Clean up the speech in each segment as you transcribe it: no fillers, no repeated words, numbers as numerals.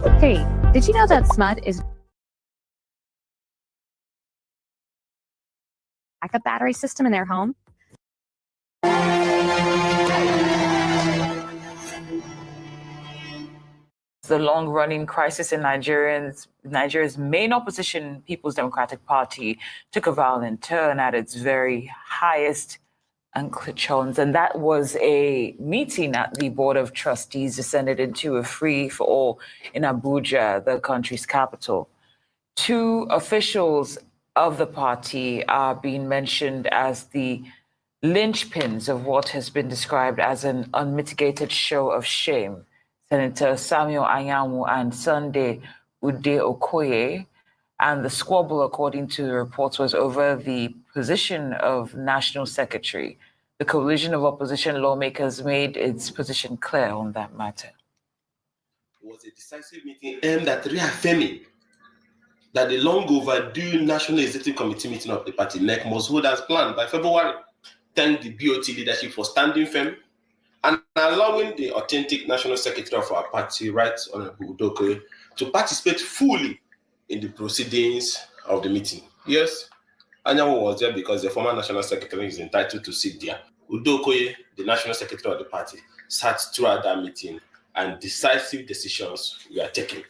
Hey, did you know that SMUD is backup battery system in their home? The long-running crisis in Nigeria's main opposition, People's Democratic Party, took a violent turn at its very highest enclachons. And that was a meeting at the Board of Trustees descended into a free-for-all in Abuja, the country's capital. Two officials of the party are being mentioned as the linchpins of what has been described as an unmitigated show of shame. Senator Samuel Anyanwu and Sunday Ude Okoye. And the squabble, according to the reports, was over the position of National Secretary. The coalition of opposition lawmakers made its position clear on that matter. It was a decisive meeting aimed at reaffirming that the long overdue National Executive Committee meeting of the party, NEC, must hold as planned by February. Thank the BOT leadership for standing firm and allowing the authentic National Secretary of our party, Right Honorable Udokoye, to participate fully in the proceedings of the meeting. Yes, Anyanwu was there because the former National Secretary is entitled to sit there. Udokoye, the National Secretary of the party, sat throughout that meeting and decisive decisions were taken.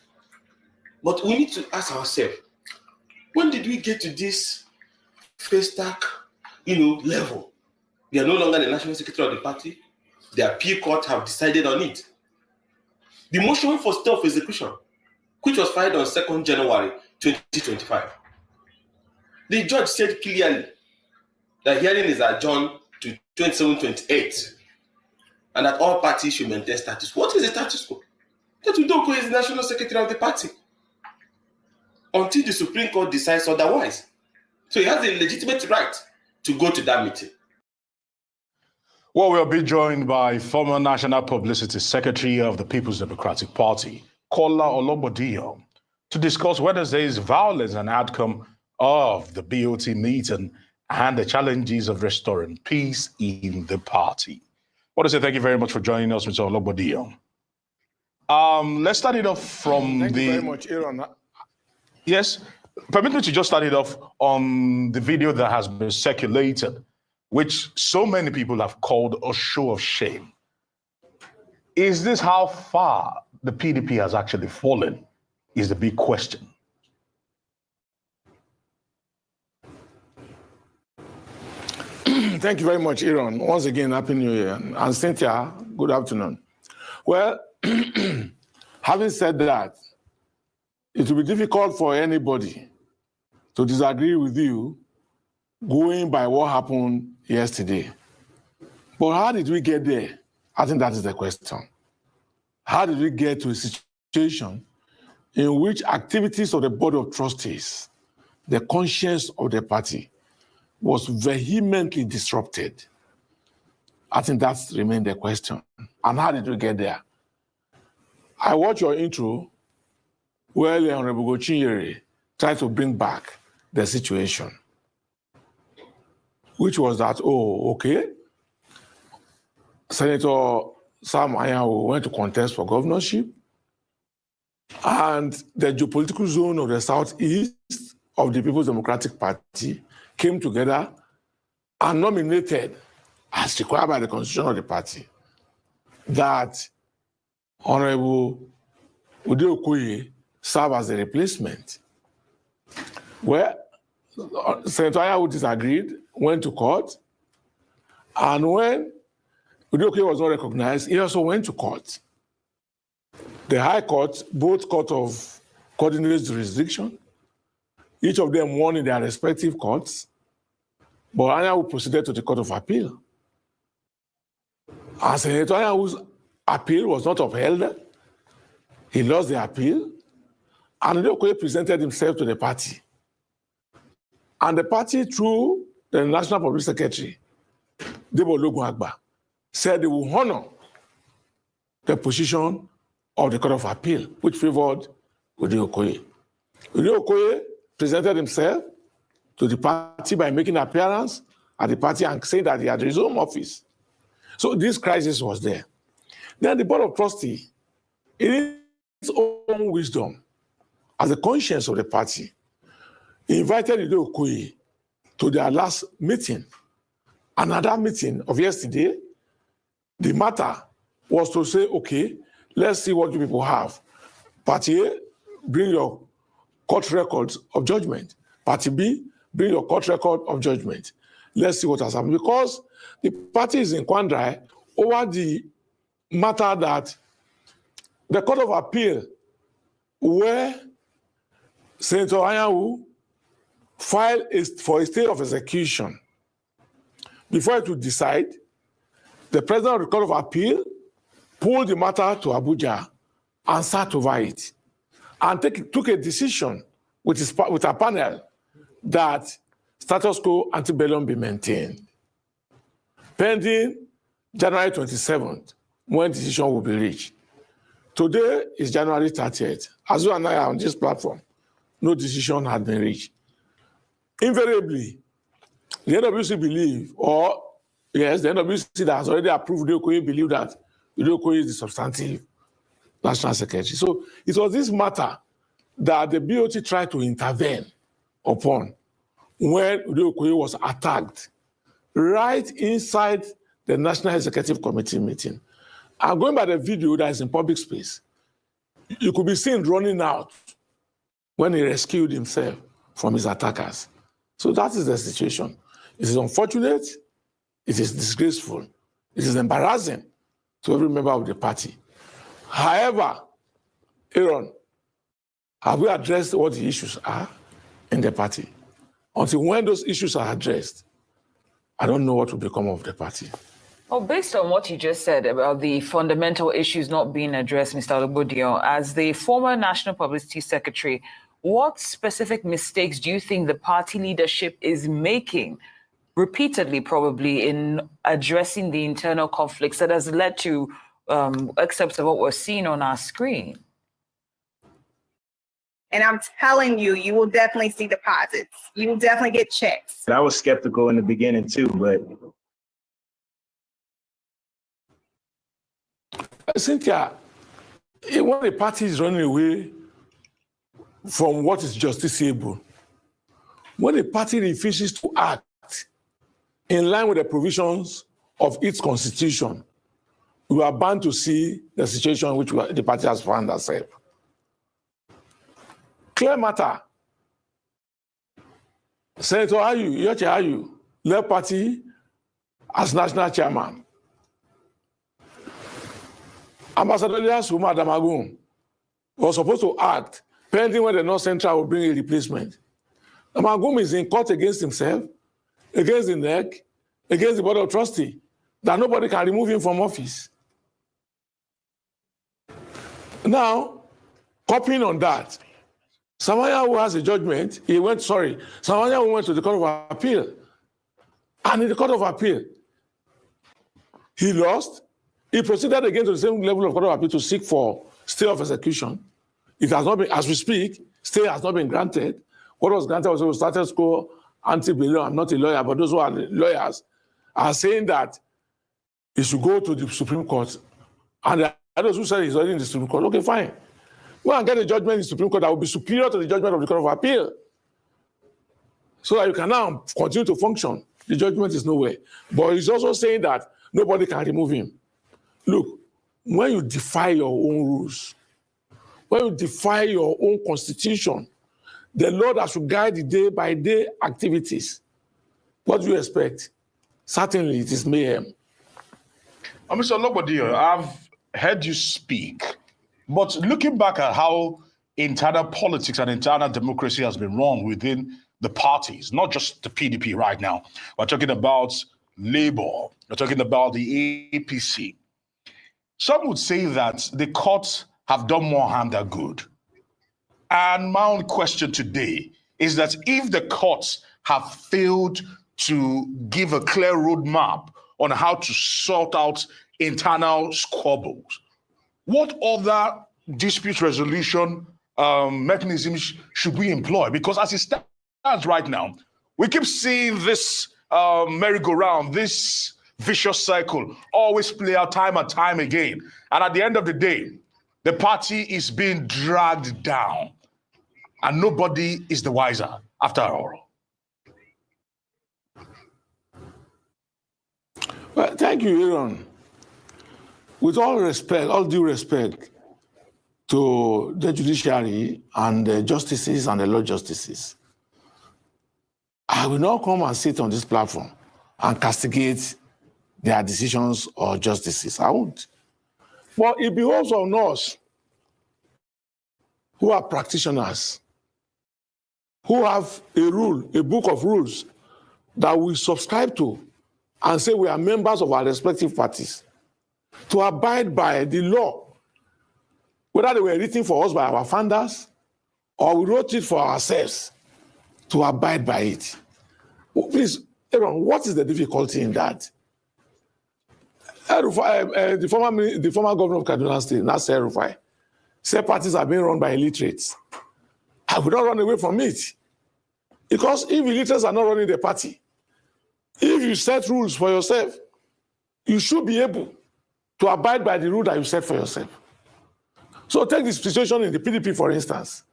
But we need to ask ourselves, when did we get to this face stack, level? They are no longer the National Secretary of the party. The appeal court have decided on it. The motion for stay of execution, which was filed on 2nd January 2025. The judge said clearly that hearing is adjourned to 27-28 and that all parties should maintain status. What is the status quo? That Udokoye is the National Secretary of the party until the Supreme Court decides otherwise. So he has a legitimate right to go to that meeting. Well, we'll be joined by former National Publicity Secretary of the People's Democratic Party, Kola Olobodiyan, to discuss Wednesday's violence and outcome of the BOT meeting and the challenges of restoring peace in the party. I want to say thank you very much for joining us, Mr. Olobodiyan. Let's start it off from Thank you very much, Aaron. Yes, permit me to just start it off on the video that has been circulated, which so many people have called a show of shame. Is this how far the PDP has actually fallen? Is the big question. Thank you very much, Aaron. Once again, Happy New Year. And Cynthia, good afternoon. Well, having said that, it will be difficult for anybody to disagree with you going by what happened yesterday. But how did we get there? I think that is the question. How did we get to a situation in which activities of the Board of Trustees, the conscience of the party, was vehemently disrupted? I think that's remained the question. And how did we get there? I watched your intro where the Honorable Gochinyere tried to bring back the situation, which was that, Senator Sam Anyanwu went to contest for governorship, and the geopolitical zone of the southeast of the People's Democratic Party came together and nominated, as required by the constitution of the party, that Honorable Ude Okoye serve as a replacement. Well, Senator Anyanwu disagreed, went to court, and when Ude Okoye was not recognized, he also went to court. The High Court, both court of coordinated jurisdiction, each of them won in their respective courts, but Anyanwu proceeded to the Court of Appeal. And Senator Anyanwu's appeal was not upheld. He lost the appeal, and Ude Okoye presented himself to the party. And the party, through the National Public Secretary, Debo Ologun Agba, said they will honor the position of the Court of Appeal, which favored Ude Okoye. Ude Okoye presented himself to the party by making an appearance at the party and saying that he had his own office. So this crisis was there. Then the Board of Trustees, it his own wisdom, as the conscience of the party, he invited Udo Okoye to their last meeting. Another meeting of yesterday, the matter was to say, okay, let's see what you people have. Party A, bring your court records of judgment. Party B, bring your court record of judgment. Let's see what has happened. Because the party is in quandary over the matter that the Court of Appeal, where Senator Anyanwu filed for a stay of execution, before it would decide, the president of the Court of Appeal pulled the matter to Abuja and sat over it and took a decision with a panel that status quo antebellum be maintained, pending January 27th, when decision will be reached. Today is January 30th. As you and I are on this platform, no decision had been reached. Invariably, the NWC believe, or yes, the NWC that has already approved Udo Okoye believe that Udo Okoye is the substantive national secretary. So it was this matter that the BOT tried to intervene upon when Udo Okoye was attacked right inside the National Executive Committee meeting. I'm going by the video that is in public space. You could be seen running out when he rescued himself from his attackers. So that is the situation. It is unfortunate, it is disgraceful, it is embarrassing to every member of the party. However, Aaron, have we addressed what the issues are in the party? Until when those issues are addressed, I don't know what will become of the party. Well, based on what you just said about the fundamental issues not being addressed, Mr. Ologbondiyan, as the former National Publicity Secretary, what specific mistakes do you think the party leadership is making, repeatedly probably, in addressing the internal conflicts that has led to excerpts of what we're seeing on our screen? And I'm telling you, you will definitely see deposits. You will definitely get checks. I was skeptical in the beginning too, but Cynthia, when the party is running away from what is justiciable, when the party refuses to act in line with the provisions of its constitution, we are bound to see the situation in which the party has found herself. Clear matter. Senator Ayu, Yoche Ayu, left party as national chairman. Ambassador Elias Umar Damagum was supposed to act pending when the North Central will bring a replacement. Damagum is in court against himself, against the NEC, against the Board of Trustees, that nobody can remove him from office. Now, copying on that, Samanya, who has a judgment, Samanya went to the Court of Appeal. And in the Court of Appeal, he lost. He proceeded again to the same level of Court of Appeal to seek for stay of execution. It has not been, as we speak, stay has not been granted. What was granted was a status quo ante-bellum. I'm not a lawyer, but those who are lawyers are saying that he should go to the Supreme Court. And there are those who say he's already in the Supreme Court. Okay, fine. Go and get a judgment in the Supreme Court that will be superior to the judgment of the Court of Appeal, so that you can now continue to function. The judgment is nowhere. But he's also saying that nobody can remove him. Look, when you defy your own rules, when you defy your own constitution, the law that should guide the day-by-day activities, what do you expect? Certainly, it is mayhem. Mr. Ologbondiyan, I've heard you speak, but looking back at how internal politics and internal democracy has been run within the parties, not just the PDP right now, we're talking about Labour, we're talking about the APC. Some would say that the courts have done more harm than good. And my own question today is that if the courts have failed to give a clear roadmap on how to sort out internal squabbles, what other dispute resolution mechanisms should we employ? Because as it stands right now, we keep seeing this merry-go-round, this vicious cycle always play out time and time again. And at the end of the day, The party is being dragged down, and nobody is the wiser after all. Well, thank you, Aaron. With all respect, all due respect to the judiciary and the justices and the law justices, I will not come and sit on this platform and castigate their decisions or justices. I won't. But it behoves on us who are practitioners, who have a rule, a book of rules that we subscribe to and say we are members of our respective parties, to abide by the law, whether they were written for us by our founders or we wrote it for ourselves, to abide by it. Please, Aaron, what is the difficulty in that? The former governor of Kaduna State, Nasir El-Rufai, said parties are being run by illiterates. I would not run away from it. Because if illiterates are not running the party, if you set rules for yourself, you should be able to abide by the rule that you set for yourself. So take this situation in the PDP, for instance,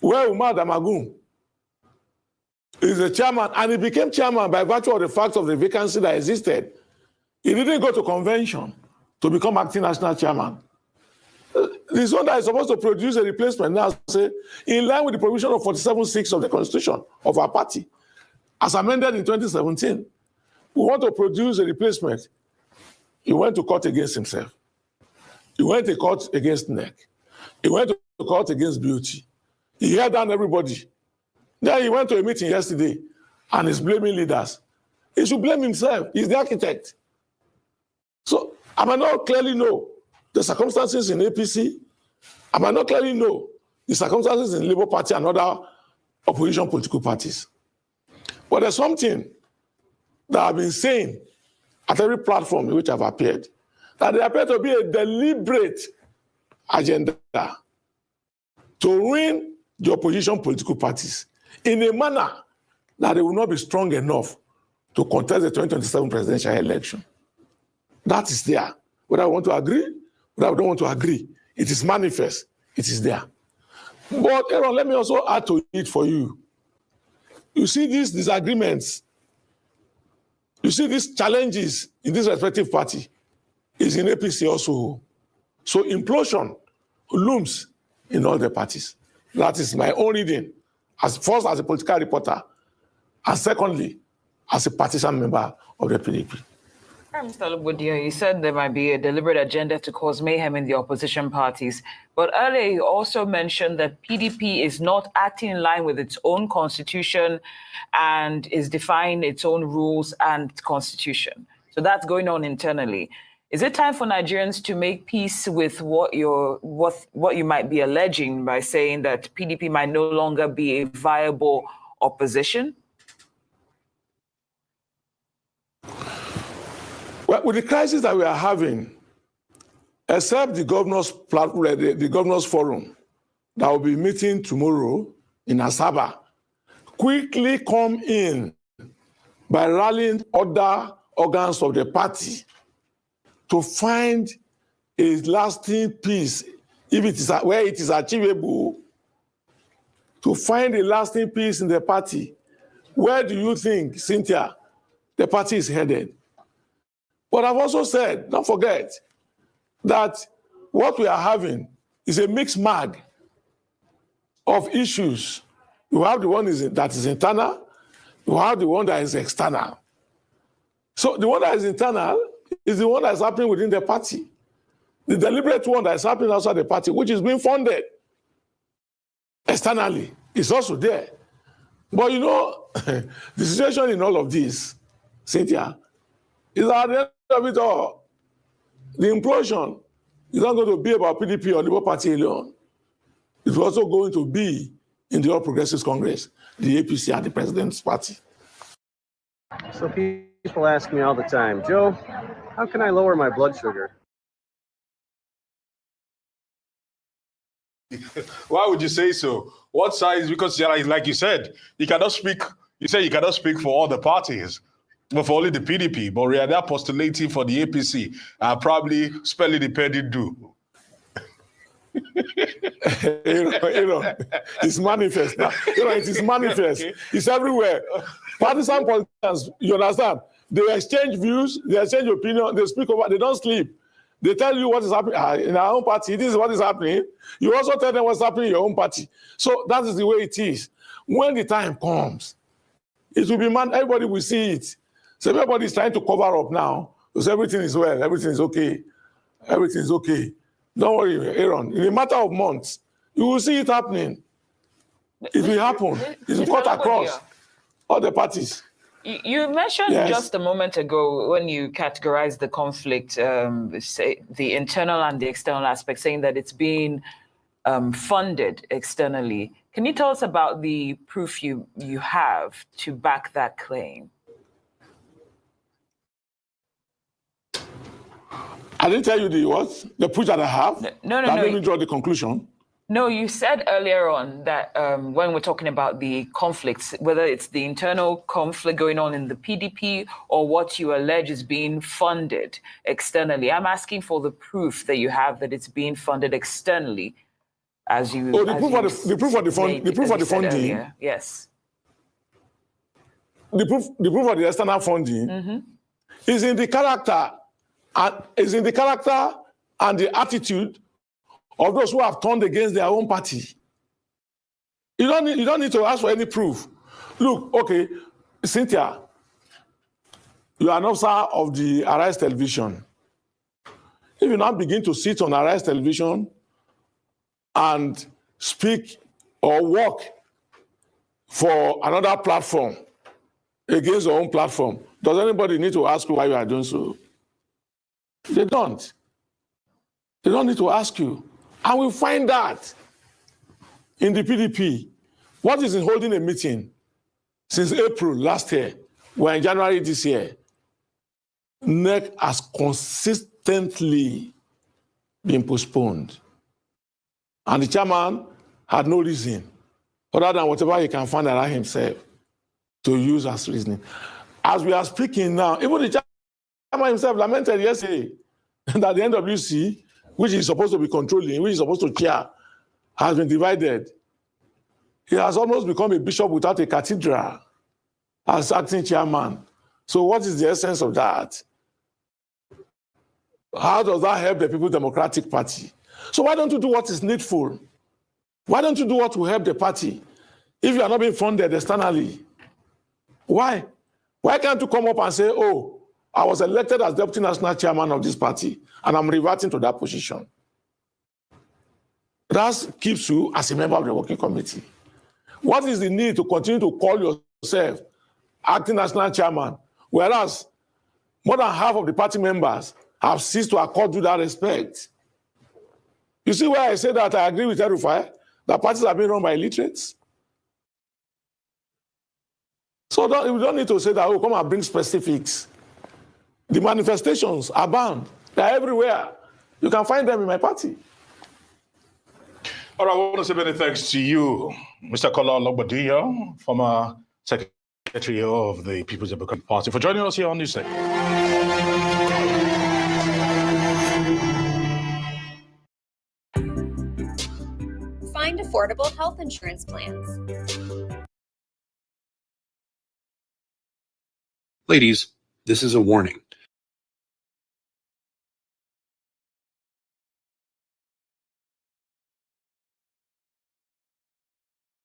where Umar Damagum is the chairman, and he became chairman by virtue of the fact of the vacancy that existed. He didn't go to convention to become acting national chairman. The one that is supposed to produce a replacement now say, in line with the provision of 47(6) of the constitution of our party, as amended in 2017, we want to produce a replacement. He went to court against himself. He went to court against NEC. He went to court against Beauty. He held down everybody. Then he went to a meeting yesterday and is blaming leaders. He should blame himself. He's the architect. So I might not clearly know the circumstances in APC. I might not clearly know the circumstances in Labour Party and other opposition political parties. But there's something that I've been saying at every platform in which I've appeared, that there appears to be a deliberate agenda to ruin the opposition political parties in a manner that they will not be strong enough to contest the 2027 presidential election. That is there. Whether I want to agree, whether I don't want to agree, it is manifest, it is there. But Aaron, let me also add to it for you. You see these disagreements, you see these challenges in this respective party is in APC also. So implosion looms in all the parties. That is my own reading, first as a political reporter, and secondly, as a partisan member of the PDP. Mr. Ologbondiyan, you said there might be a deliberate agenda to cause mayhem in the opposition parties. But earlier you also mentioned that PDP is not acting in line with its own constitution and is defying its own rules and constitution. So that's going on internally. Is it time for Nigerians to make peace with what you might be alleging by saying that PDP might no longer be a viable opposition? Well, with the crisis that we are having, except the governor's forum that will be meeting tomorrow in Asaba, quickly come in by rallying other organs of the party to find a lasting peace, if it is where it is achievable, to find a lasting peace in the party. Where do you think, Cynthia, the party is headed? But I've also said, don't forget, that what we are having is a mixed bag of issues. You have the one that is internal, you have the one that is external. So the one that is internal is the one that is happening within the party. The deliberate one that is happening outside the party, which is being funded externally, is also there. But you know, the situation in all of this, Cynthia, is at the end of it all, the implosion is not going to be about PDP or Labour Party alone. It's also going to be in the All Progressives Congress, the APC, and the President's Party. So people ask me all the time, Joe, how can I lower my blood sugar? Why would you say so? What size? Because like you said, you cannot speak. You say you cannot speak for all the parties, but for only the PDP. But we are there postulating for the APC. Probably spelling the penny do. It's manifest now. It is manifest. It's everywhere. Partisan politicians, you understand? They exchange views, they exchange opinion, they speak over, they don't sleep. They tell you what is happening in our own party. This is what is happening. You also tell them what's happening in your own party. So that is the way it is. When the time comes, it will be everybody will see it. So everybody is trying to cover up now because everything is well, everything is okay. Everything is okay. Don't worry, Aaron. In a matter of months, you will see it happening. It will happen. It will cut across all the parties. You mentioned just a moment ago when you categorized the conflict, say the internal and the external aspect, saying that it's being funded externally. Can you tell us about the proof you have to back that claim? I didn't tell you the proof that I have. No. Let me draw the conclusion. No, you said earlier on that when we're talking about the conflicts, whether it's the internal conflict going on in the PDP or what you allege is being funded externally. I'm asking for the proof that you have that it's being funded externally, as you. Oh, the proof of the funding. Yes. The proof of the external funding is in the character and the attitude of those who have turned against their own party. You don't need to ask for any proof. Look, okay, Cynthia, you are an officer of the Arise Television. If you now begin to sit on Arise Television and speak or work for another platform against your own platform, does anybody need to ask you why you are doing so? They don't. They don't need to ask you. And we find that in the PDP. What is in holding a meeting since April last year, we're in January this year, NEC has consistently been postponed. And the chairman had no reason other than whatever he can find around himself to use as reasoning. As we are speaking now, even the chairman himself lamented yesterday that the NWC, which is supposed to be controlling, which is supposed to chair, has been divided. He has almost become a bishop without a cathedral as acting chairman. So what is the essence of that? How does that help the People's Democratic Party? So why don't you do what is needful? Why don't you do what will help the party if you are not being funded externally? Why? Why can't you come up and say, oh, I was elected as deputy national chairman of this party, and I'm reverting to that position? That keeps you as a member of the working committee. What is the need to continue to call yourself acting national chairman, whereas more than half of the party members have ceased to accord you that respect? You see why I say that I agree with El-Rufai, that parties are being run by illiterates? So we don't need to say that, oh, come and bring specifics. The manifestations are bound. They're everywhere. You can find them in my party. All right, I want to say many thanks to you, Mr. Kola Ologbodiyan, former Secretary of the People's Democratic Party, for joining us here on Newsday. Find affordable health insurance plans. Ladies, this is a warning.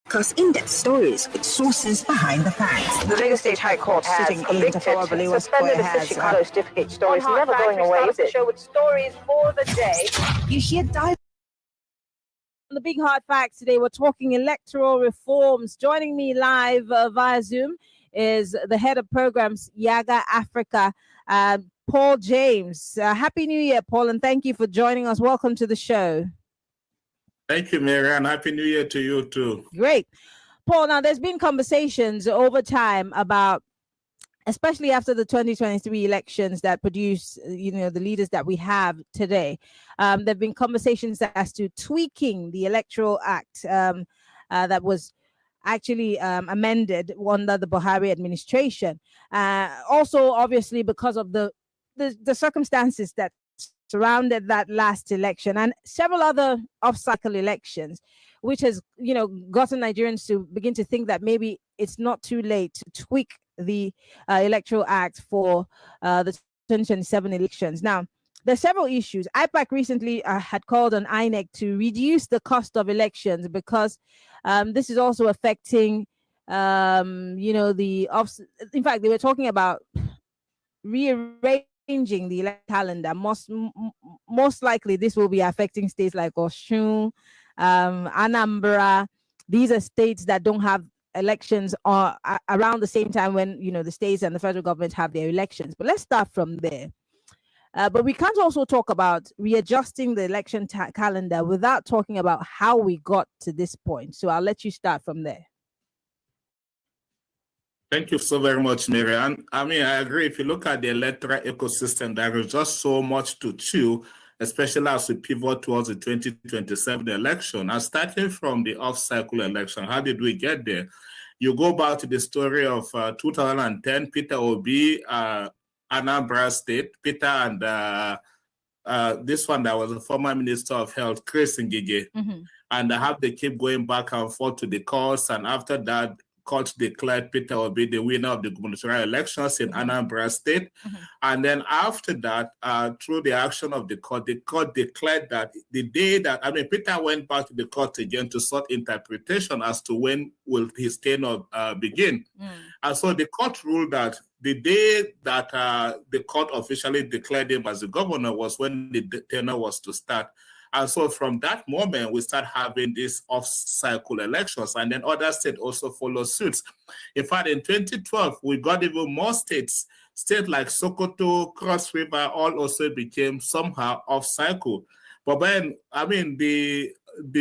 Because in-depth stories with sources behind the facts. The Lagos State High Court has convicted, suspended the Chicago certificate stories, never going away, is it? Show with stories for the day. You hear dive. On the Big Hard Facts today, we're talking electoral reforms. Joining me live via Zoom is the head of programs, Yaga Africa, Paul James. Happy New Year, Paul, and thank you for joining us. Welcome to the show. Thank you, Marianne. Happy New Year to you too. Great. Paul, now there's been conversations over time about, especially after the 2023 elections that produce, the leaders that we have today. There have been conversations as to tweaking the Electoral Act that was actually amended under the Buhari administration. Also, obviously, because of the circumstances that surrounded that last election and several other off-cycle elections, which has, gotten Nigerians to begin to think that maybe it's not too late to tweak the Electoral Act for the 2027 elections. Now, there's several issues. IPAC recently had called on INEC to reduce the cost of elections because this is also affecting, in fact, they were talking about rearranging the calendar. Most likely, this will be affecting states like Osun, Anambra. These are states that don't have elections around the same time when the states and the federal government have their elections. But let's start from there. But we can't also talk about readjusting the election calendar without talking about how we got to this point. So I'll let you start from there. Thank you so very much, Mary. And I mean, I agree. If you look at the electoral ecosystem, there is just so much to chew, especially as we pivot towards the 2027 election. And starting from the off-cycle election, how did we get there? You go back to the story of 2010, Peter Obi, Anambra State, Peter and this one that was the former Minister of Health, Chris Ngige. And how they keep going back and forth to the courts. And after that, court declared Peter Obi the winner of the gubernatorial elections in Anambra State. And then after that, through the action of the court declared that the day that, Peter went back to the court again to sort interpretation as to when will his tenure begin. And so the court ruled that the day that the court officially declared him as the governor was when the tenure was to start. And so from that moment, we start having these off-cycle elections, and then other states also follow suits. In fact, in 2012, we got even more states like Sokoto, Cross River, all also became somehow off-cycle. But then, the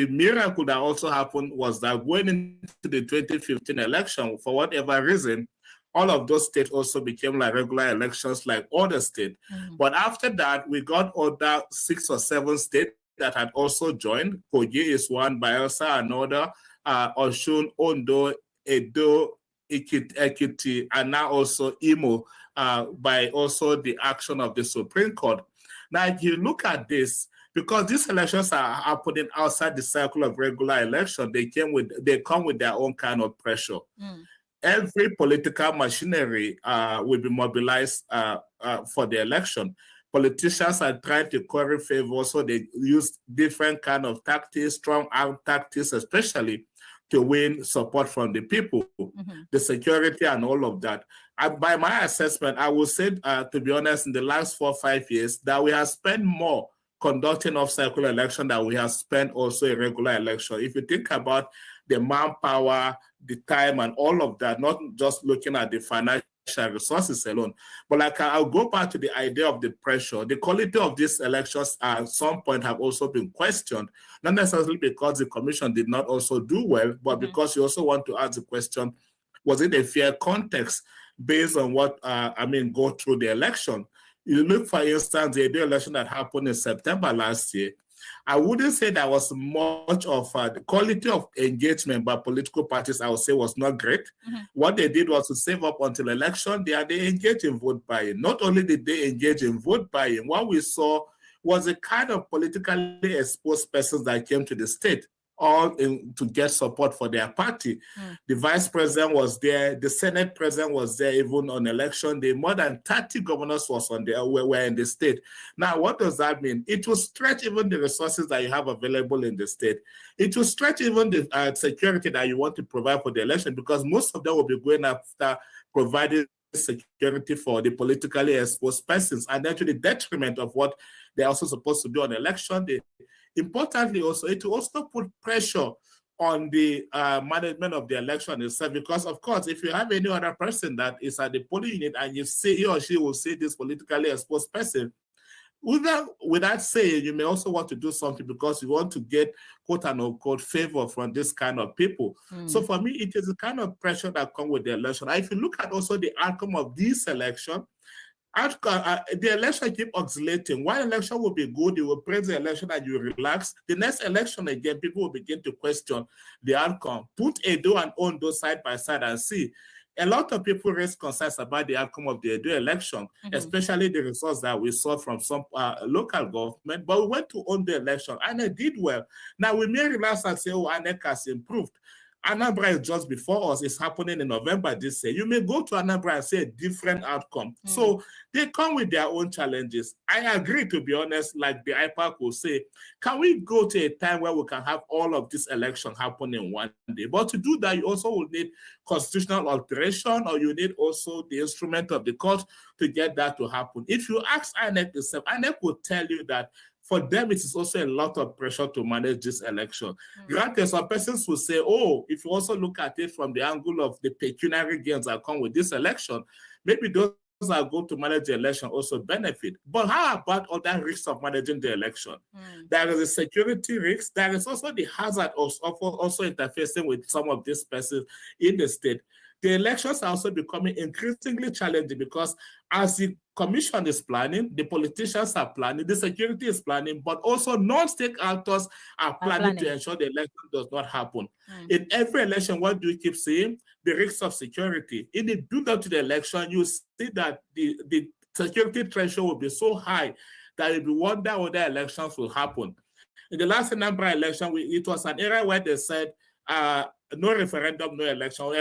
miracle that also happened was that going into the 2015 election, for whatever reason, all of those states also became like regular elections like other states. But after that, we got other 6 or 7 states that had also joined. Kogi is one, Bayelsa another, Osun, Ondo, Edo, Ekiti, and now also Imo, by also the action of the Supreme Court. Now, if you look at this, because these elections are happening outside the cycle of regular election, they come with their own kind of pressure. Every political machinery will be mobilized for the election. Politicians are trying to curry favor, so they use different kind of tactics, strong arm tactics, especially to win support from the people, the security and all of that. And by my assessment, I would say, to be honest, in the last 4 or 5 years, that we have spent more conducting off-cycle election than we have spent also a regular election. If you think about the manpower, the time, and all of that, not just looking at the financial resources alone. But I'll go back to the idea of the pressure. The quality of these elections at some point have also been questioned, not necessarily because the commission did not also do well, but because you also want to ask the question, was it a fair context based on what, go through the election? You look, for instance, the election that happened in September last year, I wouldn't say there was much of the quality of engagement by political parties, I would say, was not great. What they did was to save up until election. They engaged in vote buying. Not only did they engage in vote buying, what we saw was a kind of politically exposed persons that came to the state, all to get support for their party. The vice president was there, the Senate president was there, even on election day. More than 30 governors were in the state. Now, what does that mean? It will stretch even the resources that you have available in the state. It will stretch even the security that you want to provide for the election, because most of them will be going after providing security for the politically exposed persons, and then to the detriment of what they're also supposed to do on election day. Importantly, also, it will also put pressure on the management of the election itself, because, of course, if you have any other person that is at the polling unit and you see he or she will see this politically exposed person, without saying, you may also want to do something because you want to get quote unquote favor from this kind of people. So for me, it is a kind of pressure that comes with the election. If you look at also the outcome of this election, the election keep oscillating. One election will be good, you will praise the election and you relax. The next election again, people will begin to question the outcome. Put Edo and Ondo side by side and see. a lot of people raised concerns about the outcome of the Edo election, especially the results that we saw from some local government, but we went to own the election and it did well. Now we may relax and say, oh, INEC has improved. Anambra is just before us. It's happening in November this year. You may go to Anambra and see a different outcome. So they come with their own challenges. I agree, to be honest, like the IPAC will say, can we go to a time where we can have all of this election happen in one day? But to do that, you also will need constitutional alteration, or you need also the instrument of the court to get that to happen. If you ask INEC itself, INEC will tell you that for them, it is also a lot of pressure to manage this election. Granted, some persons will say, oh, if you also look at it from the angle of the pecuniary gains that come with this election, maybe those that go to manage the election also benefit. But how about other risks of managing the election? There is a security risk. There is also the hazard of also interfacing with some of these persons in the state. The elections are also becoming increasingly challenging because as the commission is planning, the politicians are planning, the security is planning, but also non-state actors are planning to ensure the election does not happen. In every election, what do we keep saying? The risks of security. In the build-up to the election, you see that the security threshold will be so high that if you wonder whether elections will happen. In the last Anambra election, it was an era where they said, no referendum, no election. I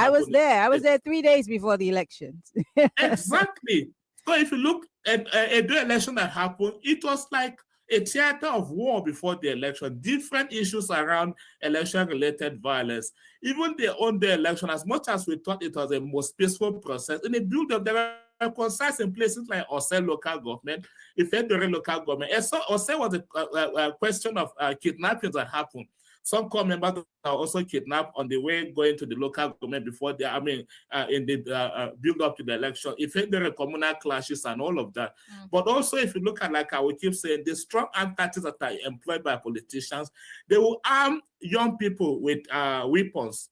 was there. I was there 3 days before the elections. Exactly. So if you look at the election that happened, it was like a theater of war before the election. Different issues around election-related violence. Even they owned the election, as much as we thought it was a most peaceful process. In the build-up, there were concerns in places like Ose local government, Ifedore local government. And so Ose was a question of kidnappings that happened. Some core members are also kidnapped on the way going to the local government before they, in the build up to the election. If there are communal clashes and all of that. But also, if you look at, like I will keep saying, the strong armed tactics that are employed by politicians, they will arm young people with weapons.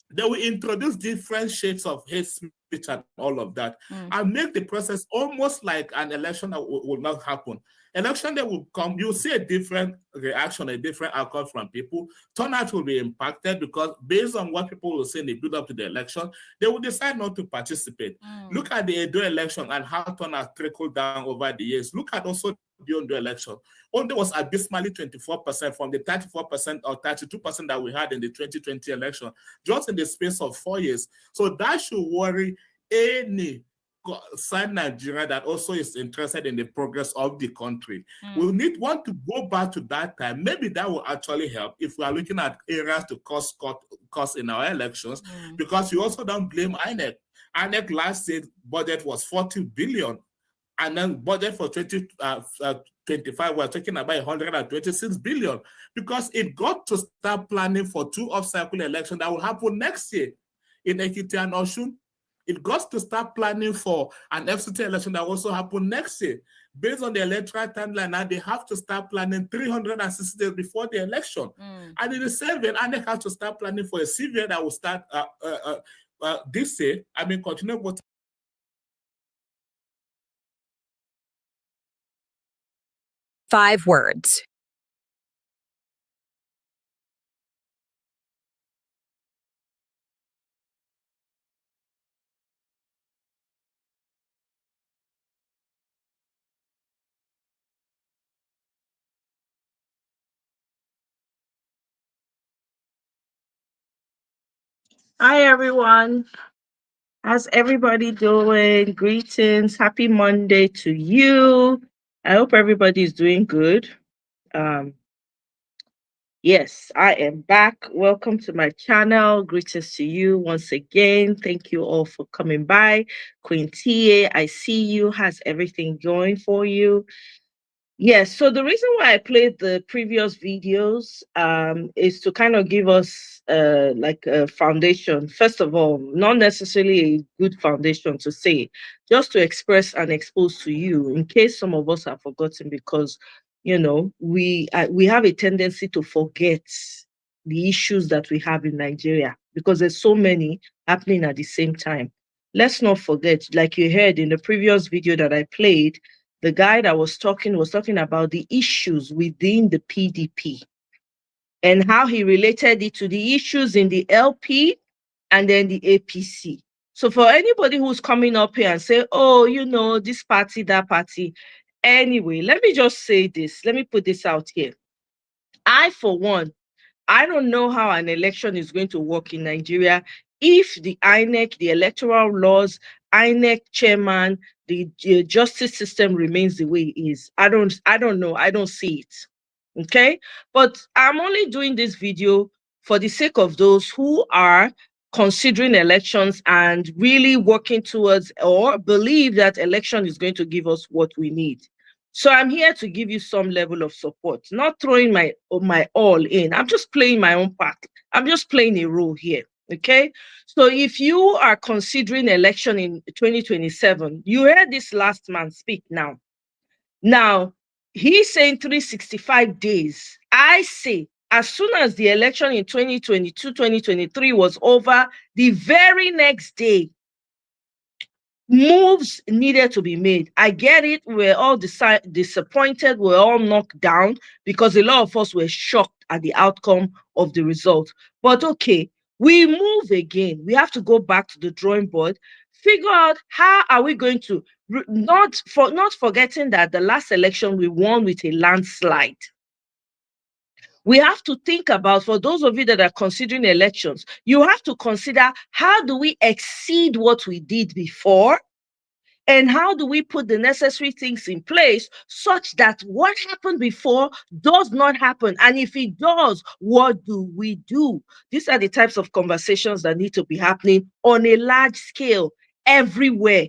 They will introduce different shades of hate speech and all of that, and make the process almost like an election that will not happen. Election that will come, you'll see a different reaction, a different outcome from people. Turnout will be impacted because based on what people will say in the build up to the election, they will decide not to participate. Look at the Edo election and how turnout trickled down over the years. Look at also the Ondo election. Ondo was abysmally 24% from the 34% or 32% that we had in the 2020 election, just in the space of 4 years. So that should worry any South Nigeria that also is interested in the progress of the country. We want to go back to that time. Maybe that will actually help if we are looking at areas to cost in our elections, because you also don't blame INEC. INEC last year budget was 40 billion, and then budget for 2025 we're talking about 126 billion, because it got to start planning for 2 off-cycle elections that will happen next year in Ekiti and Osun. It got to start planning for an FCT election that also happen next year. Based on the electoral timeline, now they have to start planning 360 days before the election. And in the same way, and they have to start planning for a CVA that will start this year. Continue with 5 words. Hi, everyone. How's everybody doing? Greetings. Happy Monday to you. I hope everybody is doing good. Yes, I am back. Welcome to my channel. Greetings to you once again. Thank you all for coming by. Queen Tia, I see you. How's everything going for you? Yes, so the reason why I played the previous videos is to kind of give us like a foundation. First of all, not necessarily a good foundation to say, just to express and expose to you in case some of us have forgotten, because, you know, we have a tendency to forget the issues that we have in Nigeria because there's so many happening at the same time. Let's not forget, like you heard in the previous video that I played, the guy that was talking about the issues within the PDP and how he related it to the issues in the LP and then the APC. So for anybody who's coming up here and say, oh, you know, this party, that party. Anyway, let me just say this. Let me put this out here. I, for one, I don't know how an election is going to work in Nigeria if the INEC, the electoral laws, INEC chairman, the justice system remains the way it is. I don't know. I don't see it. Okay. But I'm only doing this video for the sake of those who are considering elections and really working towards or believe that election is going to give us what we need. So I'm here to give you some level of support, not throwing my all in. I'm just playing my own part. I'm just playing a role here. Okay. So if you are considering election in 2027, you heard this last man speak now. Now, he's saying 365 days. I say, as soon as the election in 2022, 2023 was over, the very next day, moves needed to be made. I get it. We're all disappointed. We're all knocked down because a lot of us were shocked at the outcome of the result. But okay, we move again. We have to go back to the drawing board, figure out how are we going to, not forgetting that the last election we won with a landslide. We have to think about, for those of you that are considering elections, you have to consider how do we exceed what we did before, and how do we put the necessary things in place such that what happened before does not happen? And if it does, what do we do? These are the types of conversations that need to be happening on a large scale everywhere.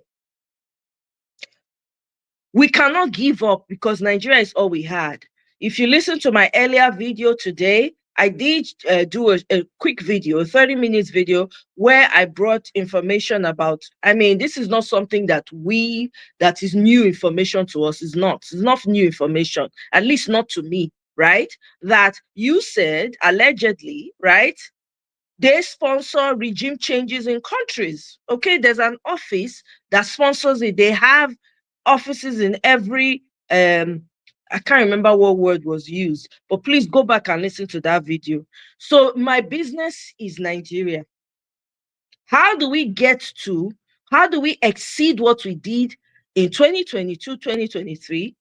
We cannot give up because Nigeria is all we had. If you listen to my earlier video today, I did do a quick video, a 30 minutes video, where I brought information about, this is not something that is new information to us. It's not new information, at least not to me, right? That you said, allegedly, right? They sponsor regime changes in countries. Okay, there's an office that sponsors it. They have offices in every, I can't remember what word was used, but please go back and listen to that video. So my business is Nigeria. How do we exceed what we did in 2022, 2023?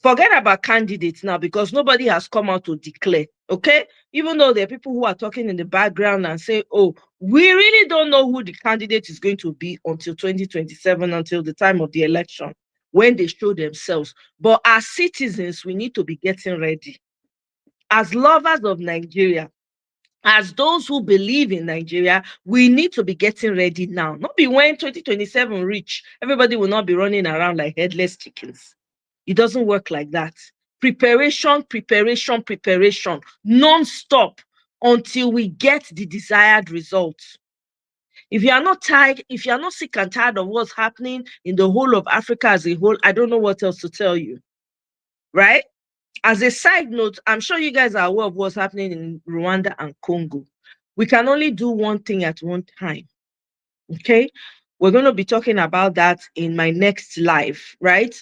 Forget about candidates now because nobody has come out to declare, okay? Even though there are people who are talking in the background and say, oh, we really don't know who the candidate is going to be until 2027, until the time of the election, when they show themselves. But as citizens, we need to be getting ready. As lovers of Nigeria, as those who believe in Nigeria, we need to be getting ready now. Not be when 2027 reach, everybody will not be running around like headless chickens. It doesn't work like that. Preparation, preparation, preparation, non-stop until we get the desired results. If you are not tired, if you are not sick and tired of what's happening in the whole of Africa as a whole, I don't know what else to tell you, right? As a side note, I'm sure you guys are aware of what's happening in Rwanda and Congo. We can only do one thing at one time, okay? We're going to be talking about that in my next live, right?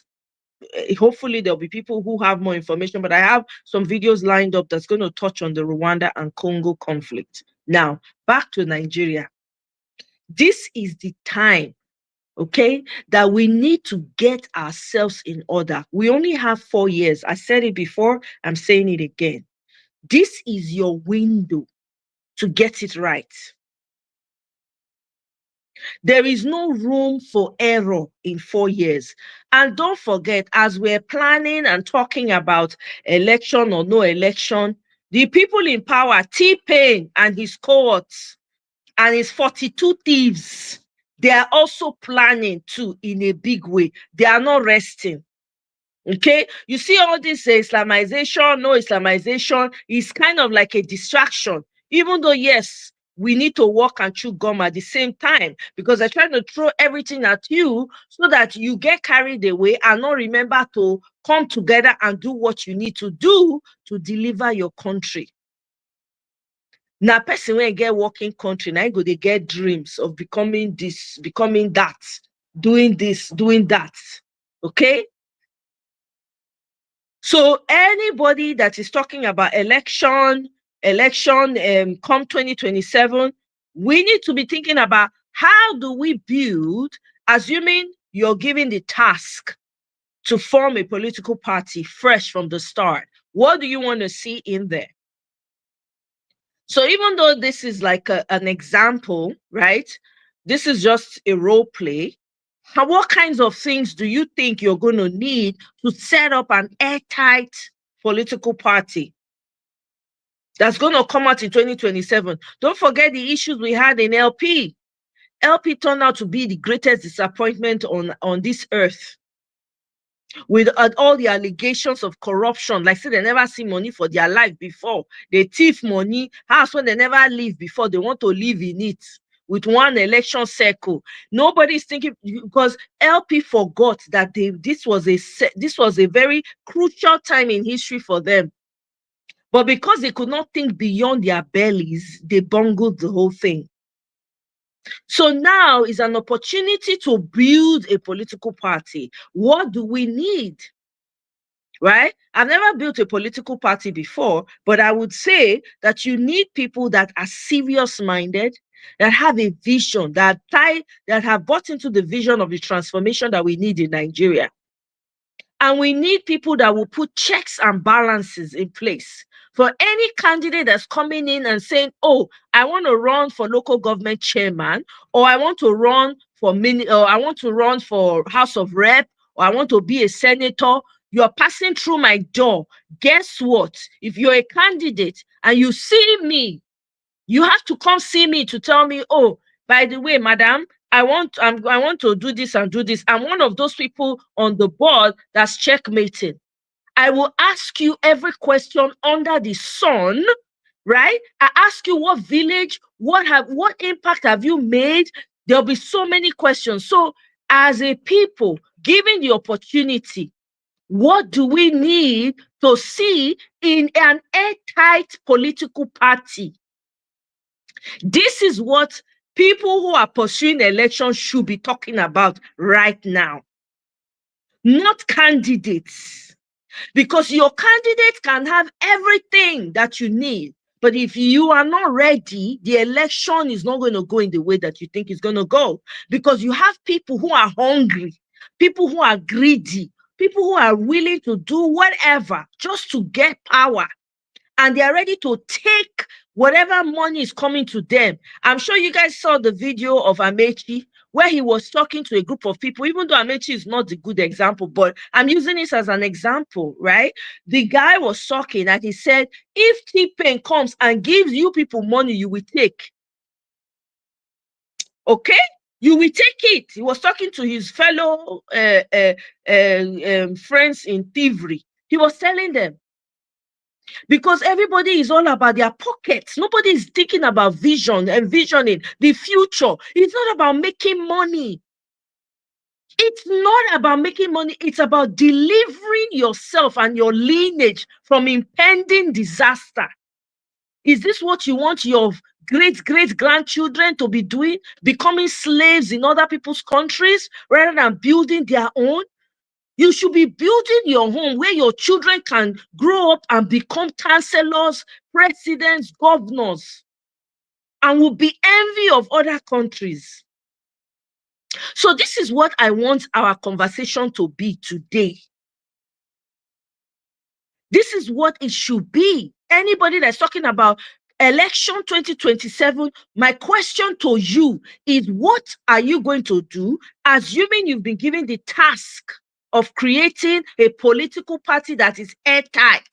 Hopefully there'll be people who have more information, but I have some videos lined up that's going to touch on the Rwanda and Congo conflict. Now, back to Nigeria. This is the time, okay, that we need to get ourselves in order. We only have 4 years. I said it before, I'm saying it again. This is your window to get it right. There is no room for error in 4 years. And don't forget, as we're planning and talking about election or no election, the people in power, T-Pain and his cohorts and his 42 thieves, they are also planning too in a big way. They are not resting. Okay, you see all this Islamization, no Islamization is kind of like a distraction, even though, yes, we need to walk and chew gum at the same time because they're trying to throw everything at you so that you get carried away and not remember to come together and do what you need to do to deliver your country. Now, person when get working country, now go they get dreams of becoming this, becoming that, doing this, doing that. Okay. So anybody that is talking about election, come 2027, We need to be thinking about how do we build, assuming you're given the task to form a political party fresh from the start. What do you want to see in there? So even though this is like an example, right? This is just a role play. What kinds of things do you think you're going to need to set up an airtight political party that's going to come out in 2027? Don't forget the issues we had in LP. LP turned out to be the greatest disappointment on this earth. With all the allegations of corruption, like say they never see money for their life before. They thief money, house when they never live before, they want to live in it with one election cycle. Nobody's thinking, because LP forgot that this was a very crucial time in history for them. But because they could not think beyond their bellies, they bungled the whole thing. So now is an opportunity to build a political party. What do we need? Right? I've never built a political party before, but I would say that you need people that are serious-minded, that have a vision, that have bought into the vision of the transformation that we need in Nigeria. And we need people that will put checks and balances in place. For any candidate that's coming in and saying, oh, I want to run for local government chairman, or I want to run for House of Rep, or I want to be a senator, you're passing through my door. Guess what? If you're a candidate and you see me, you have to come see me to tell me, oh, by the way, madam, I want to do this and do this. I'm one of those people on the board that's checkmating. I will ask you every question under the sun, right? I ask you what village, what impact have you made? There'll be so many questions. So as a people, given the opportunity, what do we need to see in an airtight political party? This is what people who are pursuing elections should be talking about right now, not candidates. Because your candidate can have everything that you need, but if you are not ready, the election is not going to go in the way that you think it's going to go. Because you have people who are hungry, people who are greedy, people who are willing to do whatever just to get power. And they are ready to take whatever money is coming to them. I'm sure you guys saw the video of Amechi, where he was talking to a group of people, even though Amechi is not a good example, but I'm using this as an example, right? The guy was talking and he said, if T-Pain comes and gives you people money, you will take. Okay? You will take it. He was talking to his fellow friends in Thievery. He was telling them, because everybody is all about their pockets. Nobody is thinking about vision and visioning the future. It's not about making money. It's not about making money. It's about delivering yourself and your lineage from impending disaster. Is this what you want your great-great-grandchildren to be doing? Becoming slaves in other people's countries rather than building their own? You should be building your home where your children can grow up and become chancellors, presidents, governors, and will be envy of other countries. So this is what I want our conversation to be today. This is what it should be. Anybody that's talking about election 2027, my question to you is, what are you going to do, assuming you've been given the task of creating a political party that is airtight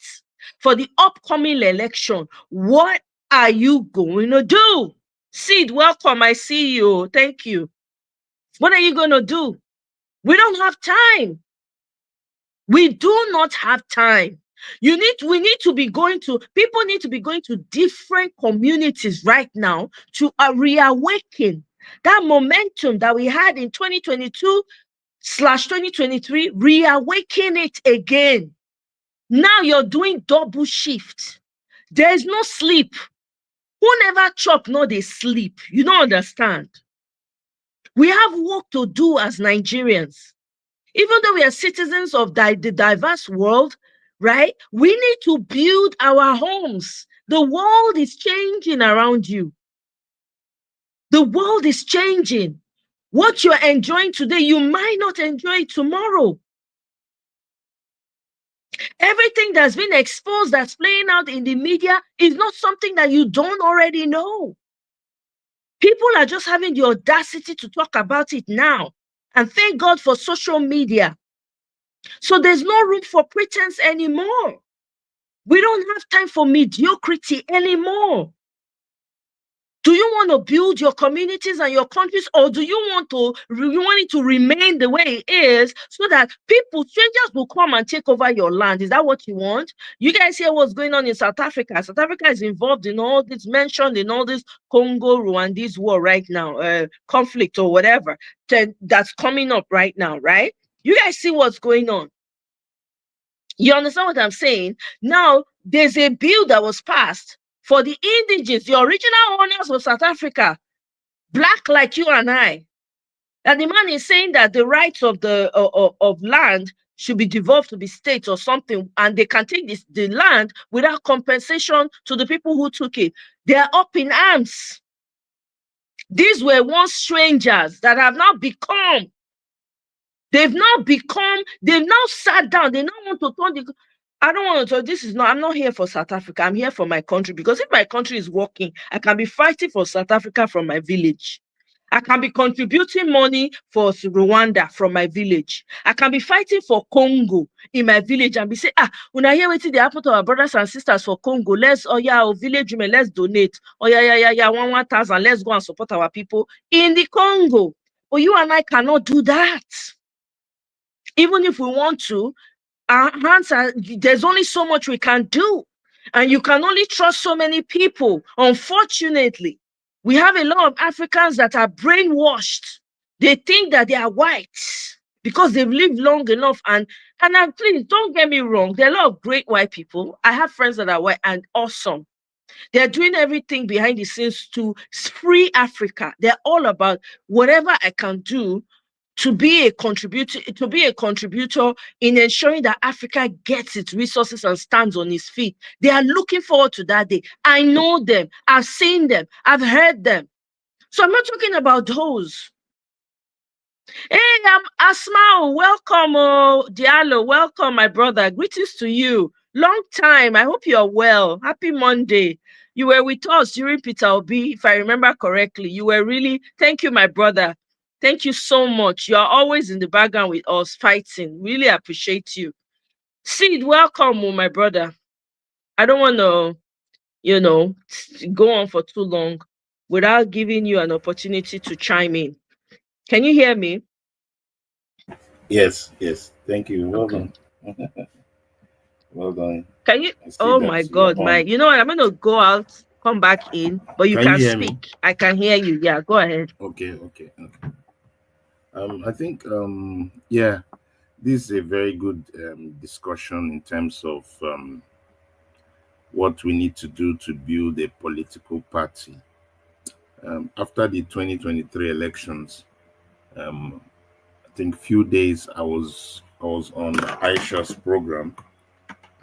for the upcoming election? What are you going to do? Sid, welcome. I see you. Thank you. What are you going to do? We don't have time. We do not have time. We need to be going to, people need to be going to different communities right now to reawaken that momentum that we had in 2022/2023, reawaken it again. Now you're doing double shift. There is no sleep. Who never chop, no they sleep. You don't understand. We have work to do as Nigerians. Even though we are citizens of the diverse world, right? We need to build our homes. The world is changing around you. The world is changing. What you're enjoying today, you might not enjoy it tomorrow. Everything that's been exposed, that's playing out in the media, is not something that you don't already know. People are just having the audacity to talk about it now. And thank God for social media. So there's no room for pretense anymore. We don't have time for mediocrity anymore. Do you want to build your communities and your countries, or do you want it to remain the way it is so that strangers will come and take over your land? Is that what you want? You guys hear what's going on in South Africa? South Africa is involved in all this, mentioned in all this Congo, Rwanda's war right now, conflict or whatever that's coming up right now, right? You guys see what's going on. You understand what I'm saying? Now, there's a bill that was passed for the indigenous, the original owners of South Africa, black like you and I. And the man is saying that the rights of the of land should be devolved to the state or something, and they can take the land without compensation to the people who took it. They are up in arms. These were once strangers that have now become. They've now sat down. They now want to turn the. I don't want to. I'm not here for South Africa. I'm here for my country, because if my country is working, I can be fighting for South Africa from my village. I can be contributing money for Rwanda from my village. I can be fighting for Congo in my village and be saying, when I hear what they happen to our brothers and sisters for Congo, village women, let's donate. 1,000, let's go and support our people in the Congo. But you and I cannot do that. Even if we want to, our hands there's only so much we can do. And you can only trust so many people. Unfortunately, we have a lot of Africans that are brainwashed. They think that they are white because they've lived long enough. And please don't get me wrong. There are a lot of great white people. I have friends that are white and awesome. They're doing everything behind the scenes to free Africa. They're all about whatever I can do to be a contributor in ensuring that Africa gets its resources and stands on its feet. They are looking forward to that day. I know them. I've seen them. I've heard them. So I'm not talking about those. Hey, I'm Asma. Welcome, Diallo. Welcome, my brother. Greetings to you. Long time. I hope you're well. Happy Monday. You were with us during Peter Obi, if I remember correctly. You were really, thank you, my brother. Thank you so much. You're always in the background with us fighting. Really appreciate you. Sid, welcome, my brother. I don't want to, go on for too long without giving you an opportunity to chime in. Can you hear me? Yes. Thank you. Well done. Well done. Can you? Oh my God, Mike. You know what? I'm going to go out, come back in, but you can speak. Me? I can hear you. Yeah, go ahead. Okay. I think, this is a very good discussion in terms of what we need to do to build a political party. After the 2023 elections, I think few days I was on Aisha's program,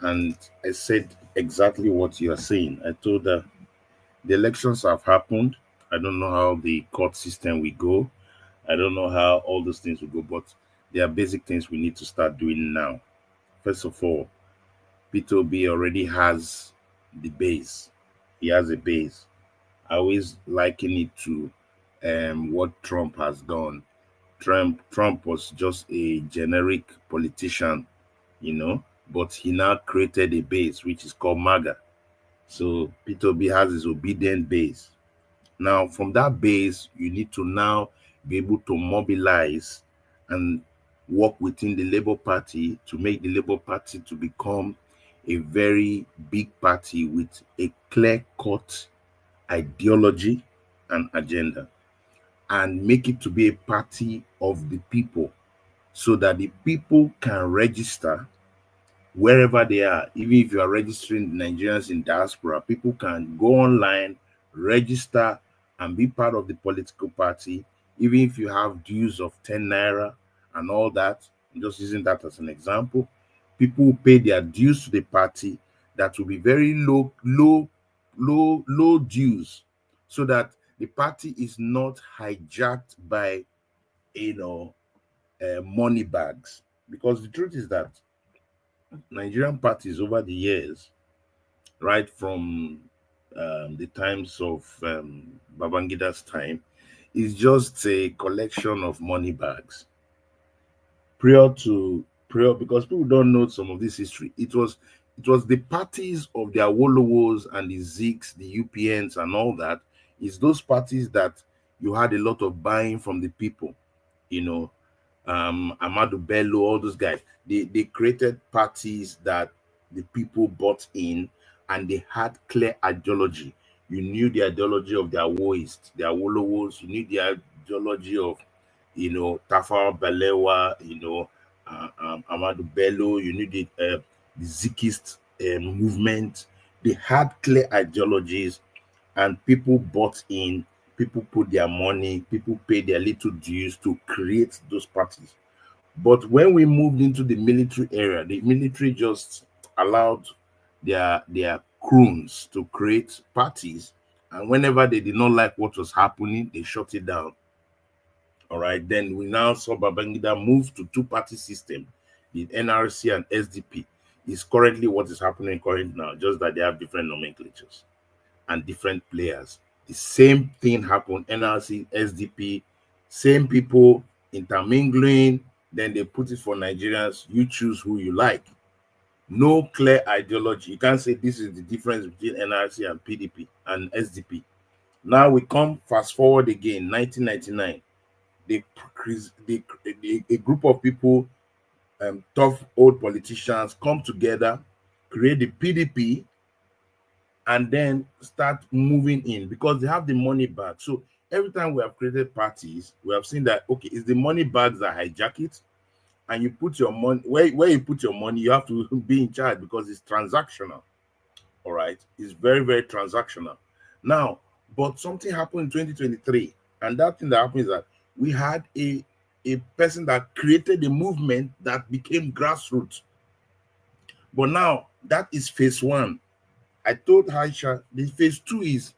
and I said exactly what you are saying. I told her the elections have happened. I don't know how the court system will go. I don't know how all those things will go, but there are basic things we need to start doing now. First of all, Peter Obi already has the base. He has a base. I always liken it to what Trump has done. Trump was just a generic politician, but he now created a base, which is called MAGA. So Peter Obi has his obedient base. Now, from that base, you need to now be able to mobilize and work within the Labour Party to make the Labour Party to become a very big party with a clear-cut ideology and agenda, and make it to be a party of the people, so that the people can register wherever they are. Even if you are registering Nigerians in diaspora, people can go online, register, and be part of the political party. Even if you have dues of 10 naira and all that, I'm just using that as an example, people will pay their dues to the party. That will be very low dues, so that the party is not hijacked by, money bags. Because the truth is that Nigerian parties over the years, right from the times of Babangida's time, is just a collection of money bags. Because people don't know some of this history. It was the parties of the Awolowos and the Zigs, the UPNs and all that. It's those parties that you had a lot of buying from the people, Amadu Bello, all those guys. They created parties that the people bought in, and they had clear ideology. You knew the ideology of the Awoists, the Awolowos. You knew the ideology of, Tafawa Balewa, Amadu Bello. You knew the Zikist movement. They had clear ideologies, and people bought in. People put their money, people paid their little dues to create those parties. But when we moved into the military era, the military just allowed their croons to create parties. And whenever they did not like what was happening, they shut it down. All right. Then we now saw Babangida move to two-party system, the NRC and SDP. Is currently what is happening currently now, just that they have different nomenclatures and different players. The same thing happened, NRC, SDP, same people intermingling, then they put it for Nigerians. You choose who you like. No clear ideology. You can't say this is the difference between NRC and PDP and SDP. Now we come fast forward again, 1999. A group of people, tough old politicians, come together, create the PDP, and then start moving in because they have the money back. So every time we have created parties, we have seen that, okay, it's the money bags that hijack it, and you put your money, where you put your money, you have to be in charge because it's transactional. All right, it's very, very transactional. Now, but something happened in 2023, and that thing that happened is that we had a person that created a movement that became grassroots. But now that is phase one. I told Aisha, the phase two is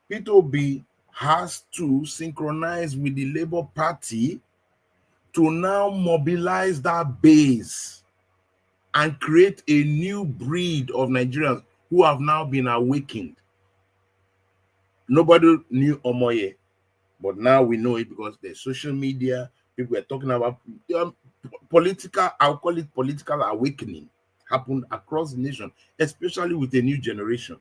P2B has to synchronize with the Labour Party to now mobilize that base and create a new breed of Nigerians who have now been awakened. Nobody knew Omoye, but now we know it because there's social media. People are talking about political, I'll call it political awakening, happened across the nation, especially with a new generation.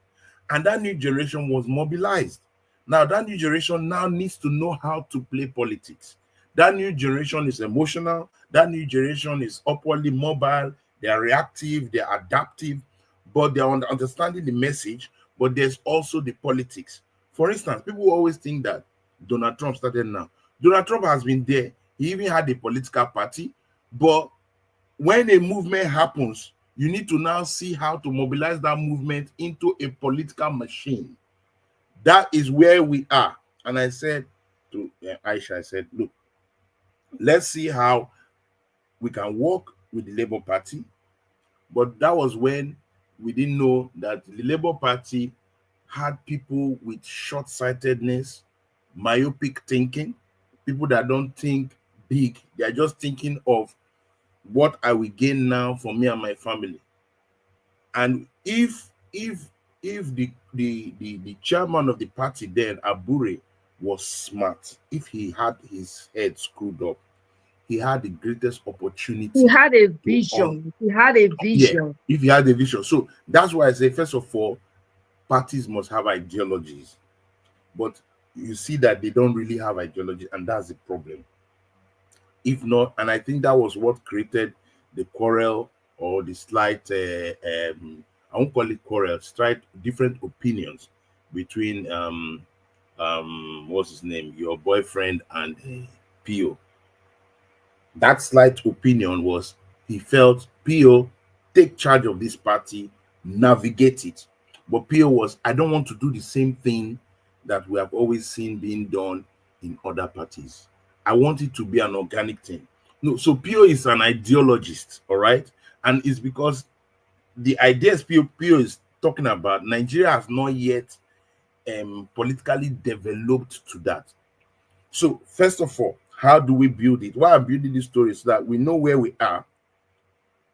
And that new generation was mobilized. Now, that new generation now needs to know how to play politics. That new generation is emotional. That new generation is upwardly mobile. They are reactive. They are adaptive. But they are understanding the message. But there's also the politics. For instance, people always think that Donald Trump started now. Donald Trump has been there. He even had a political party. But when a movement happens, you need to now see how to mobilize that movement into a political machine. That is where we are. And I said to Aisha, I said, look, let's see how we can work with the Labour Party. But that was when we didn't know that the Labour Party had people with short-sightedness, myopic thinking, people that don't think big. They are just thinking of what I will gain now for me and my family. And if the chairman of the party then, Abure, was smart, if he had his head screwed up, he had the greatest opportunity. He had a vision. He had a vision. Yeah, if he had a vision. So that's why I say, first of all, parties must have ideologies. But you see that they don't really have ideology, and that's the problem. If not, and I think that was what created the quarrel or the slight, I won't call it quarrel, slight different opinions between, what's his name, your boyfriend and Pio. That slight opinion was he felt Pio take charge of this party, navigate it. But Pio was, I don't want to do the same thing that we have always seen being done in other parties. I want it to be an organic thing. No, so Pio is an ideologist, all right? And it's because the ideas Pio is talking about, Nigeria has not yet politically developed to that. So first of all, how do we build it? Why I'm building this story is that we know where we are.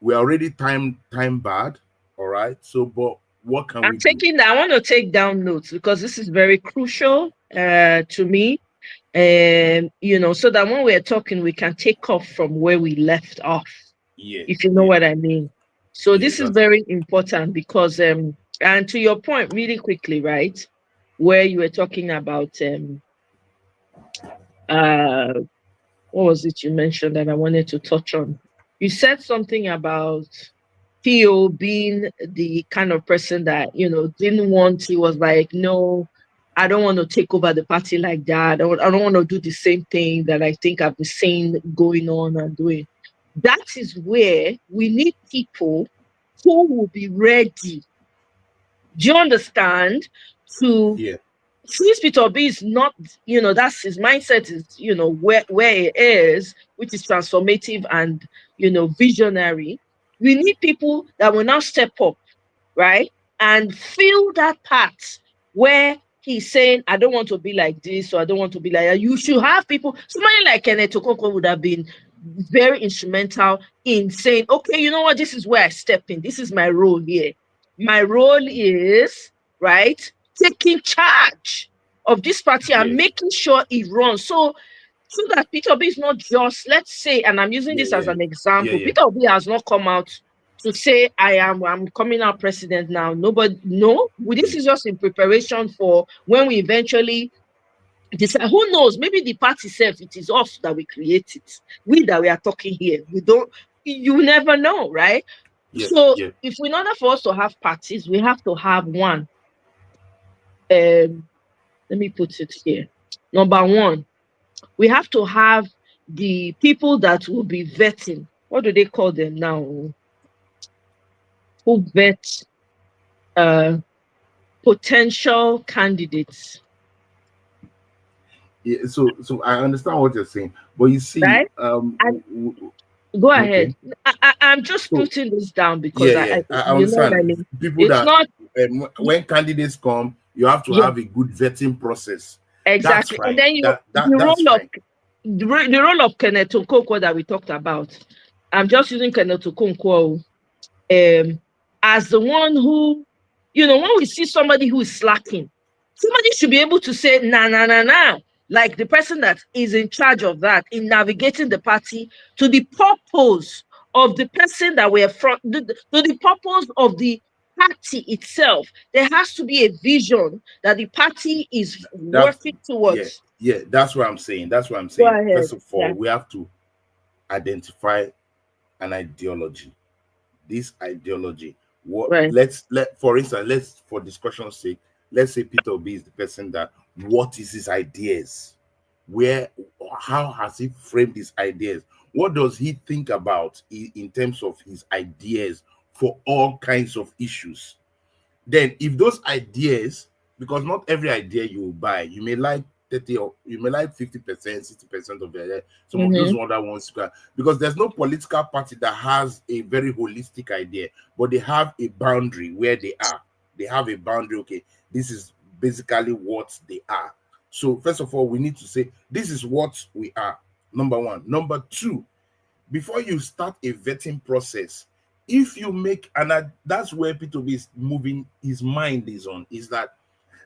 We're already time barred, all right? So, but what can we do? I want to take down notes because this is very crucial to me. You know, so that when we're talking, we can take off from where we left off. Yeah. If you know what I mean. So this is very important because and to your point, really quickly, right? Where you were talking about what was it you mentioned that I wanted to touch on? You said something about Theo being the kind of person that, you know, didn't want, he was like, no, I don't want to take over the party like that. I don't want to do the same thing that I think I've been saying going on and doing. That is where we need people who will be ready. Do you understand? Since Peter Obi is not, you know, that's his mindset is, you know, where it is, which is transformative and, you know, visionary. We need people that will now step up, right? And fill that part where he's saying, I don't want to be like this, or I don't want to be like that. You should have people, somebody like Kenneth Okonkwo would have been very instrumental in saying, okay, you know what, this is where I step in. This is my role here. My role is, right, taking charge of this party and making sure it runs. So that Peter Obi is not just, let's say, and I'm using this as an example, Peter Obi has not come out to say, I'm coming out president now. Nobody, no, this is just in preparation for when we eventually decide. Who knows? Maybe the party itself, it is us that we create it. We that we are talking here. We don't, you never know, right? If in order for us to have parties, we have to have one. Let me put it here. Number one, we have to have the people that will be vetting. What do they call them now? Who vet potential candidates. Yeah, so I understand what you're saying, but you see, right? Go ahead. I'm just putting this down because I understand. You know what I mean? People it's that not when candidates come, you have to have a good vetting process. Exactly. And then the role of Kenneth Okonkwo that we talked about. I'm just using Kenneth Okonkwo as the one who, you know, when we see somebody who is slacking, somebody should be able to say, nah. Like the person that is in charge of that, in navigating the party to the purpose of the person that we're from, to the purpose of the party itself. There has to be a vision that the party is working towards. Yeah, that's what I'm saying. First of all, we have to identify an ideology. This ideology. For instance, for discussion's sake, let's say Peter Obi is the person that, what is his ideas? How has he framed his ideas? What does he think about in terms of his ideas for all kinds of issues? Then if those ideas, because not every idea you will buy, you may like 30 or you may like 50%, 60% of the idea. Some of those other ones, because there's no political party that has a very holistic idea, but they have a boundary where they are. They have a boundary, okay, this is basically what they are. So first of all, we need to say, this is what we are, number one. Number two, before you start a vetting process, if you make, and that's where Peter Obi is moving, his mind is on, is that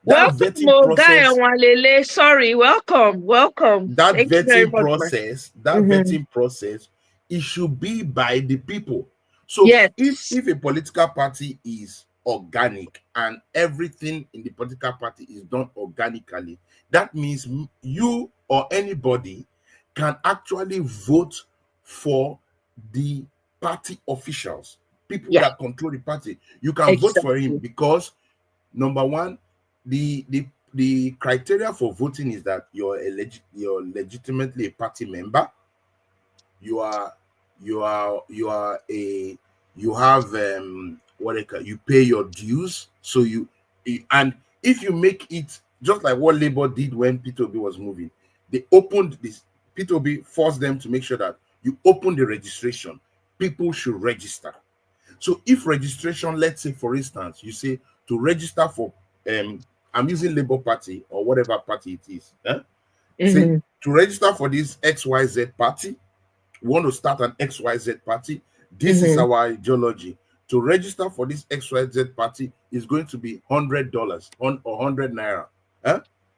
vetting process. Sorry, welcome. That vetting process, vetting process, it should be by the people. So if a political party is organic and everything in the political party is done organically, that means you or anybody can actually vote for the party officials, people that control the party. You can vote for him because, number one, the criteria for voting is that you're legitimately a party member. You pay your dues. So and if you make it just like what Labour did when Peter Obi was moving, they opened this. Peter Obi forced them to make sure that you open the registration. People should register. So if registration, let's say for instance, you say to register for I'm using Labour Party or whatever party it is. Say, to register for this XYZ party, we want to start an XYZ party. This is our ideology. To register for this XYZ party is going to be $100 or 100 naira.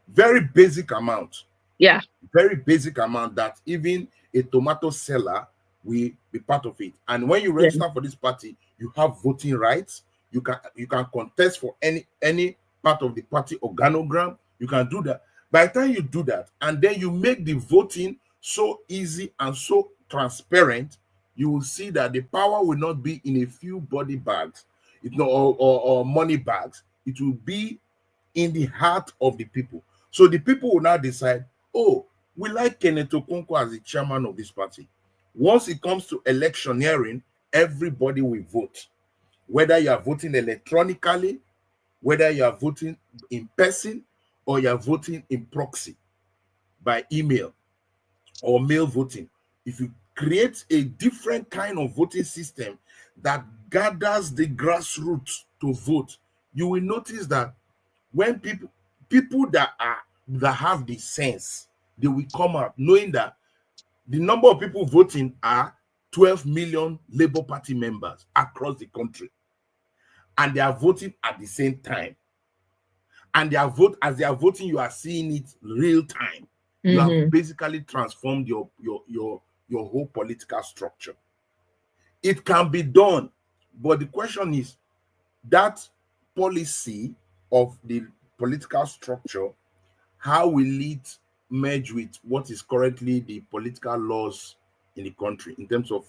Very basic amount. Yeah. Very basic amount that even a tomato seller will be part of it. And when you register for this party, you have voting rights. You can contest for any part of the party organogram. You can do that. By the time you do that, and then you make the voting so easy and so transparent, you will see that the power will not be in a few body bags, or money bags. It will be in the heart of the people. So the people will now decide, oh, we like Kenneth Okonkwo as the chairman of this party. Once it comes to electioneering, everybody will vote. Whether you are voting electronically, whether you are voting in person, or you are voting in proxy by email or mail voting. If you create a different kind of voting system that gathers the grassroots to vote, you will notice that when people that have the sense, they will come out knowing that the number of people voting are 12 million Labour Party members across the country, and they are voting at the same time. And as they are voting, you are seeing it real time. You have basically transformed your whole political structure. It can be done, but the question is that policy of the political structure, how will it merge with what is currently the political laws in the country in terms of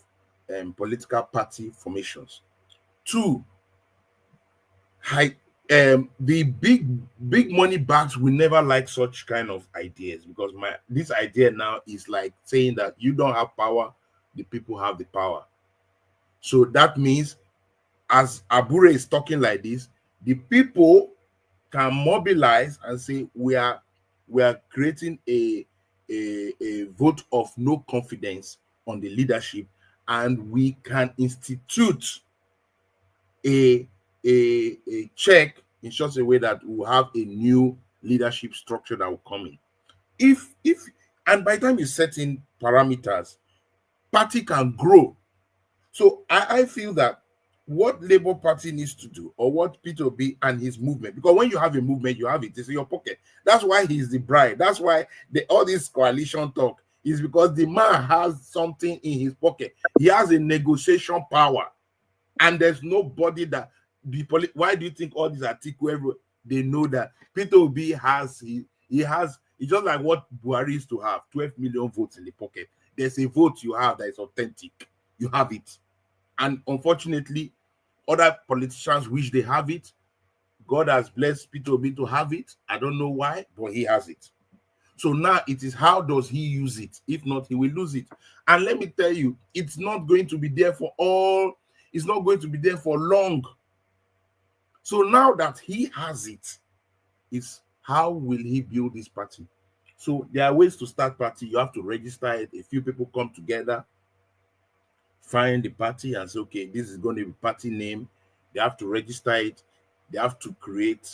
political party formations? Two, the big money bags will never like such kind of ideas, because this idea now is like saying that you don't have power, the people have the power. So that means, as Abure is talking like this, the people can mobilize and say we are creating a vote of no confidence on the leadership, and we can institute a check in such a way that we'll have a new leadership structure that will come in. And by the time you set in parameters, party can grow. So I feel that what Labour Party needs to do, or what Peter Obi and his movement, because when you have a movement, you have it, it's in your pocket. That's why he's the bride. That's why all this coalition talk is because the man has something in his pocket. He has a negotiation power, and there's nobody that why do you think all these articles, they know that Peter Obi has, it's just like what Buhari used to have, 12 million votes in the pocket. There's a vote you have that is authentic. You have it. And unfortunately, other politicians wish they have it. God has blessed Peter Obi to have it. I don't know why, but he has it. So now it is, how does he use it? If not, he will lose it. And let me tell you, it's not going to be there it's not going to be there for long. So now that he has it, is how will he build this party? So there are ways to start party. You have to register it. A few people come together, find the party and say, okay, this is going to be party name. They have to register it. They have to create,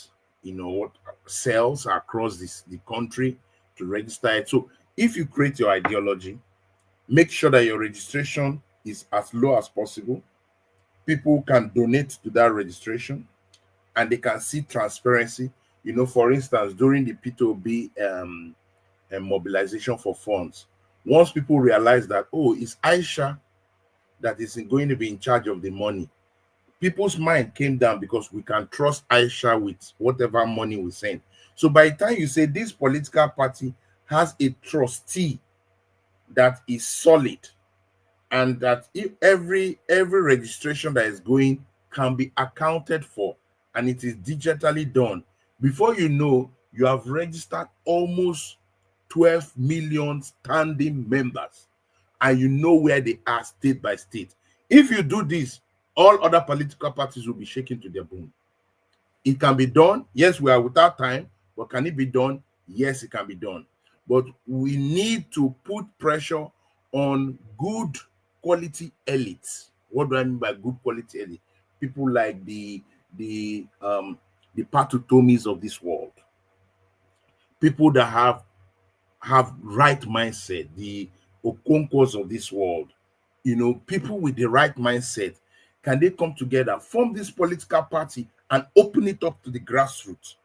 cells across the country to register it. So if you create your ideology, make sure that your registration is as low as possible. People can donate to that registration, and they can see transparency. For instance, during the P2B mobilization for funds, once people realize that, oh, it's Aisha that is going to be in charge of the money, people's mind came down, because we can trust Aisha with whatever money we send. So by the time you say this political party has a trustee that is solid, and that if every registration that is going can be accounted for, and it is digitally done, before you know, you have registered almost 12 million standing members, and you know where they are state by state. If you do this, all other political parties will be shaken to their bone. It can be done. Yes, we are without time, but can it be done? Yes, it can be done. But we need to put pressure on good quality elites. What do I mean by good quality elite? People like the Patutomis of this world, people that have right mindset, the Okonkos of this world, you know, people with the right mindset, can they come together, form this political party and open it up to the grassroots?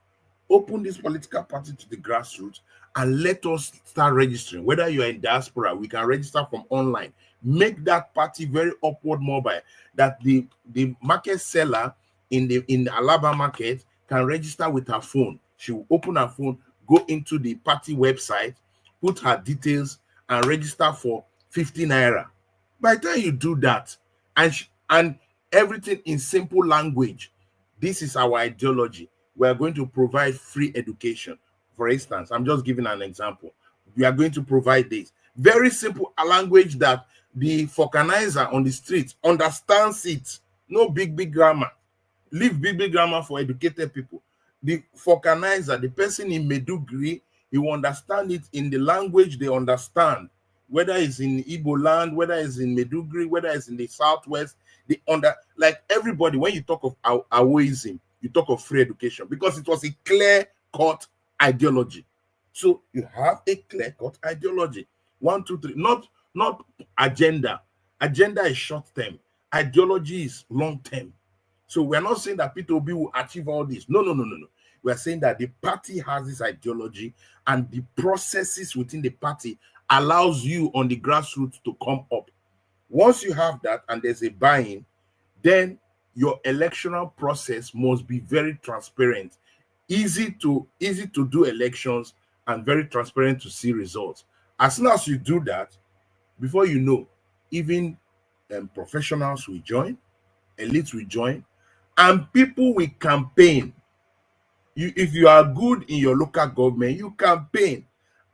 Open this political party to the grassroots and let us start registering. Whether you are in diaspora, we can register from online. Make that party very upward mobile, that the market seller in the Alaba market can register with her phone. She will open her phone, go into the party website, put her details, and register for 50 naira. By the time you do that, and everything in simple language, this is our ideology. We are going to provide free education. For instance, I'm just giving an example. We are going to provide this very simple language that the vulcanizer on the street understands it. No big grammar. Leave big grammar for educated people. The vulcanizer, the person in Medugri, he will understand it in the language they understand. Whether it's in Igbo land, whether it's in Medugri, whether it's in the Southwest, like everybody, when you talk of Awoism, you talk of free education because it was a clear-cut ideology. So you have a clear-cut ideology. 1, 2, 3. Not agenda. Agenda is short-term. Ideology is long-term. So we're not saying that P2B will achieve all this. No. We're saying that the party has this ideology and the processes within the party allows you on the grassroots to come up. Once you have that and there's a buy-in, then your electoral process must be very transparent, easy to do elections, and very transparent to see results. As soon as you do that, before you know, even professionals will join, elites will join, and people will campaign. If you are good in your local government, you campaign.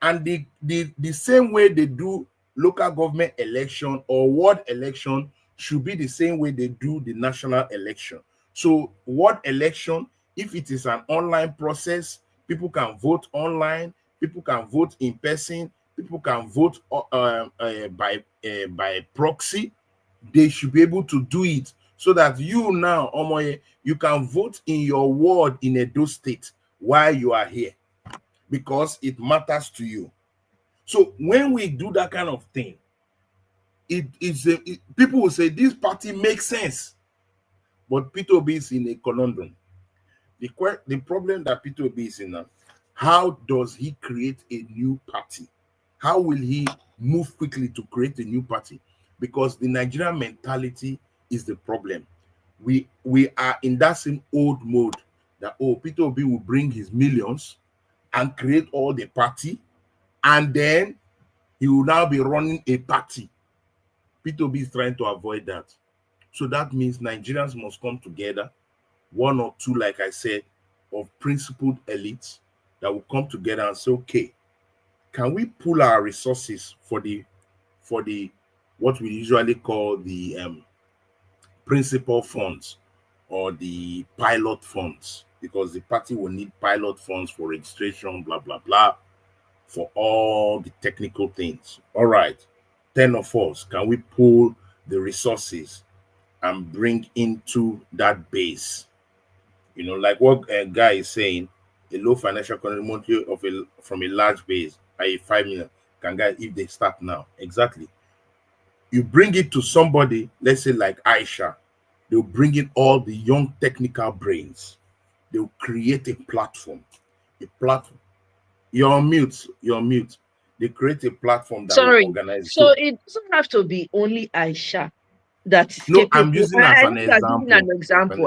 And the same way they do local government election or ward election should be the same way they do the national election. So ward election, if it is an online process, people can vote online, people can vote in person, people can vote by proxy. They should be able to do it so that you now, Omoye, you can vote in your ward in Edo State while you are here because it matters to you. So when we do that kind of thing, people will say this party makes sense, but P2B is in a conundrum. The problem that P2B is in now, how does he create a new party? How will he move quickly to create a new party? Because the Nigerian mentality is the problem. We are in that same old mode that, P2B will bring his millions and create all the party, and then he will now be running a party. P2B is trying to avoid that. So that means Nigerians must come together, one or two, like I said, of principled elites that will come together and say, okay, can we pool our resources for the what we usually call the principal funds or the pilot funds, because the party will need pilot funds for registration, blah, blah, blah, for all the technical things. All right, 10 of us, can we pool the resources and bring into that base? You know, like what a guy is saying, a low financial commitment from a large base, i.e. 5 million, can guys, if they start now, exactly. You bring it to somebody, let's say like Aisha, they'll bring in all the young technical brains. They'll create a platform. You're on mute. They create a platform that will organize. So it doesn't have to be only Aisha that is no, capable. I'm using as an example.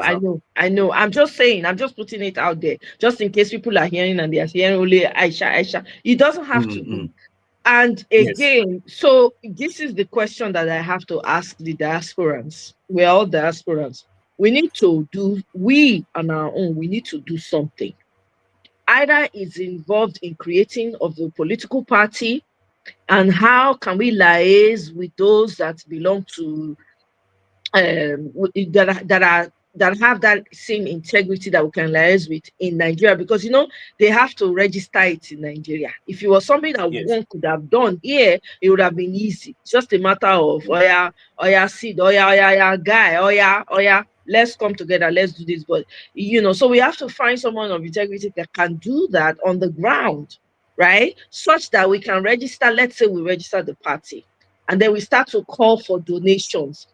I know. I'm just saying, I'm just putting it out there, just in case people are hearing and they are hearing only Aisha. It doesn't have to be. And again, so this is the question that I have to ask the diasporans. We're all diasporans. We need to on our own, we need to do something. Either it's involved in creating of the political party, and how can we liaise with those that belong to that have that same integrity that we can liaise with in Nigeria, because they have to register it in Nigeria. If it was something that one could have done here, it would have been easy. It's just a matter of seed, guy, let's come together, let's do this. But so we have to find someone of integrity that can do that on the ground. right? Such that we can register, let's say we register the party, and then we start to call for donations.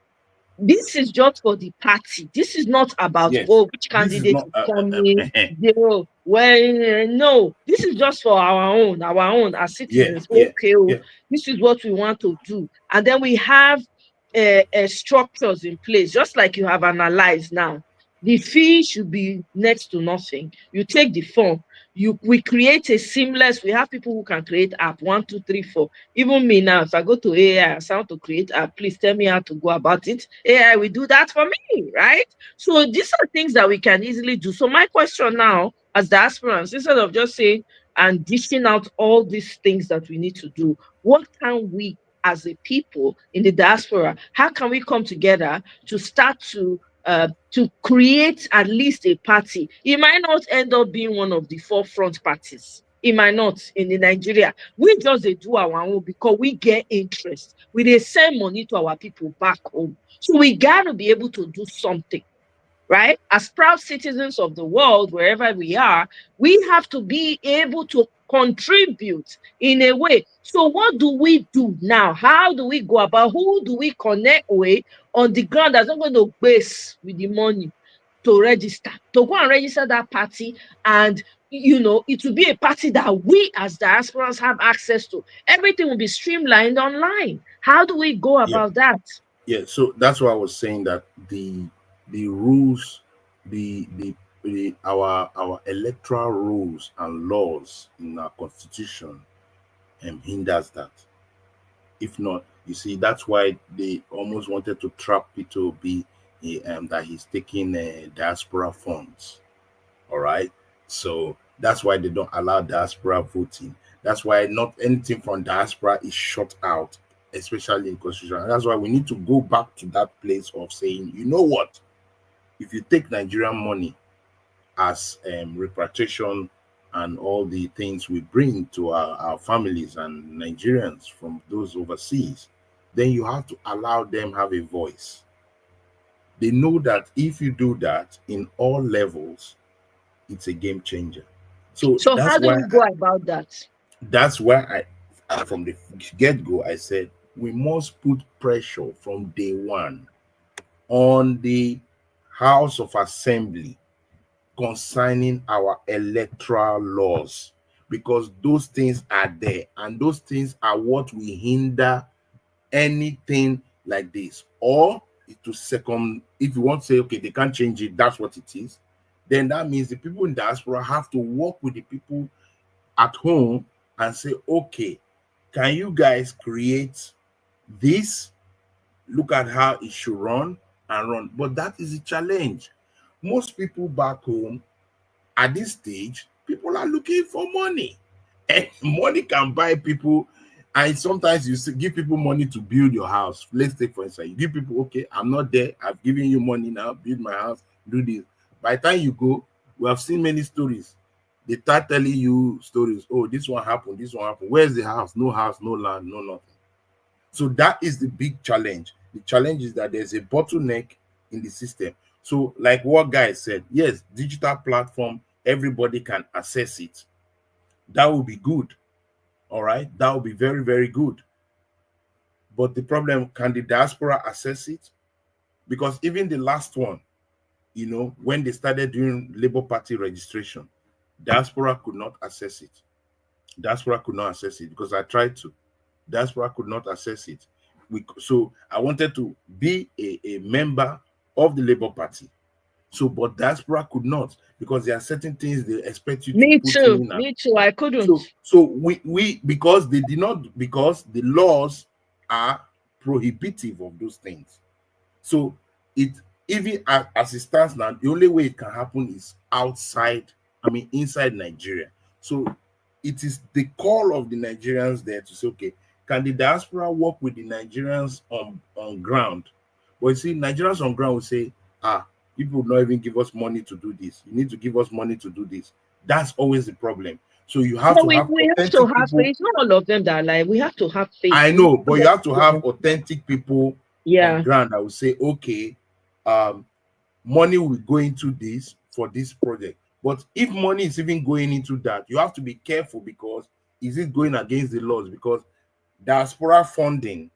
This is just for the party. This is not about, Yes. oh, which This is candidate not is coming. Well, no, this is just for our own as citizens. This is what we want to do. And then we have structures in place, just like you have analyzed now. The fee should be next to nothing. You take the form, we create a seamless, we have people who can create app 1, 2, 3, 4. Even me now, if I go to AI and sound to create app, please tell me how to go about it. AI will do that for me, right? So these are things that we can easily do. So my question now, as diasporans, instead of just saying and dishing out all these things that we need to do, what can we as a people in the diaspora, how can we come together to start to create at least a party? It might not end up being one of the forefront parties. It might not in the Nigeria. We just do our own because we get interest. We send money to our people back home. So we got to be able to do something, right? As proud citizens of the world, wherever we are, we have to be able to contribute in a way. So what do we do now? How do we go about? Who do we connect with on the ground that's not going to base with the money to register, to go and register that party? And it will be a party that we as diasporans have access to. Everything will be streamlined online. How do we go about that? Yeah, so that's why I was saying that the rules, our electoral rules and laws in our constitution hinders that. If not, you see, that's why they almost wanted to trap Peter Obi that he's taking diaspora funds. All right, so that's why they don't allow diaspora voting. That's why not anything from diaspora is shut out, especially in constitution. And that's why we need to go back to that place of saying, you know what, if you take Nigerian money as repatriation and all the things we bring to our families and Nigerians from those overseas, then you have to allow them have a voice. They know that if you do that in all levels, it's a game changer. So how do we go about that? That's why I from the get-go, I said we must put pressure from day one on the House of Assembly concerning our electoral laws, because those things are there, and those things are what will hinder anything like this. Or to second, if you want to say, okay, they can't change it, that's what it is, then that means the people in diaspora have to work with the people at home and say, okay, can you guys create this? Look at how it should run and run. But that is a challenge. Most people back home at this stage, people are looking for money. And money can buy people. And sometimes you give people money to build your house. Let's take for instance, you give people, okay, I'm not there. I've given you money now, build my house, do this. By the time you go, we have seen many stories. They start telling you stories. Oh, this one happened, this one happened. Where's the house? No house, no land, no nothing. So that is the big challenge. The challenge is that there's a bottleneck in the system. So like what Guy said, yes, digital platform, everybody can access it. That will be good. All right, that will be very, very good. But the problem, can the diaspora access it? Because even the last one, when they started doing Labour Party registration, diaspora could not access it. Diaspora could not access it because I tried to. Diaspora could not access it. So I wanted to be a member of the Labour Party. So, but diaspora could not, because there are certain things they expect you to put in. Me too. I couldn't. So we because they did not, because the laws are prohibitive of those things. So even as it stands now, the only way it can happen is inside Nigeria. So it is the call of the Nigerians there to say, okay, can the diaspora work with the Nigerians on ground? But you see, Nigerians on ground will say, people would not even give us money to do this. You need to give us money to do this. That's always the problem. So you have we have to have faith. It's not all of them that are like, we have to have faith. I know, but you have to have authentic people on ground that will say, okay, money will go into this for this project. But if money is even going into that, you have to be careful, because is it going against the laws? Because diaspora funding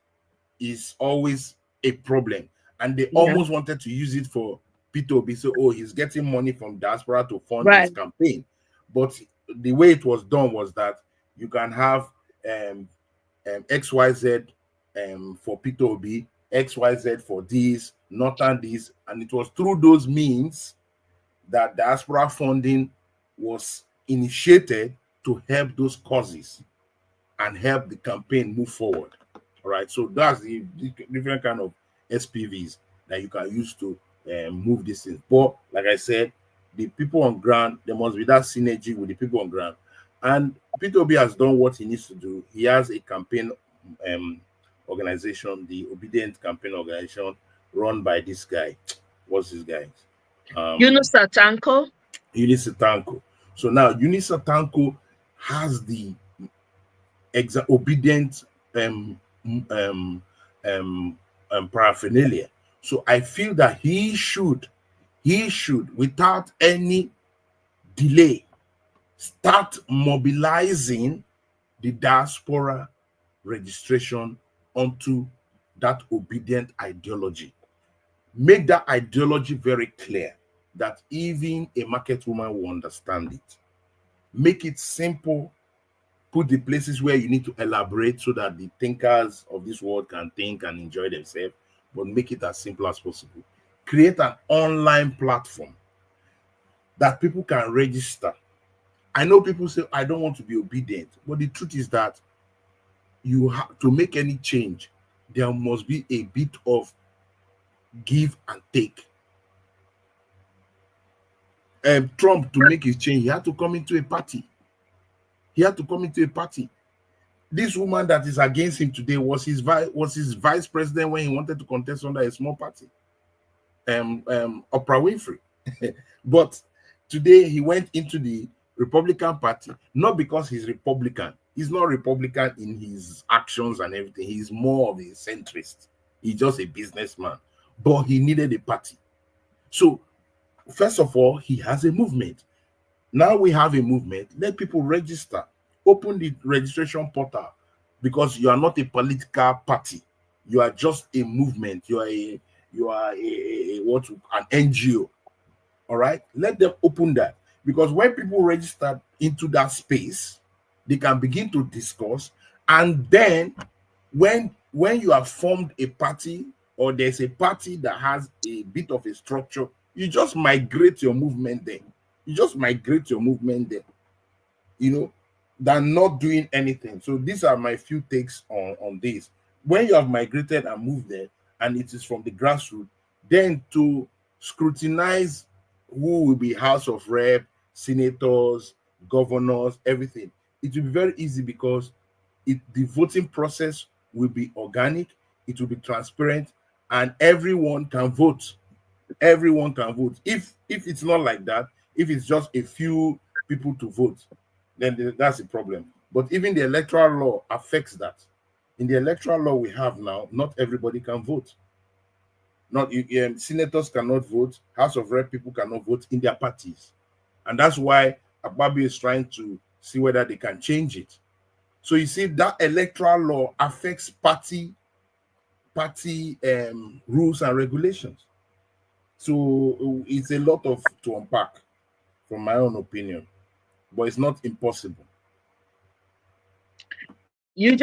is always a problem, and they almost wanted to use it for P2B. So, oh, he's getting money from diaspora to fund his campaign. But the way it was done was that you can have XYZ for P2B, XYZ for this, Northern this, and it was through those means that diaspora funding was initiated to help those causes and help the campaign move forward. All right, so that's the different kind of SPVs that you can use to move this thing. But like I said, the people on ground, there must be that synergy with the people on ground. And P2B has done what he needs to do. He has a campaign organization, the Obedient Campaign Organization, run by this guy. What's this guy? Yunus Atanko. Yunus Atanko. So now Yunus Atanko has the obedient paraphernalia. So I feel that he should, without any delay, start mobilizing the diaspora registration onto that obedient ideology. Make that ideology very clear that even a market woman will understand it. Make it simple. Put the places where you need to elaborate so that the thinkers of this world can think and enjoy themselves, but make it as simple as possible. Create an online platform that people can register. I know people say, I don't want to be obedient, but the truth is that you have to make any change. There must be a bit of give and take. Trump, to make his change, he had to come into a party. This woman that is against him today was his vice president when he wanted to contest under a small party, Oprah Winfrey. But today he went into the Republican Party, not because he's Republican. He's not Republican in his actions and everything. He's more of a centrist. He's just a businessman, but he needed a party. So first of all, he has a movement. Now we have a movement. Let people register. Open the registration portal, because you are not a political party. You are just a movement. You are an NGO. All right. Let them open that, because when people register into that space, they can begin to discuss. And then when you have formed a party, or there's a party that has a bit of a structure, you just migrate your movement there. Than not doing anything. So these are my few takes on this. When you have migrated and moved there, and it is from the grassroots, then to scrutinize who will be House of Rep, senators, governors, everything, it will be very easy, because the voting process will be organic, it will be transparent, and everyone can vote. If it's not like that, if it's just a few people to vote, then that's a problem. But even the electoral law affects that. In the electoral law we have now, not everybody can vote. Senators cannot vote, House of Rep people cannot vote in their parties. And that's why Agbabi is trying to see whether they can change it. So you see, that electoral law affects party rules and regulations. So it's a lot to unpack, from my own opinion, but it's not impossible. I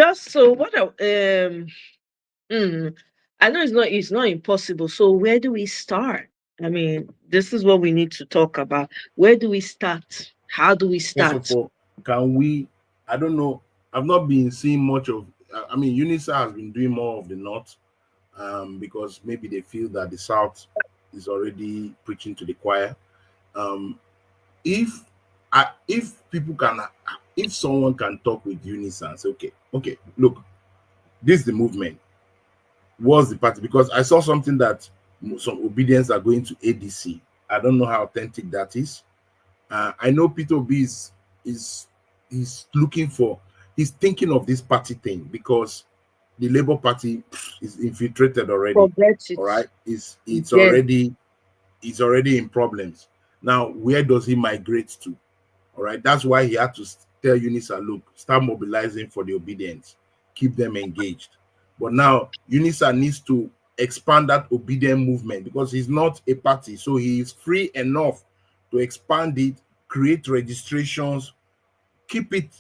know it's not impossible. So where do we start? I mean, this is what we need to talk about. Where do we start? How do we start? First of all, can we? I don't know. I've not been seeing much of. I mean, UNISA has been doing more of the North, because maybe they feel that the South is already preaching to the choir. If someone can talk with UNISA and say, okay, look, this is the movement. What's the party? Because I saw something that some obedience are going to ADC. I don't know how authentic that is. I know P2B is thinking of this party thing, because the Labour Party is infiltrated already. All right, it's already in problems. Now, where does he migrate to? All right, that's why he had to tell UNISA, look, start mobilizing for the obedience, keep them engaged. But now UNISA needs to expand that obedient movement because he's not a party, so he is free enough to expand it, create registrations, keep it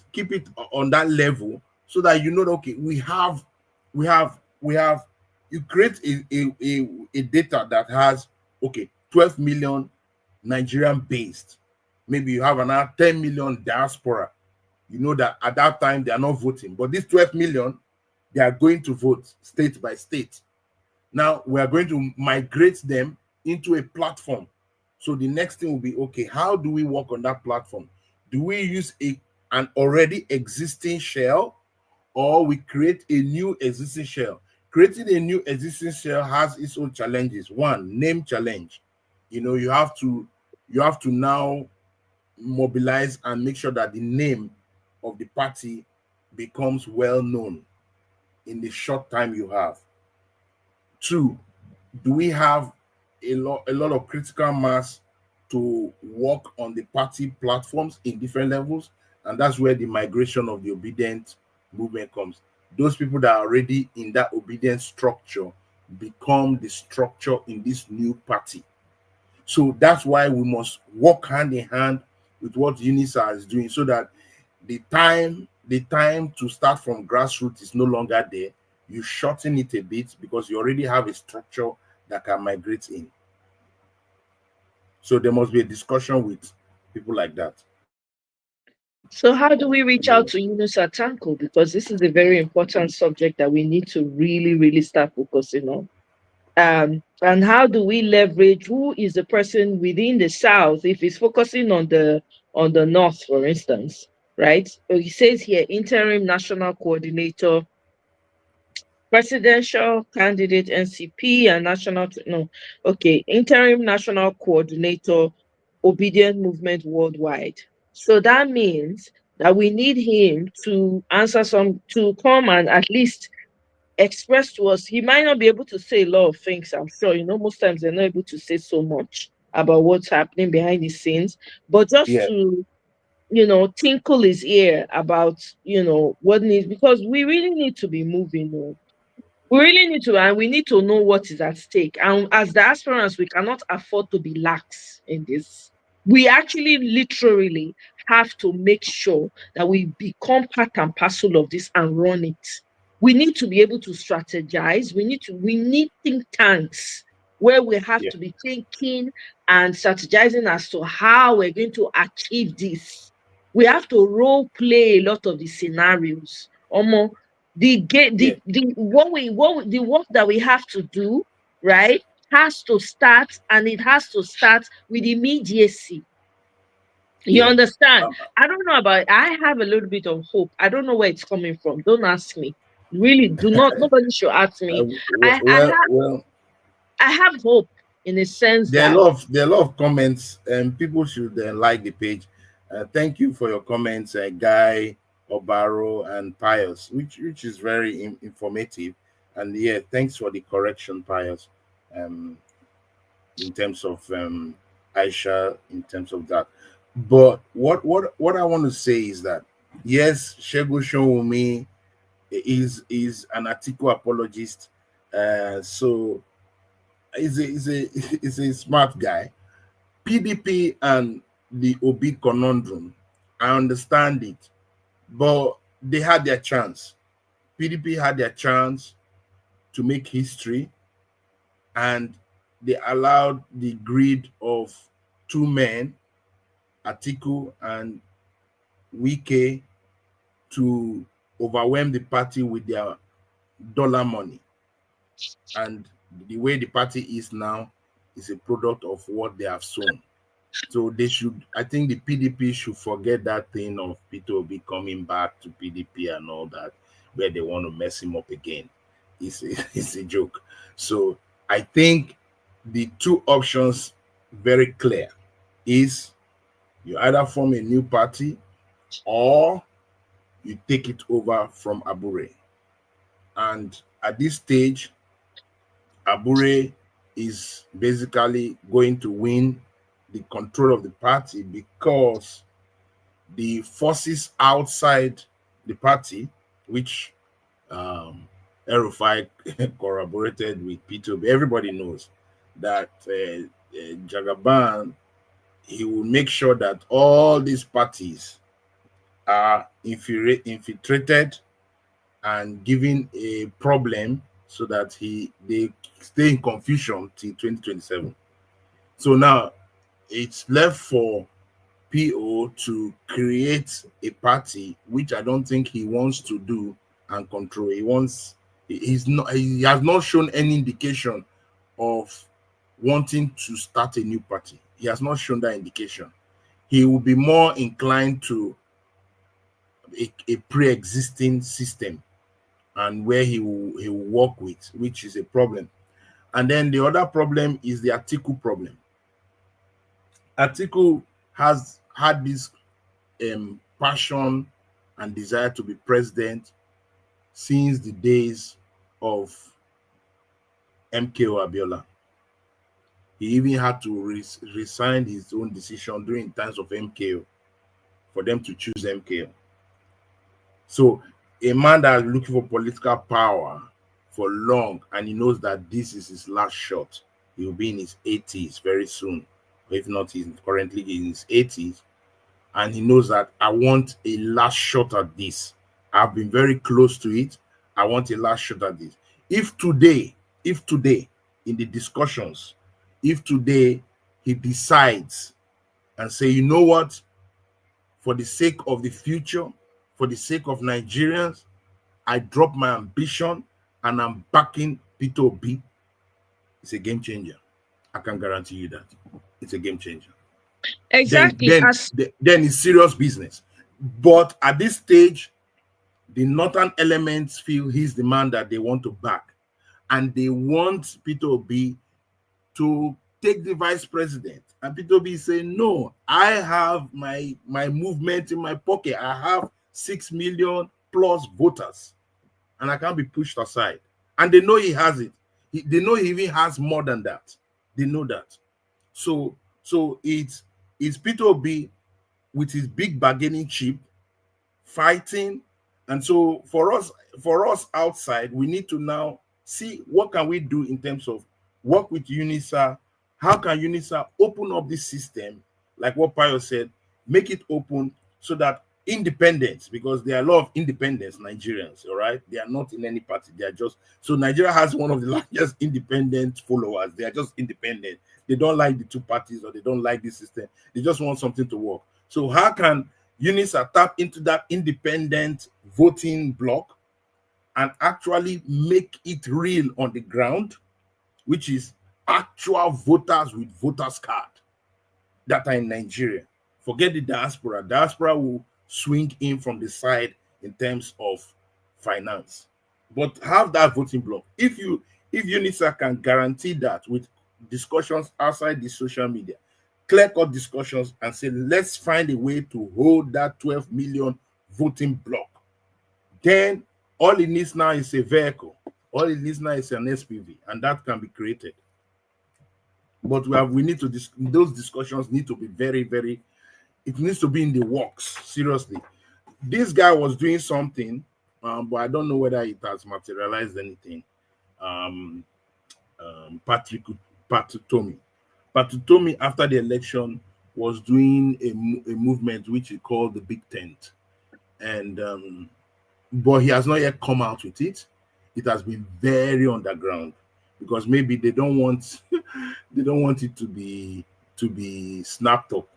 on that level, so that you know that, okay, we have you create a data that has, okay, 12 million Nigerian based, maybe you have another 10 million diaspora. You know that at that time they are not voting, but these 12 million, they are going to vote state by state. Now we are going to migrate them into a platform. So the next thing will be, okay, how do we work on that platform? Do we use an already existing shell, or we create a new existing shell? Creating a new existing shell has its own challenges. One, name challenge. You know, you have to now mobilize and make sure that the name of the party becomes well known in the short time you have. Two, do we have a lot of critical mass to work on the party platforms in different levels? And that's where the migration of the obedient movement comes. Those people that are already in that obedient structure become the structure in this new party. So that's why we must work hand in hand with what UNISA is doing, so that the time to start from grassroots is no longer there. You shorten it a bit because you already have a structure that can migrate in. So there must be a discussion with people like that. So how do we reach out to UNISA Tanko? Because this is a very important subject that we need to really, really start focusing on. And how do we leverage who is the person within the South if it's focusing on the North, for instance, right? So he says here, interim national coordinator, presidential candidate NCP and interim national coordinator, obedient movement worldwide. So that means that we need him to to come and at least express to us. He might not be able to say a lot of things, I'm sure. You know, most times they're not able to say so much about what's happening behind the scenes, but just to, tinkle his ear about, what needs, because we really need to be moving. We really need to, and we need to know what is at stake. And as diasporans, we cannot afford to be lax in this. We actually literally have to make sure that we become part and parcel of this and run it. We need to be able to strategize. We need think tanks where we have to be thinking and strategizing as to how we're going to achieve this. We have to role play a lot of the scenarios. The work that we have to do, right, has to start, and it has to start with immediacy. You understand? I don't know about it. I have a little bit of hope. I don't know where it's coming from. Don't ask me. Really, do not. Nobody should ask me. I have hope in a sense there that are a lot of comments, and people should like the page. Thank you for your comments, Guy, Obaro, and Pius, which is very informative. And thanks for the correction, Pius, in terms of Aisha, in terms of that. But what I want to say is that yes, Segun Showunmi is an Atiku apologist, so he's a smart guy. PDP and the Obi conundrum, I understand it, but they had their chance. PDP had their chance to make history, and they allowed the greed of two men, Atiku and Wike, to overwhelm the party with their dollar money. And the way the party is now is a product of what they have sown. So I think the PDP should forget that thing of Peter Obi coming back to PDP and all that, where they want to mess him up again. It's a joke. So I think the two options, very clear, is you either form a new party or you take it over from Abure. And at this stage, Abure is basically going to win the control of the party because the forces outside the party, which El-Rufai corroborated with P2B. Everybody knows that Jagaban, he will make sure that all these parties are infiltrated and given a problem so that they stay in confusion till 2027. So now it's left for PO to create a party, which I don't think he wants to do and control. He has not shown any indication of wanting to start a new party. He has not shown that indication. He will be more inclined to a pre-existing system and where he will work with, which is a problem. And then the other problem is the Atiku problem. Atiku has had this passion and desire to be president since the days of MKO Abiola. He even had to resign his own decision during times of MKO for them to choose MKO. So a man that is looking for political power for long, and he knows that this is his last shot. He will be in his 80s very soon. If not, he's currently in his 80s. And he knows that I want a last shot at this. I've been very close to it. I want a last shot at this. If today, in the discussions, if today he decides and say, you know what, for the sake of the future, for the sake of Nigerians, I drop my ambition and I'm backing Peter Obi, it's a game changer. I can guarantee you that. It's a game changer. Exactly. Then it's serious business. But at this stage, the northern elements feel he's the man that they want to back. And they want Peter Obi to take the vice president. And Peter Obi is saying, no, I have my movement in my pocket. I have 6 million plus voters. And I can't be pushed aside. And they know he has it. They know he even has more than that. They know that. So it's Peter Obi with his big bargaining chip fighting. And so for us outside, we need to now see what can we do in terms of work with UNISA. How can UNISA open up this system, like what Payo said, make it open so that independence, because there are a lot of independents Nigerians, all right? They are not in any party. They are just, so Nigeria has one of the largest independent followers. They are just independent. They don't like the two parties or they don't like the system. They just want something to work. So how can UNISA tap into that independent voting bloc and actually make it real on the ground, which is actual voters with voters card that are in Nigeria? Forget the diaspora. Diaspora will swing in from the side in terms of finance, but have that voting bloc. If UNISA can guarantee that with discussions outside the social media, clear-cut discussions, and say, let's find a way to hold that 12 million voting bloc, then all it needs now is a vehicle. All it needs now is an SPV, and that can be created. But we need to, those discussions need to be very, very, it needs to be in the works, seriously. This guy was doing something, but I don't know whether it has materialized anything. Patutomi, after the election, was doing a movement which he called the Big Tent. And but he has not yet come out with it. It has been very underground because maybe they don't want it to be snapped up.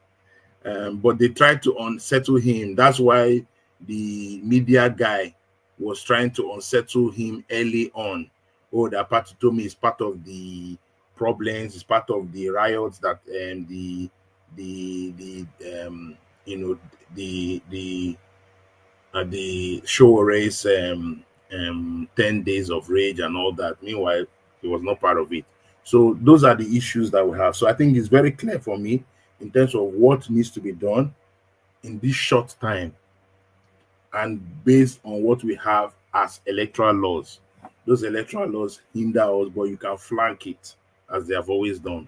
But they tried to unsettle him. That's why the media guy was trying to unsettle him early on. Oh, that Patutomi is part of the problems, is part of the riots that the show race 10 days of rage and all that. Meanwhile, he was not part of it. So those are the issues that we have. So I think it's very clear for me in terms of what needs to be done in this short time and based on what we have as electoral laws. Those electoral laws hinder us, but you can flank it as they have always done.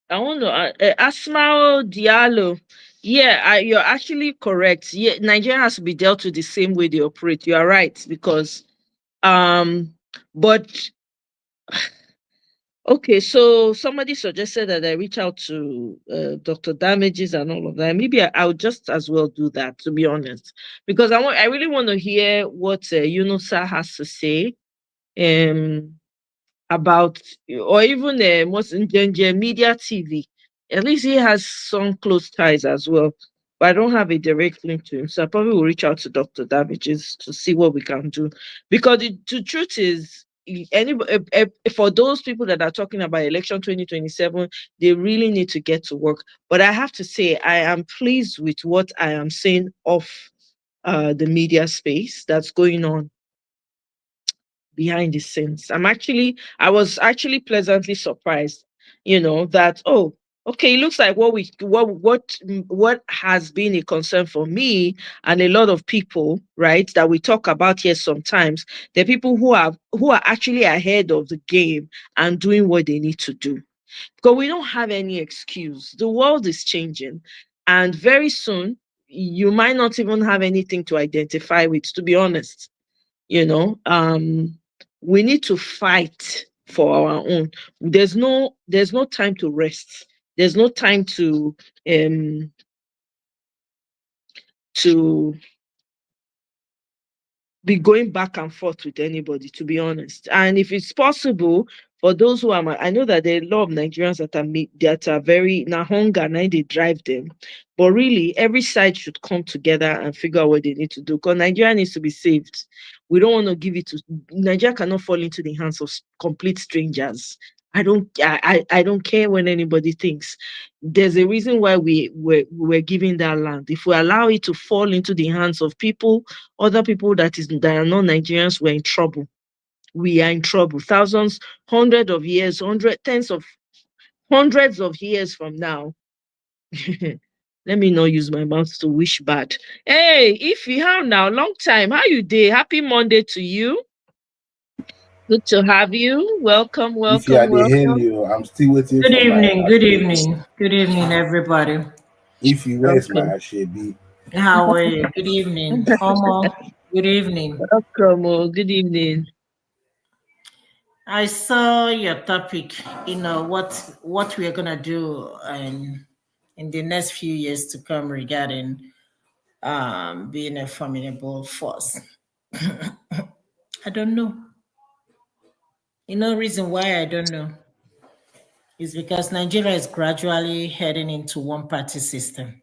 I want to Asmao Diallo. Yeah, you're actually correct. Yeah, Nigeria has to be dealt with the same way they operate. You are right, because but okay, so somebody suggested that I reach out to Dr. Damages and all of that. Maybe I would just as well do that, to be honest, because I really want to hear what Yunusa has to say about, or even what's in Media TV. At least he has some close ties as well. But I don't have a direct link to him, so I probably will reach out to Dr. Damages to see what we can do. Because the truth is, for those people that are talking about election 2027, they really need to get to work. But I have to say, I am pleased with what I am seeing of the media space that's going on behind the scenes. I was actually pleasantly surprised, that, oh, okay, it looks like what has been a concern for me and a lot of people, right, that we talk about here sometimes, the people who are actually ahead of the game and doing what they need to do. Because we don't have any excuse. The world is changing, and very soon you might not even have anything to identify with, to be honest. We need to fight for our own. There's no time to rest. There's no time to be going back and forth with anybody, to be honest. And if it's possible, for those who are, I know that there are a lot of Nigerians that are very hunger, and they drive them. But really, every side should come together and figure out what they need to do. Because Nigeria needs to be saved. We don't want to give it to Nigeria. Cannot fall into the hands of complete strangers. I don't care when anybody thinks. There's a reason why we're giving that land. If we allow it to fall into the hands of other people that are not Nigerians, we're in trouble. We are in trouble. Thousands, hundreds of years from now. Let me not use my mouth to wish bad. Hey, if you have now, long time, how you day? Happy Monday to you. Good to have you. Welcome. If you are the hail you, I'm still waiting. Good evening. Good evening. Good evening, everybody. If you where's my Ashebi? How are you? Good evening. Good evening. Welcome. Good evening. I saw your topic. What we are gonna do in the next few years to come regarding being a formidable force. I don't know. Reason why I don't know is because Nigeria is gradually heading into one-party system.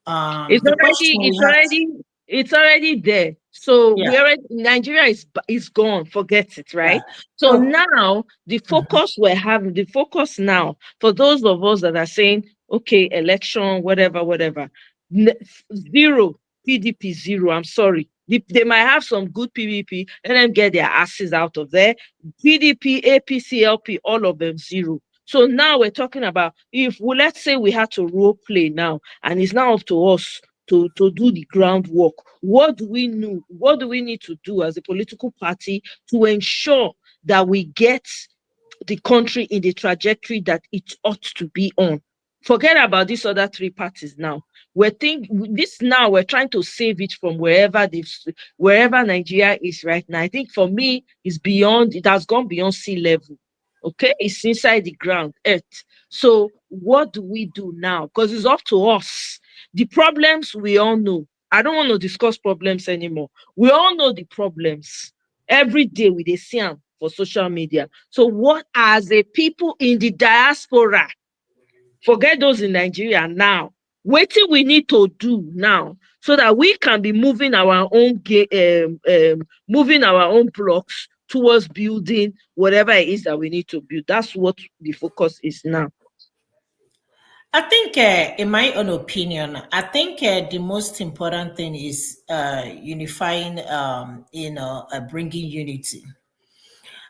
It's already there. So Nigeria is gone. Forget it, right? Yeah. So now the focus the focus now for those of us that are saying, okay, election, whatever, zero, PDP zero. I'm sorry. They might have some good PVP. Let them get their asses out of there. PDP, APC, LP, all of them zero. So now we're talking about let's say we had to role play now, and it's now up to us to do the groundwork. What do we need to do as a political party to ensure that we get the country in the trajectory that it ought to be on? Forget about these other three parties now. We're trying to save it from wherever Nigeria is right now. I think for me, it has gone beyond sea level. Okay, it's inside the ground, earth. So what do we do now? Because it's up to us. The problems we all know. I don't want to discuss problems anymore. We all know the problems. Every day we see them for social media. So what, as a people in the diaspora, forget those in Nigeria now, what do we need to do now so that we can be moving our own blocks towards building whatever it is that we need to build? That's what the focus is now. I think, in my own opinion, the most important thing is unifying, bringing unity.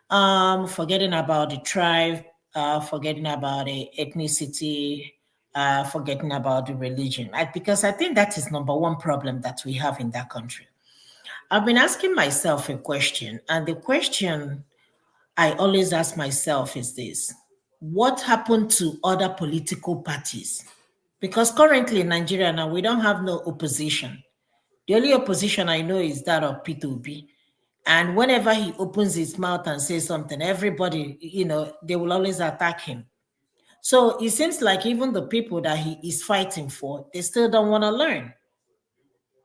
Forgetting about the tribe, forgetting about the ethnicity, forgetting about the religion. Because I think that is number one problem that we have in that country. I've been asking myself a question, and the question I always ask myself is this: what happened to other political parties? Because currently in Nigeria now, we don't have no opposition. The only opposition I know is that of P2B. And whenever he opens his mouth and says something, everybody, they will always attack him. So it seems like even the people that he is fighting for, they still don't want to learn.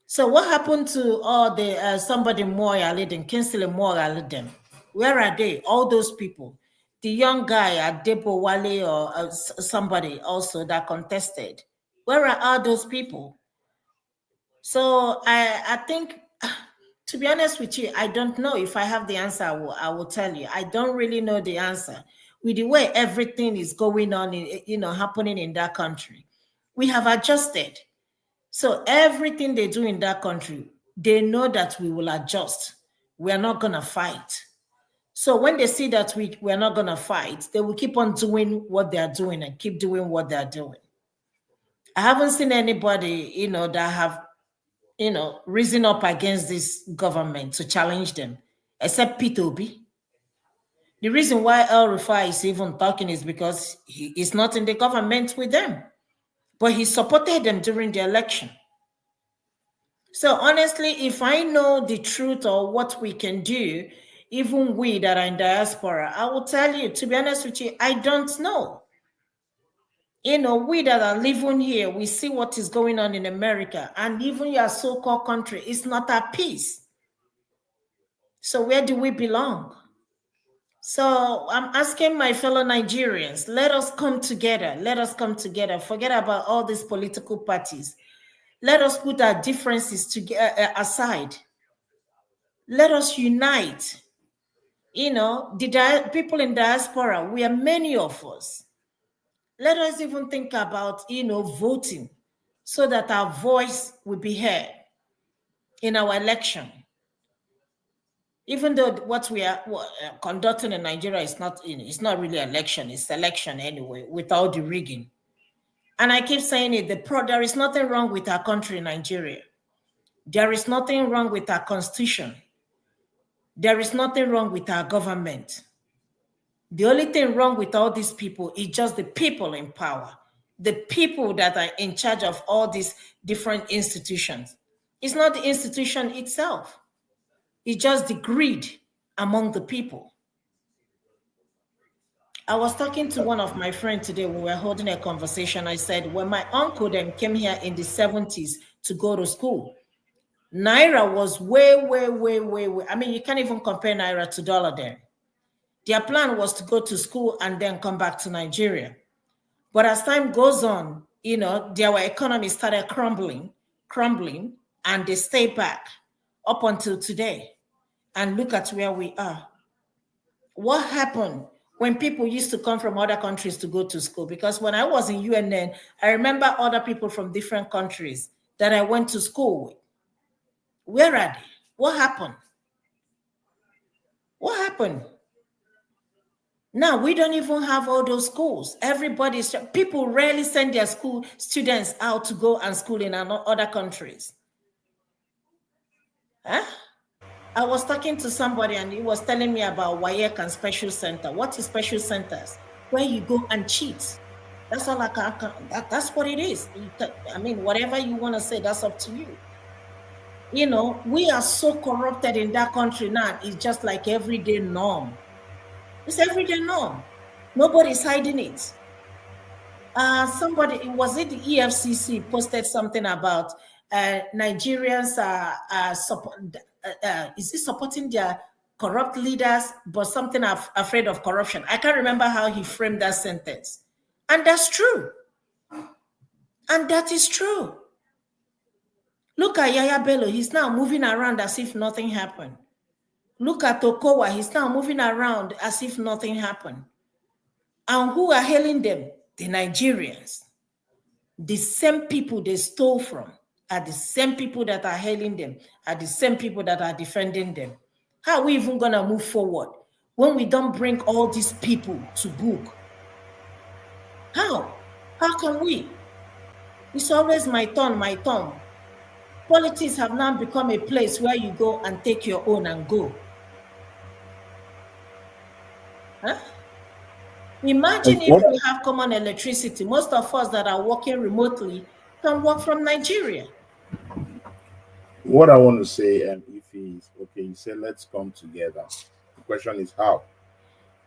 So what happened to all the somebody more Aliden, Kingsley more Aliden? Where are they? All those people. The young guy at Depo Wale or somebody also that contested. Where are all those people? So I think, to be honest with you, I don't know. If I have the answer, I will tell you. I don't really know the answer. With the way everything is going on, happening in that country, we have adjusted. So everything they do in that country, they know that we will adjust. We are not going to fight. So when they see that we're not going to fight, they will keep on doing what they are doing and keep doing what they are doing. I haven't seen anybody, that have, risen up against this government to challenge them, except P2B. The reason why El Rufai is even talking is because he is not in the government with them, but he supported them during the election. So honestly, if I know the truth or what we can do, even we that are in diaspora, I will tell you, to be honest with you, I don't know. We that are living here, we see what is going on in America, and even your so-called country is not at peace. So where do we belong? So I'm asking my fellow Nigerians, let us come together. Let us come together. Forget about all these political parties. Let us put our differences aside. Let us unite. The people in diaspora, we are many of us. Let us even think about, voting so that our voice will be heard in our election. Even though what we are conducting in Nigeria is not, it's not really election, it's selection anyway, without the rigging. And I keep saying it, there is nothing wrong with our country, Nigeria. There is nothing wrong with our constitution. There is nothing wrong with our government. The only thing wrong with all these people is just the people in power, the people that are in charge of all these different institutions. It's not the institution itself. It's just the greed among the people. I was talking to one of my friends today. We were holding a conversation. I said, when my uncle then came here in the 70s to go to school, Naira was way. I mean, you can't even compare Naira to dollar then. Their plan was to go to school and then come back to Nigeria. But as time goes on, their economy started crumbling, and they stayed back up until today. And look at where we are. What happened when people used to come from other countries to go to school? Because when I was in UNN, I remember other people from different countries that I went to school with. Where are they? What happened? What happened? Now we don't even have all those schools. People rarely send their school students out to go and school in other countries. Huh? I was talking to somebody and he was telling me about WAEC and special center. What is special centers? Where you go and cheat. That's all that's what it is. I mean, whatever you want to say, that's up to you. We are so corrupted in that country now. It's just like everyday norm. It's everyday norm. Nobody's hiding it. Somebody, was it the EFCC posted something about Nigerians is it supporting their corrupt leaders, but something afraid of corruption? I can't remember how he framed that sentence. And that's true. And that is true. Look at Yaya Bello. He's now moving around as if nothing happened. Look at Okowa. He's now moving around as if nothing happened. And who are hailing them? The Nigerians. The same people they stole from are the same people that are hailing them, are the same people that are defending them. How are we even going to move forward when we don't bring all these people to book? How? How can we? It's always my turn, my turn. Politics have now become a place where you go and take your own and go. Huh? Imagine if we have common electricity. Most of us that are working remotely can work from Nigeria. What I want to say, if is okay, you say let's come together. The question is how?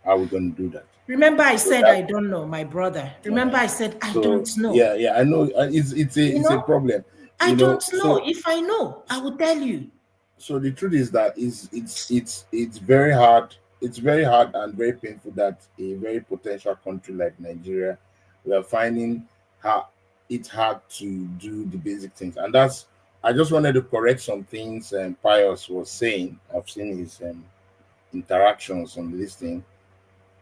How are we going to do that? Remember, I said I don't know, my brother. Remember, I said I don't know. Yeah, I know. It's a problem. I don't know. If I know, I will tell you. So the truth is that it's very hard. It's very hard and very painful that a very potential country like Nigeria, we are finding how it's hard to do the basic things. And that's, I just wanted to correct some things Pius was saying. I've seen his interactions on this thing.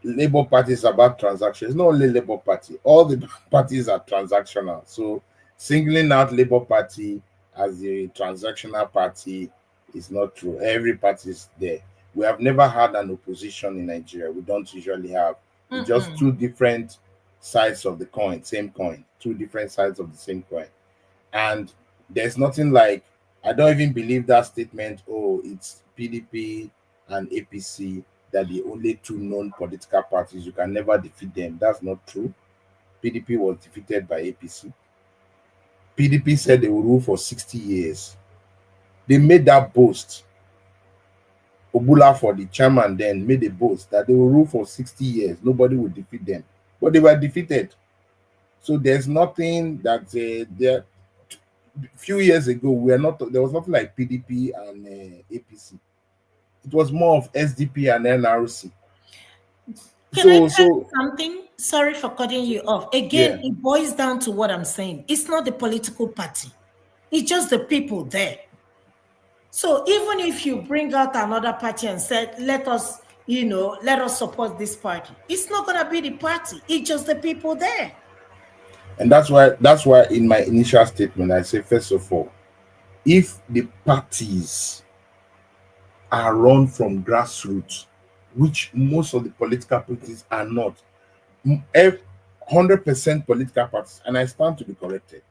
Labour Party is about transactions. It's not only Labour Party. All the parties are transactional. So singling out Labour Party as a transactional party is not true. Every party is there. We have never had an opposition in Nigeria. We don't usually have. It's just two different sides of the coin, same coin, two different sides of the same coin. And there's nothing like, I don't even believe that statement, oh, it's PDP and APC, that the only two known political parties, you can never defeat them. That's not true. PDP was defeated by APC. PDP said they will rule for 60 years. They made that boast. Obula, for the chairman, then made a boast that they will rule for 60 years. Nobody will defeat them. But they were defeated. So there's nothing that there. A few years ago, there was nothing like PDP and APC. It was more of SDP and NRC. Can I tell you something? Sorry for cutting you off. Again, it boils down to what I'm saying. It's not the political party. It's just the people there. So even if you bring out another party and said, let us support this party, it's not going to be the party. It's just the people there. And that's why in my initial statement, I say, first of all, if the parties are run from grassroots, which most of the political parties are not, 100% political parties, and I stand to be corrected,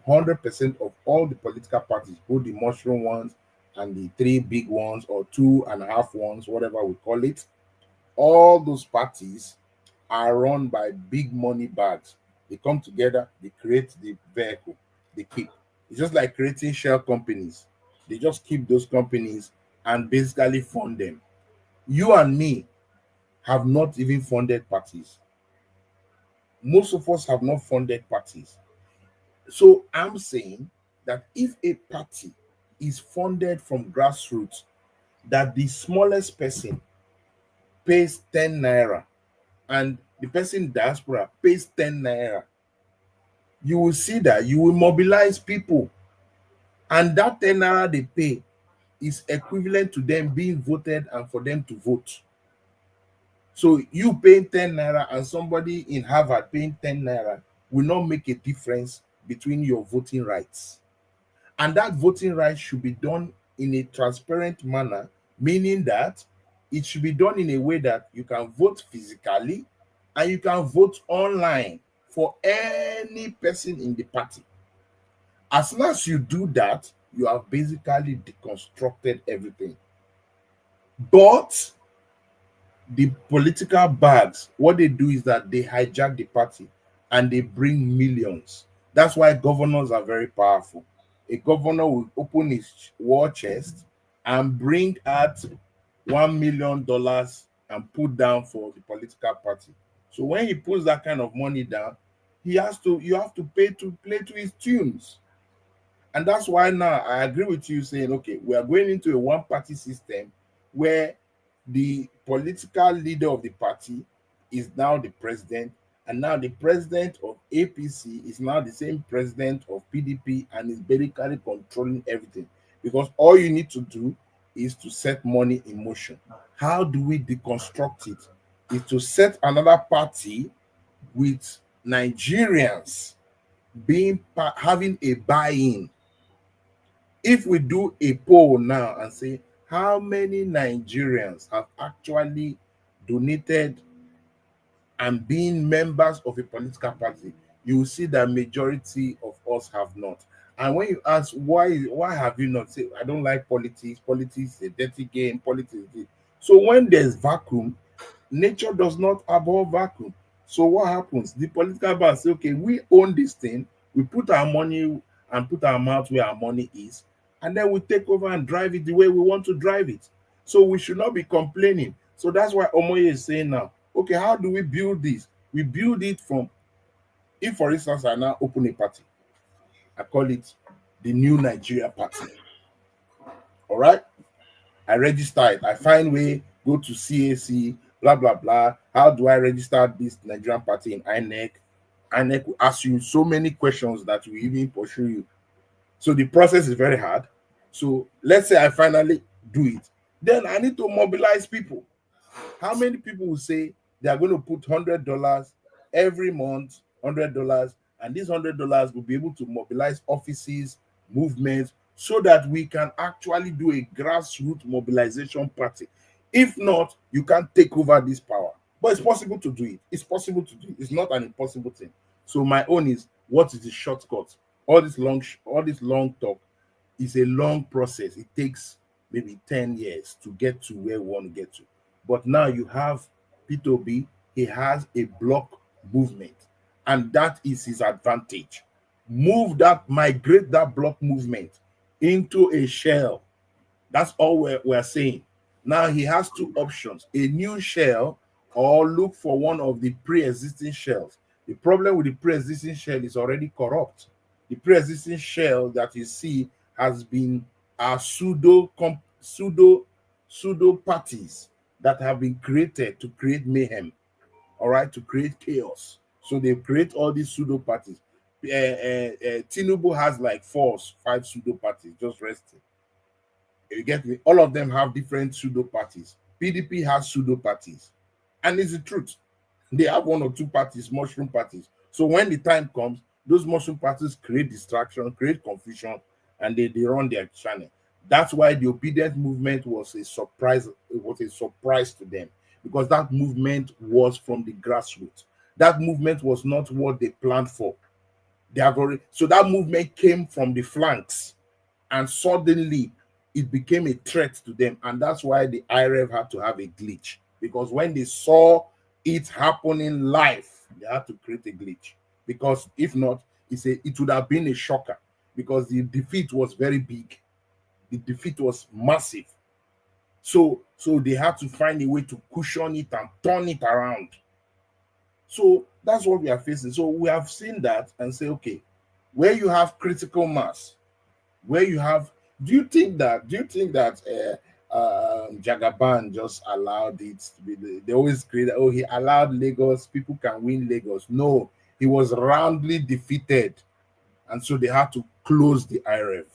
100% of all the political parties, both the mushroom ones and the three big ones or 2.5 ones, whatever we call it, all those parties are run by big money bags. They come together, they create the vehicle, they keep. It's just like creating shell companies. They just keep those companies and basically fund them. You and me have not even funded parties. Most of us have not funded parties. So I'm saying that if a party is funded from grassroots, that the smallest person pays 10 naira and the person in diaspora pays 10 naira, you will see that you will mobilize people, and that 10 naira they pay is equivalent to them being voted and for them to vote. So you paying 10 naira and somebody in Harvard paying 10 naira will not make a difference between your voting rights. And that voting right should be done in a transparent manner, meaning that it should be done in a way that you can vote physically and you can vote online for any person in the party. As long as you do that, you have basically deconstructed everything. But the political bags, what they do is that they hijack the party and they bring millions. That's why governors are very powerful. A governor will open his war chest and bring out $1 million and put down for the political party. So when he puts that kind of money down, you have to pay to play to his tunes. And that's why now I agree with you saying, okay, we are going into a one-party system where the political leader of the party is now the president, and now the president of APC is now the same president of PDP and is basically controlling everything. Because all you need to do is to set money in motion. How do we deconstruct it? Is to set another party with Nigerians having a buy-in. If we do a poll now and say how many Nigerians have actually donated and been members of a political party, you will see that majority of us have not. And when you ask why have you not, say I don't like politics, politics is a dirty game, politics is. So when there's vacuum, nature does not abhor vacuum. So what happens? The political bar say, okay, we own this thing, we put our money and put our mouth where our money is, and then we take over and drive it the way we want to drive it. So we should not be complaining. So that's why Omoye is saying now, okay, how do we build this? We build it from, if for instance, I now open a party, I call it the New Nigeria Party. All right? I register it. I find way, go to CAC, blah, blah, blah. How do I register this Nigerian party in INEC? INEC will ask you so many questions that will even pursue you. So the process is very hard. So let's say I finally do it. Then I need to mobilize people. How many people will say they are going to put $100 every month, $100, and this $100 will be able to mobilize offices, movements, so that we can actually do a grassroots mobilization party. If not, you can't take over this power. But it's possible to do it. It's possible to do it. It's not an impossible thing. So my own is, what is the shortcut? All this long talk is a long process. It takes maybe 10 years to get to where we want to get to. But now you have Peter Obi, he has a block movement, and that is his advantage. Migrate that block movement into a shell. That's all we're saying. Now he has two options: a new shell, or look for one of the pre-existing shells. The problem with the pre-existing shell is already corrupt. The pre-existing shell that you see has been pseudo parties that have been created to create mayhem, all right, to create chaos. So they create all these pseudo parties. Tinubu has like 4 or 5 pseudo parties just resting. You get me? All of them have different pseudo parties. PDP has pseudo parties, and it's the truth. They have 1 or 2 parties, mushroom parties. So when the time comes, those mushroom parties create distraction, create confusion, and they run their channel. That's why the obedient movement was a surprise. It was a surprise to them, because that movement was from the grassroots. That movement was not what they planned for. So that movement came from the flanks, and suddenly it became a threat to them. And that's why the IREV had to have a glitch, because when they saw it happening live, they had to create a glitch. Because if not, it would have been a shocker, because the defeat was very big. The defeat was massive. So they had to find a way to cushion it and turn it around. So that's what we are facing. So we have seen that and say, okay, where you have critical mass, where you have, do you think that Jagaban just allowed it to be? They always create, oh, he allowed Lagos, people can win Lagos. No, he was roundly defeated, and so they had to close the IREV.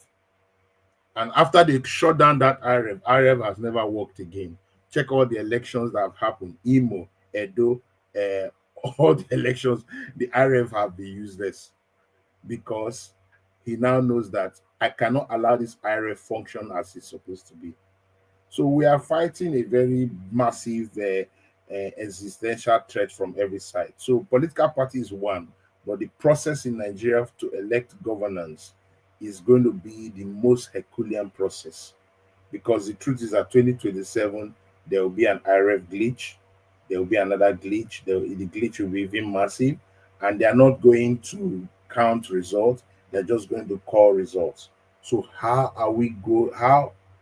And after they shut down that IREV has never worked again. Check all the elections that have happened. Imo, Edo, all the elections, the IREV have been useless, because he now knows that I cannot allow this IREV function as it's supposed to be. So we are fighting a very massive existential threat from every side. So political party is one, but the process in Nigeria to elect governance is going to be the most Herculean process, because the truth is that 2027, there will be an IREV glitch, there will be another glitch, the glitch will be even massive, and they are not going to count results, they're just going to call results. So how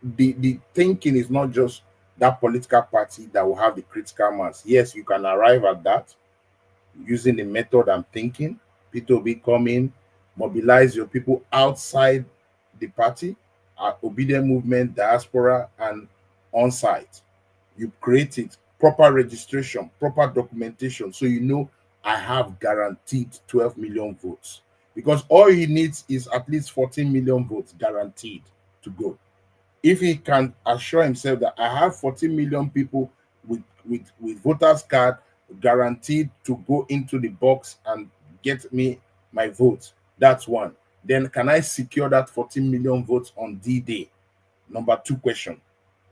the thinking is not just that political party that will have the critical mass. Yes, you can arrive at that using the method I'm thinking. Peter Obi come in, mobilize your people outside the party, obedient movement, diaspora, and on-site. You create it, proper registration, proper documentation, so you know I have guaranteed 12 million votes. Because all he needs is at least 14 million votes guaranteed to go. If he can assure himself that I have 14 million people with voters card guaranteed to go into the box and get me my votes, that's one. Then can I secure that 14 million votes on D-Day? Number 2 question.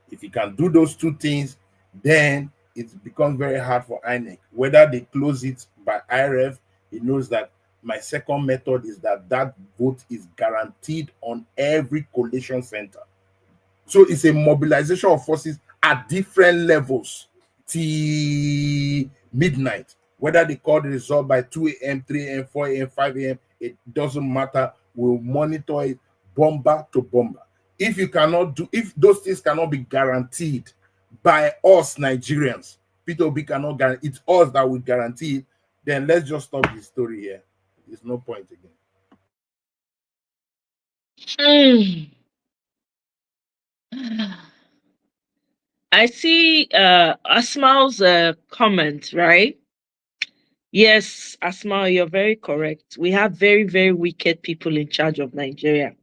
If he can do those 2 things, then it becomes very hard for INEC. Whether they close it by IREV, he knows that my second method is that vote is guaranteed on every collation center. So it's a mobilization of forces at different levels till midnight. Whether they call the result by 2 a.m., 3 a.m., 4 a.m., 5 a.m., it doesn't matter. We'll monitor it bomber to bomber. If those things cannot be guaranteed by us Nigerians, P2OB cannot guarantee, it's us that will guarantee it, then let's just stop the story here. There's no point again. I see Asma's comment, right? Yes, Asma, you're very correct. We have very, very wicked people in charge of Nigeria.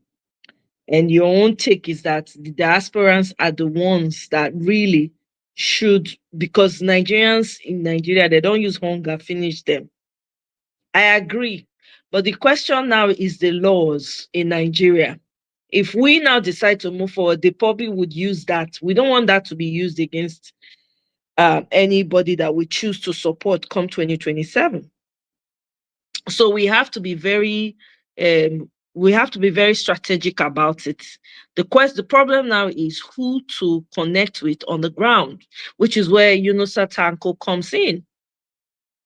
And your own take is that the diasporans are the ones that really should, because Nigerians in Nigeria, they don't use hunger, finish them. I agree. But the question now is the laws in Nigeria. If we now decide to move forward, they probably would use that. We don't want that to be used against anybody that we choose to support come 2027. So we have to be very strategic about it. The problem now is who to connect with on the ground, which is where Yunusa Tanko comes in.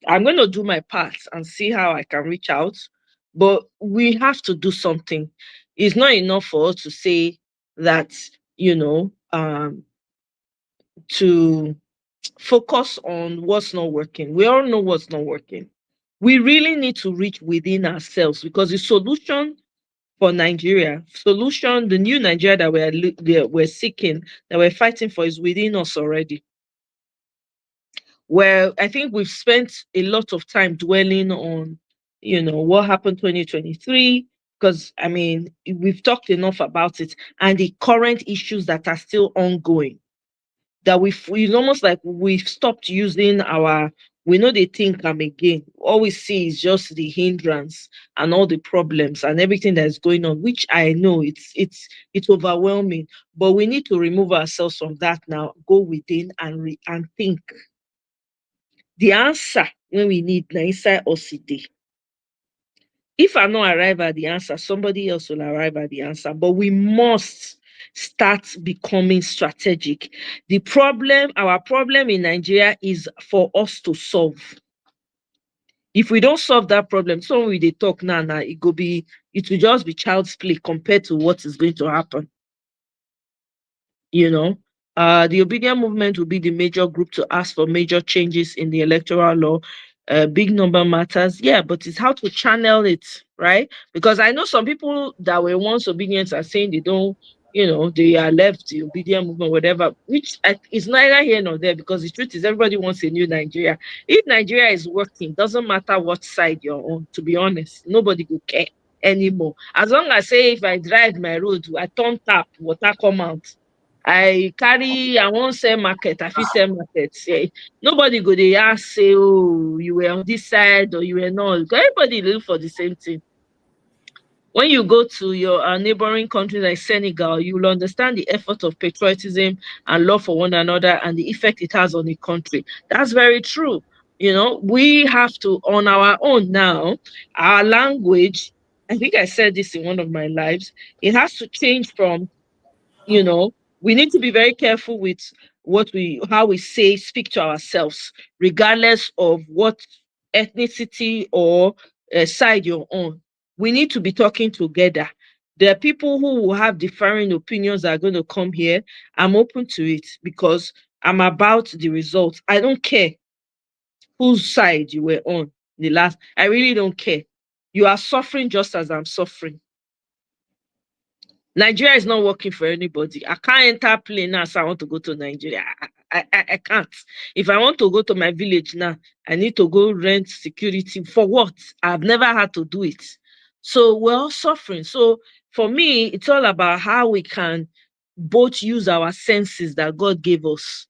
I'm going to do my part and see how I can reach out, but we have to do something. It's not enough for us to say that, to focus on what's not working. We all know what's not working. We really need to reach within ourselves, because the solution for Nigeria, the new Nigeria that we're seeking, that we're fighting for, is within us already. Where I think we've spent a lot of time dwelling on, what happened 2023, because we've talked enough about it, and the current issues that are still ongoing. That it's almost like we've stopped using we know they think again. All we see is just the hindrance and all the problems and everything that's going on, which I know it's overwhelming. But we need to remove ourselves from that now, go within and think. The answer when we need na inside us today. If I not arrive at the answer, somebody else will arrive at the answer. But we must start becoming strategic. Our problem in Nigeria is for us to solve. If we don't solve that problem, so when they talk now, it will just be child's play compared to what is going to happen. The Obedient Movement will be the major group to ask for major changes in the electoral law. Big number matters, yeah, but it's how to channel it, right? Because I know some people that were once obedient are saying they don't, they are left the Obedient Movement, whatever, which is neither here nor there, because the truth is everybody wants a new Nigeria. If Nigeria is working, doesn't matter what side you're on, to be honest, nobody will care anymore. As long as, say, if I drive my road, I turn tap, water come out. I won't sell market, I feel sell market. Say, nobody go dey ask, say, oh, you were on this side or you were not. Everybody look for the same thing. When you go to your neighboring countries like Senegal, you will understand the effort of patriotism and love for one another and the effect it has on the country. That's very true. We have to, on our own now, our language, I think I said this in one of my lives, it has to change from, we need to be very careful with how we speak to ourselves, regardless of what ethnicity or side you're on. We need to be talking together. There are people who will have differing opinions that are going to come here. I'm open to it because I'm about the results. I don't care whose side you were on the last. I really don't care. You are suffering just as I'm suffering. Nigeria is not working for anybody. I can't enter plane now, so I want to go to Nigeria. I can't. If I want to go to my village now, I need to go rent security. For what? I've never had to do it. So we're all suffering. So for me, it's all about how we can both use our senses that God gave us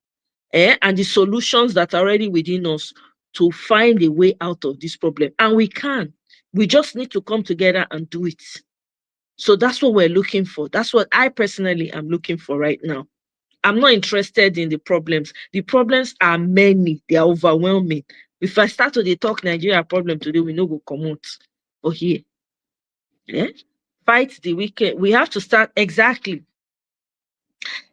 and the solutions that are already within us to find a way out of this problem. And we can. We just need to come together and do it. So that's what we're looking for. That's what I personally am looking for right now. I'm not interested in the problems. The problems are many. They are overwhelming. If I start to talk Nigeria problem today, we know we'll come out for here. Yeah? Fight the wicked. We have to start exactly.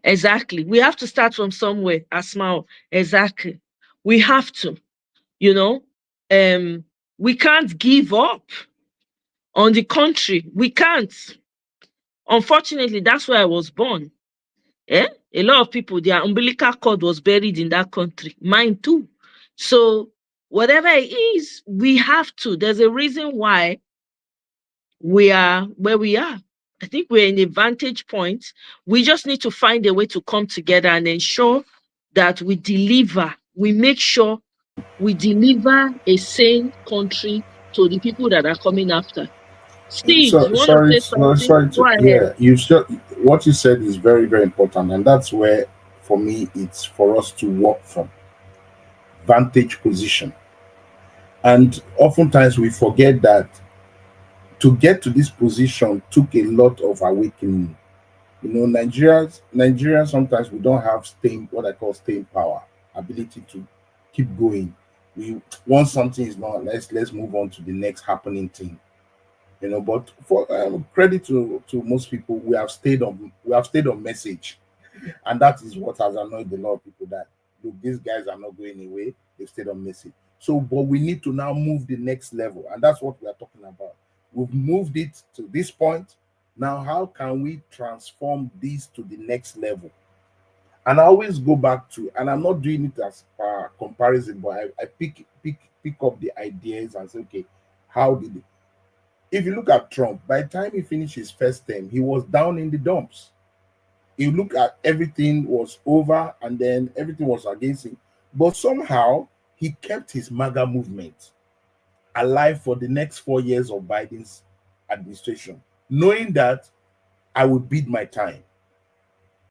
We have to start from somewhere. Asmao. Exactly. We have to. we can't give up on the country. We can't. Unfortunately, that's where I was born. A lot of people, their umbilical cord was buried in that country. Mine too. So whatever it is, we have to. There's a reason why we are where we are. I think we're in a vantage point. We just need to find a way to come together and ensure that we deliver. We make sure we deliver a sane country to the people that are coming after. Steve, So, you want to say something? Go ahead. yeah, what you said is very, very important, and that's where, for me, it's for us to work from vantage position. And oftentimes we forget that to get to this position took a lot of awakening. You know, Nigerians sometimes we don't have what I call staying power, ability to keep going. We once something is not, let's move on to the next happening thing. You know, but for credit to most people, we have stayed on message, and that is what has annoyed a lot of people. That look, these guys are not going away; they've stayed on message. So, but we need to now move the next level, and that's what we are talking about. We've moved it to this point. Now, how can we transform this to the next level? And I always go back to, and I'm not doing it as a comparison, but I pick up the ideas and say, okay, how did it? If you look at Trump, by the time he finished his first term, he was down in the dumps. You look at everything was over and then everything was against him. But somehow he kept his MAGA movement alive for the next 4 years of Biden's administration, knowing that I would bid my time.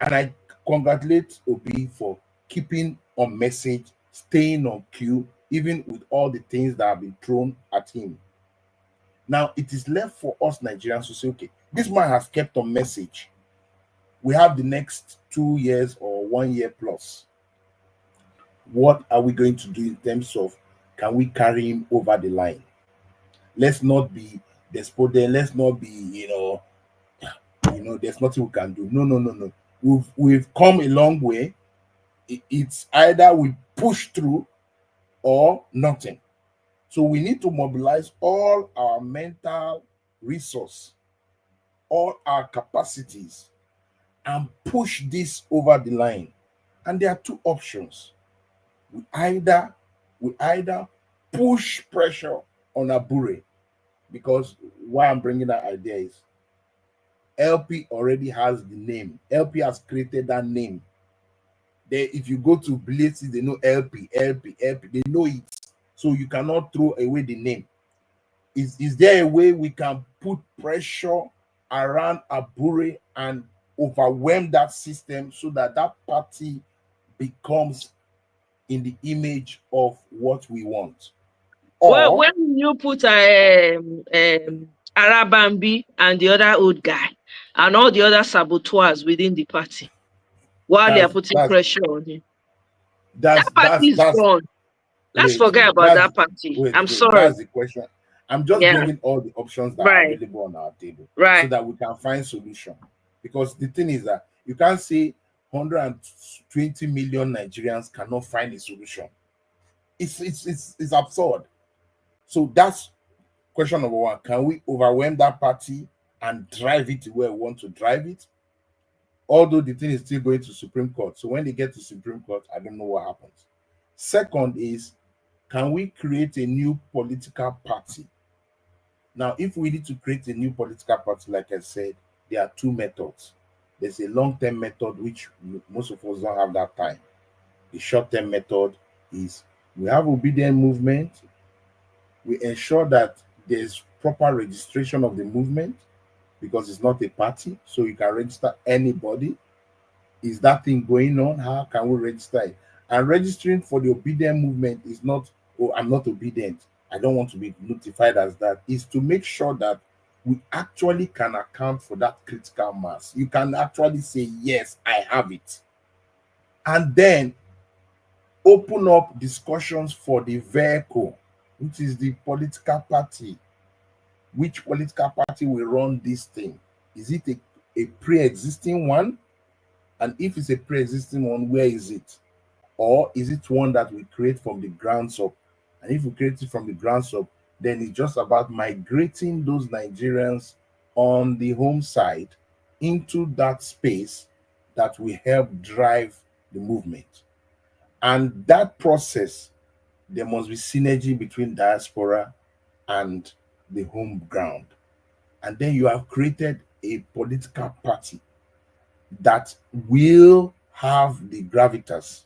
And I congratulate Obi for keeping on message, staying on cue, even with all the things that have been thrown at him. Now, it is left for us Nigerians to say, okay, this man has kept on message. We have the next 2 years or 1 year plus. What are we going to do in terms of, can we carry him over the line? Let's not be despotic. Let's not be, you know, there's nothing we can do. No. We've come a long way. It's either we push through or nothing. So we need to mobilize all our mental resource, all our capacities, and push this over the line. And there are two options. We either push pressure on Abure, because why I'm bringing that idea is LP already has the name. LP has created that name. If you go to places, they know LP, they know it. So you cannot throw away the name. Is there a way we can put pressure around Abure and overwhelm that system so that that party becomes in the image of what we want? Well, when you put Arabambi and the other old guy and all the other saboteurs within the party, while they are putting pressure on him, that party is gone. Let's forget about that party. I'm sorry. That's the question. I'm just bringing all the options that are available on our table, so that we can find solution. Because the thing is that you can't say 120 million Nigerians cannot find a solution. It's absurd. So that's question number one. Can we overwhelm that party and drive it to where we want to drive it? Although the thing is still going to Supreme Court. So when they get to Supreme Court, I don't know what happens. Second is, can we create a new political party? Now, if we need to create a new political party, like I said, there are two methods. There's a long-term method, which most of us don't have that time. The short-term method is we have obedient movement. We ensure that there's proper registration of the movement, because it's not a party, so you can register anybody. Is that thing going on? How can we register it? And registering for the obedient movement is not, oh, I'm not obedient, I don't want to be notified as that. Is to make sure that we actually can account for that critical mass. You can actually say, yes, I have it. And then open up discussions for the vehicle, which is the political party. Which political party will run this thing? Is it a pre-existing one? And if it's a pre-existing one, where is it? Or is it one that we create from the grounds up? And if we create it from the ground up, then it's just about migrating those Nigerians on the home side into that space that will help drive the movement. And that process, there must be synergy between diaspora and the home ground. And then you have created a political party that will have the gravitas.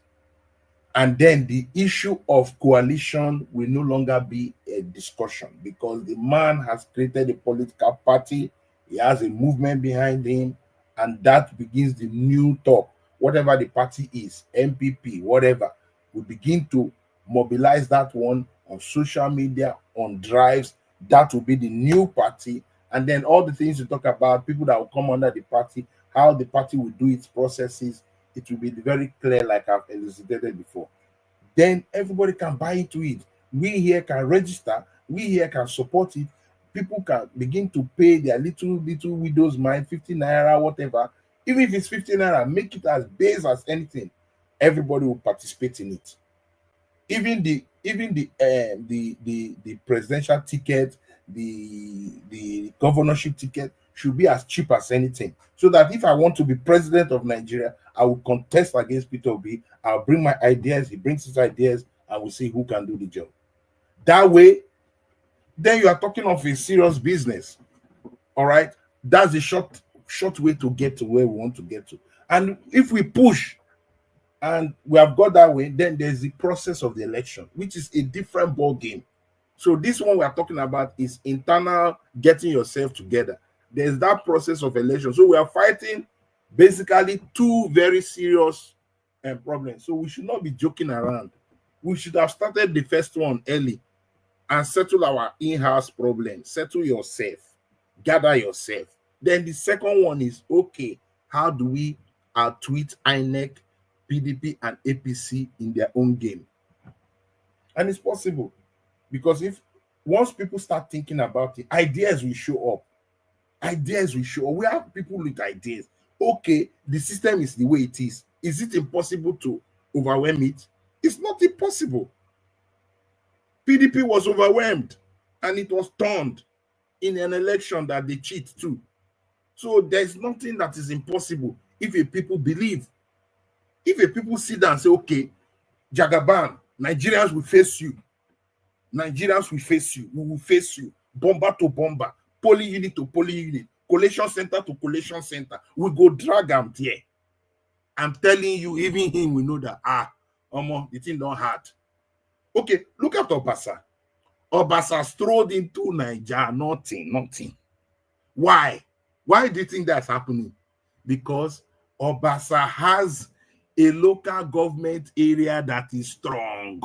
And then the issue of coalition will no longer be a discussion, because the man has created a political party, he has a movement behind him, and that begins the new talk. Whatever the party is, MPP, whatever, we begin to mobilize that one on social media, on drives. That will be the new party. And then all the things you talk about, people that will come under the party, how the party will do its processes, it will be very clear, like I've elucidated before. Then everybody can buy into it. We here can register. We here can support it. People can begin to pay their little widow's mite, 50 naira, whatever. Even if it's 50 naira, make it as base as anything. Everybody will participate in it. Even the presidential ticket, the governorship ticket should be as cheap as anything. So that if I want to be president of Nigeria, I will contest against Peter Obi. I'll bring my ideas, he brings his ideas, and we'll see who can do the job. That way, then you are talking of a serious business. All right? That's a short way to get to where we want to get to. And if we push and we have got that way, then there's the process of the election, which is a different ball game. So this one we are talking about is internal, getting yourself together. There's that process of election. So we are fighting basically two very serious problems. So we should not be joking around. We should have started the first one early and settle our in-house problem. Settle yourself, gather yourself. Then the second one is, okay, how do we outwit INEC, PDP, and APC in their own game? And it's possible, because if once people start thinking about it, ideas will show up. Ideas will show up. We have people with ideas. Okay, the system is the way it is. Is it impossible to overwhelm it? It's not impossible. PDP was overwhelmed and it was turned in an election that they cheat too. So there's nothing that is impossible if a people believe. If a people sit down and say, okay, Jagaban, Nigerians will face you. Nigerians will face you. We will face you. Bomber to bomber. Poly unit to poly unit. Collation center to collation center. We go drag them there. I'm telling you, even him, we know that, the thing don't hard. Okay, look at Obasa. Obasa strode into Nigeria, nothing. Why? Why do you think that's happening? Because Obasa has a local government area that is strong.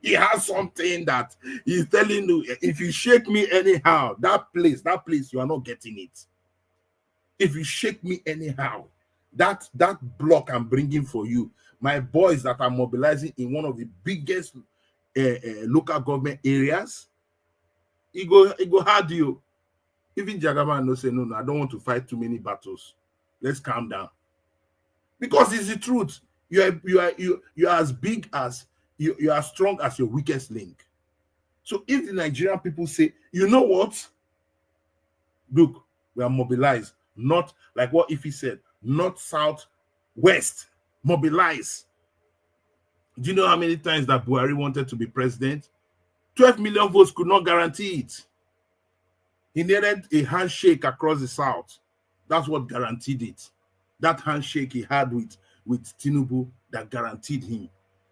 He has something that he's telling you, if you shake me anyhow, that place, you are not getting it. If you shake me anyhow, that block I'm bringing for you, my boys that are mobilizing in one of the biggest local government areas, it go hard you. Even Jagaban no say, no, I don't want to fight too many battles. Let's calm down. Because it's the truth. You are as big as you are strong as your weakest link. So if the Nigerian people say, you know what? Look, we are mobilized. Not like what Ife said, north, south, west, mobilize. Do you know how many times that Buhari wanted to be president? 12 million votes could not guarantee it. He needed a handshake across the south. That's what guaranteed it. That handshake he had with Tinubu that guaranteed him.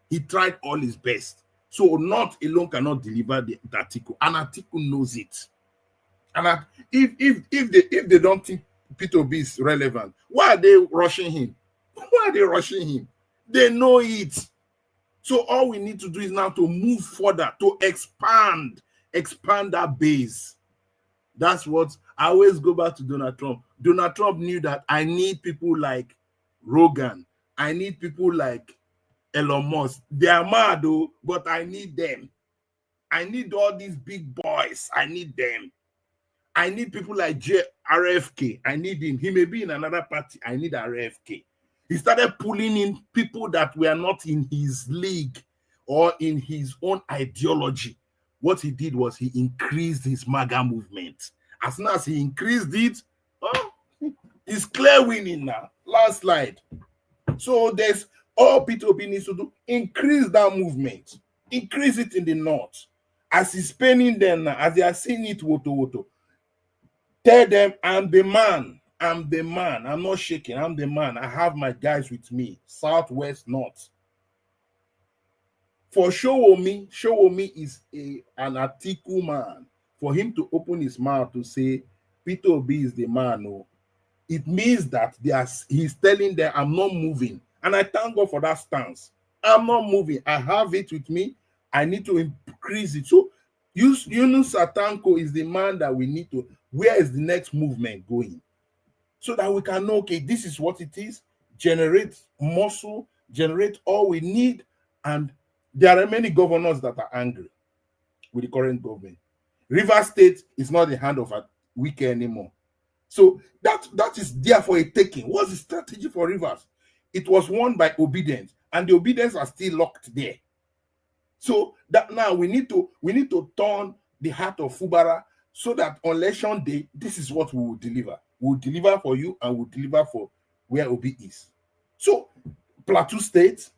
He tried all his best. So North alone cannot deliver the Atiku. And Atiku knows it. And if they don't think Peter Obi is relevant, why are they rushing him? Why are they rushing him? They know it. So all we need to do is now to move further, to expand that base. That's what I always go back to Donald Trump. Donald Trump knew that I need people like Rogan. I need people like Elon Musk. They are mad though, but I need them. I need all these big boys. I need them. I need people like RFK. I need him. He may be in another party. I need RFK. He started pulling in people that were not in his league or in his own ideology. what he did was he increased his MAGA movement. As soon as he increased it, it's clear winning now, landslide. So there's all Peter Obi needs to do, increase that movement, increase it in the north. As he's spending them now, as they are seeing it, woto. Tell them, I'm the man. I'm the man. I'm not shaking. I'm the man. I have my guys with me, southwest, north. For Showomi is an article man. For him to open his mouth to say Peter Obi is the man, no, it means that he's telling them, I'm not moving. And I thank God for that stance. I'm not moving. I have it with me. I need to increase it. So Yunus Atanko is the man that we need to, where is the next movement going? So that we can know, okay, this is what it is, generate muscle, generate all we need. And there are many governors that are angry with the current government. Rivers State is not the hand of a Wike anymore. So that is therefore a taking. What's the strategy for Rivers? It was won by obedience, and the obedience are still locked there. So that now we need to turn the heart of Fubara so that on election day, this is what we will deliver. We will deliver for you and we will deliver for where Obi is. So Plateau State,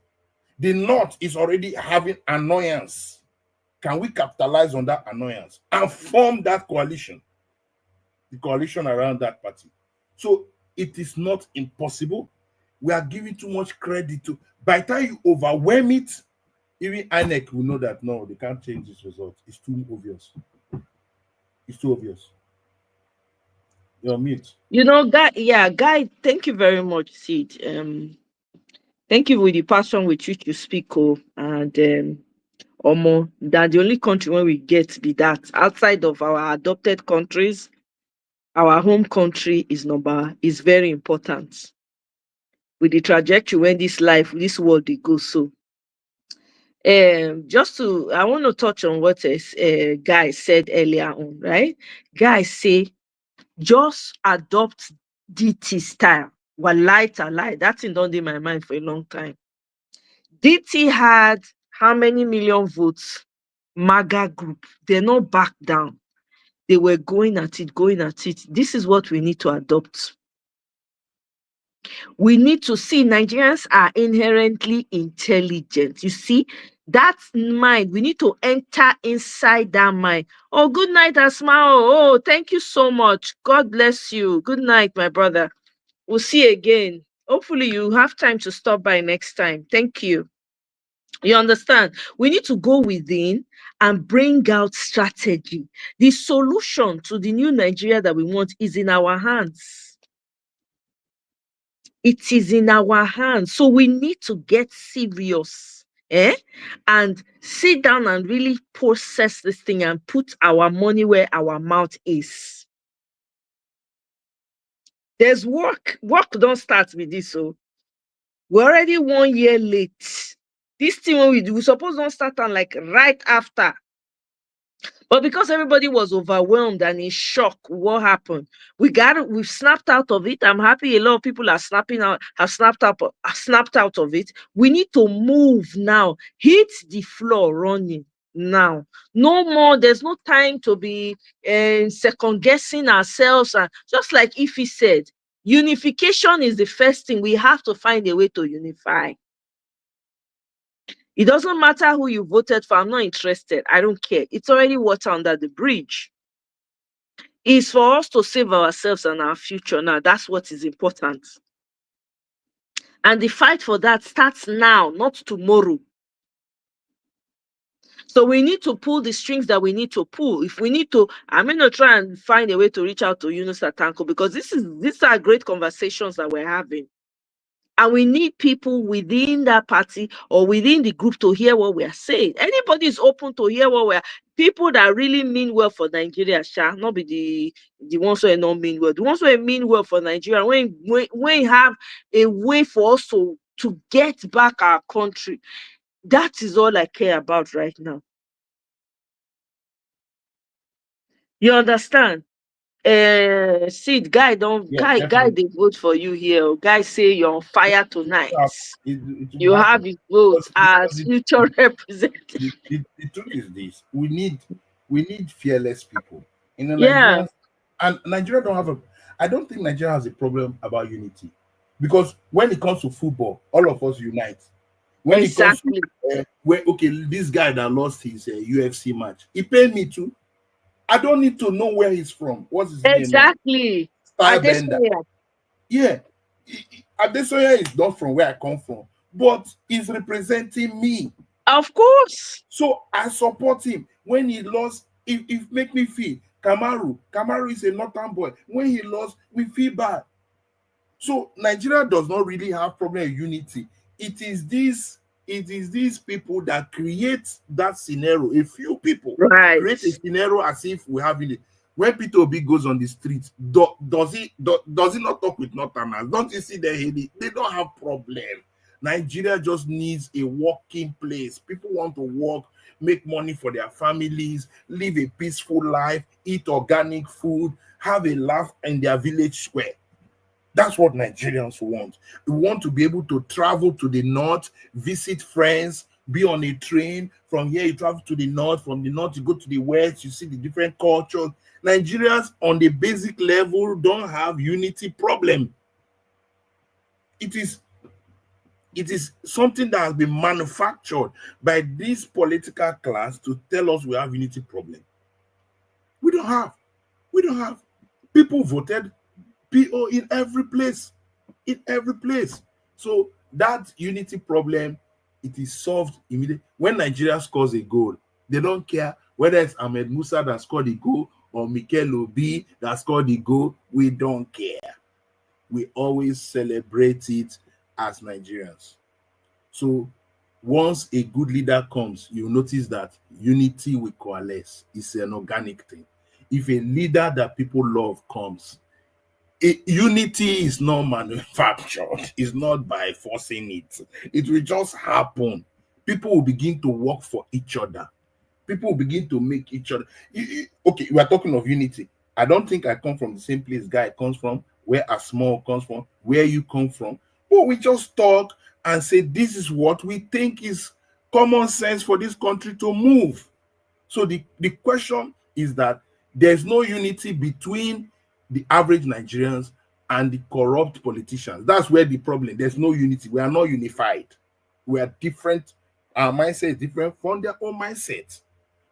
the North is already having annoyance. Can we capitalize on that annoyance and form that coalition? The coalition around that party. So it is not impossible. We are giving too much credit to. By the time you overwhelm it, even INEC will know that no, they can't change this result. It's too obvious. It's too obvious. You're mute. You know, Guy, thank you very much, Sid. Thank you with the passion with which you speak, and Omo, that the only country where we get be that outside of our adopted countries, our home country is very important. With the trajectory when this world they go so. I want to touch on what Guy said earlier on, right? Guy say, just adopt DT style. Wallahi talai, that thing don't in my mind for a long time. DT had how many million votes? MAGA group. They're not back down. They were going at it. This is what we need to adopt. We need to see Nigerians are inherently intelligent. You see, that mind, we need to enter inside that mind. Oh, good night, Asma. Oh, thank you so much. God bless you. Good night, my brother. We'll see you again. Hopefully you have time to stop by next time. Thank you. You understand? We need to go within and bring out strategy. The solution to the new Nigeria that we want is in our hands. It is in our hands. So we need to get serious, and sit down and really process this thing and put our money where our mouth is. There's work. Work don't start with this. So we're already 1 year late. This thing when we do, we suppose don't start on like right after. But because everybody was overwhelmed and in shock, what happened? We've snapped out of it. I'm happy a lot of people have snapped out of it. We need to move now. Hit the floor running now. No more. There's no time to be second guessing ourselves. And just like Ify said, unification is the first thing. We have to find a way to unify. It doesn't matter who you voted for. I'm not interested. I don't care. It's already water under the bridge. It's for us to save ourselves and our future now. That's what is important. And the fight for that starts now, not tomorrow. So we need to pull the strings that we need to pull. If we need to, I'm going to try and find a way to reach out to Yunus Atanko, because these are great conversations that we're having. And we need people within that party or within the group to hear what we are saying. Anybody is open to hear what we are. People that really mean well for Nigeria, not be the ones who don't mean well. The ones who mean well for Nigeria, when we have a way for us to get back our country, that is all I care about right now. You understand? Sid, guy don't Yeah, guy they vote for you here. Guy say you're on fire tonight. It will You have happen. his vote Because as future representative. the truth is this: we need fearless people. You know, Yeah. Nigerians, and Nigeria don't have a. I don't think Nigeria has a problem about unity, because when it comes to football, all of us unite. When Exactly. it comes to okay, this guy that lost his UFC match, he paid me too. I don't need to know where he's from. What's his name? Exactly. Stylebender. Yeah, Adesoya is not from where I come from, but he's representing me. Of course. So I support him. When he lost, it make me feel. Kamaru is a northern boy. When he lost, we feel bad. So Nigeria does not really have problem with unity. It is these people that create that scenario. A few people create a scenario as if we have it. When Peter Obi goes on the street, does he not talk with Northerners? Don't you see they don't have problem. Nigeria just needs a working place. People want to work, make money for their families, live a peaceful life, eat organic food, have a laugh in their village square. That's what Nigerians want. We want to be able to travel to the north, visit friends, be on a train. From here, you travel to the north. From the north, you go to the west. You see the different cultures. Nigerians, on the basic level, don't have unity problem. It is something that has been manufactured by this political class to tell us we have unity problem. We don't have. People voted PO in every place. So that unity problem, it is solved immediately. When Nigeria scores a goal, they don't care whether it's Ahmed Musa that scored the goal or Mikel Obi that scored the goal. We don't care. We always celebrate it as Nigerians. So once a good leader comes, you'll notice that unity will coalesce. It's an organic thing. If a leader that people love comes, unity is not manufactured. It's not by forcing it. It will just happen. People will begin to work for each other. People will begin to make each other. Okay, we are talking of unity. I don't think I come from the same place guy comes from, where Asmall comes from, where you come from. But we just talk and say, this is what we think is common sense for this country to move. So the question is that there's no unity between the average Nigerians and the corrupt politicians. That's where the problem. There's no unity. We are not unified. We are different. Our mindset is different from their own mindset.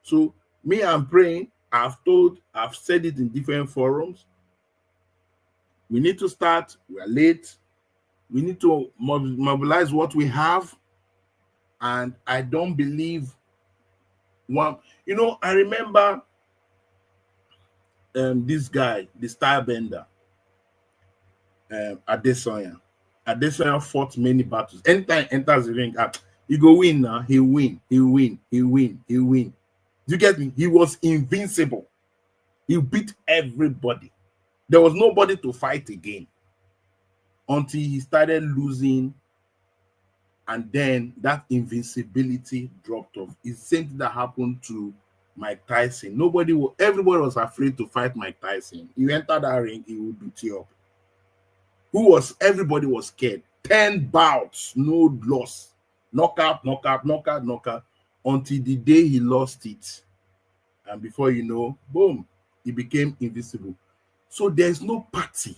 So me, I'm praying. I've said it in different forums. We need to start. We are late. We need to mobilize what we have. And I don't believe one. I remember this guy, the Stylebender, Adesanya. Adesanya fought many battles. Anytime he enters the ring, he go win now. He win. You get me? He was invincible. He beat everybody. There was nobody to fight again until he started losing, and then that invincibility dropped off. It's the same thing that happened to Mike Tyson. Everybody was afraid to fight Mike Tyson. You enter that ring, he will beat you up. Everybody was scared. 10 bouts, no loss. Knockout, until the day he lost it. And before you know, boom, he became invisible. So there's no party.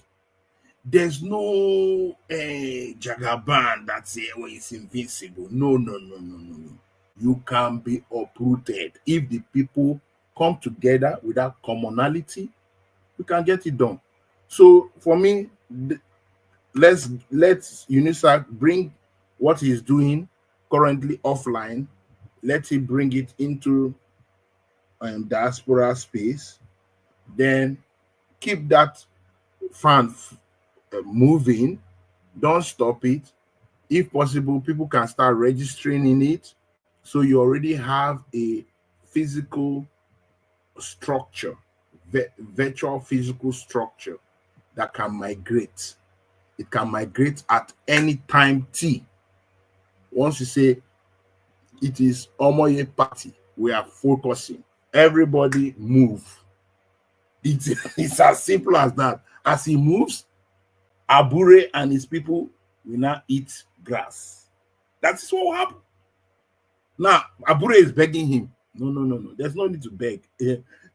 There's no Jagaban that say, oh, it's invincible. No. You can be uprooted. If the people come together without commonality, we can get it done. So for me, let's UNISAC bring what he's doing currently offline. Let him bring it into diaspora space. Then keep that fan moving. Don't stop it. If possible, people can start registering in it. So you already have a physical structure, virtual physical structure that can migrate. It can migrate at any time T. Once you say it is Omoye party, we are focusing. Everybody move. It's as simple as that. As he moves, Abure and his people will now eat grass. That is what will happen. Now, Abure is begging him. No. There's no need to beg.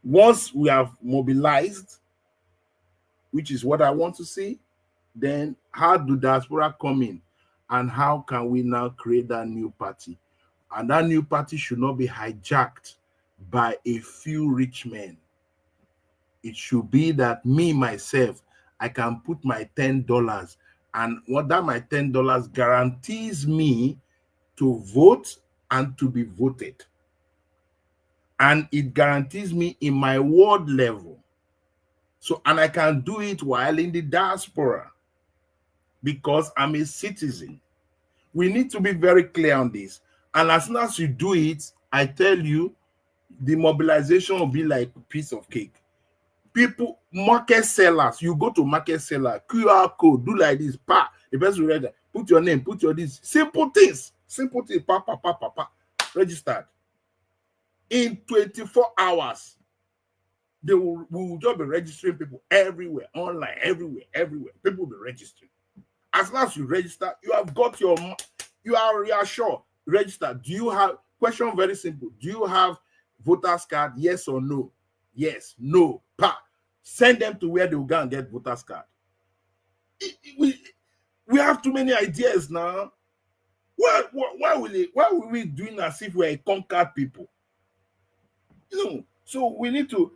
Once we have mobilized, which is what I want to see, then how do diaspora come in? And how can we now create that new party? And that new party should not be hijacked by a few rich men. It should be that me, myself, I can put my $10, and what that my $10 guarantees me to vote and to be voted. And it guarantees me in my ward level. So, and I can do it while in the diaspora because I'm a citizen. We need to be very clear on this. And as soon as you do it, I tell you, the mobilization will be like a piece of cake. People, market sellers, you go to market seller, QR code, do like this, pa, the person will read that, put your name, put your this, simple things, pa, registered. In 24 hours, we will just be registering people everywhere, online, everywhere. People will be registering. As long as you register, you have got you are sure. Register. Do you have, question very simple, do you have voter's card? Yes or no? Yes, no, pa. Send them to where they will go and get voter's card. We have too many ideas now. Why will we doing as if we're a conquered people? So we need to,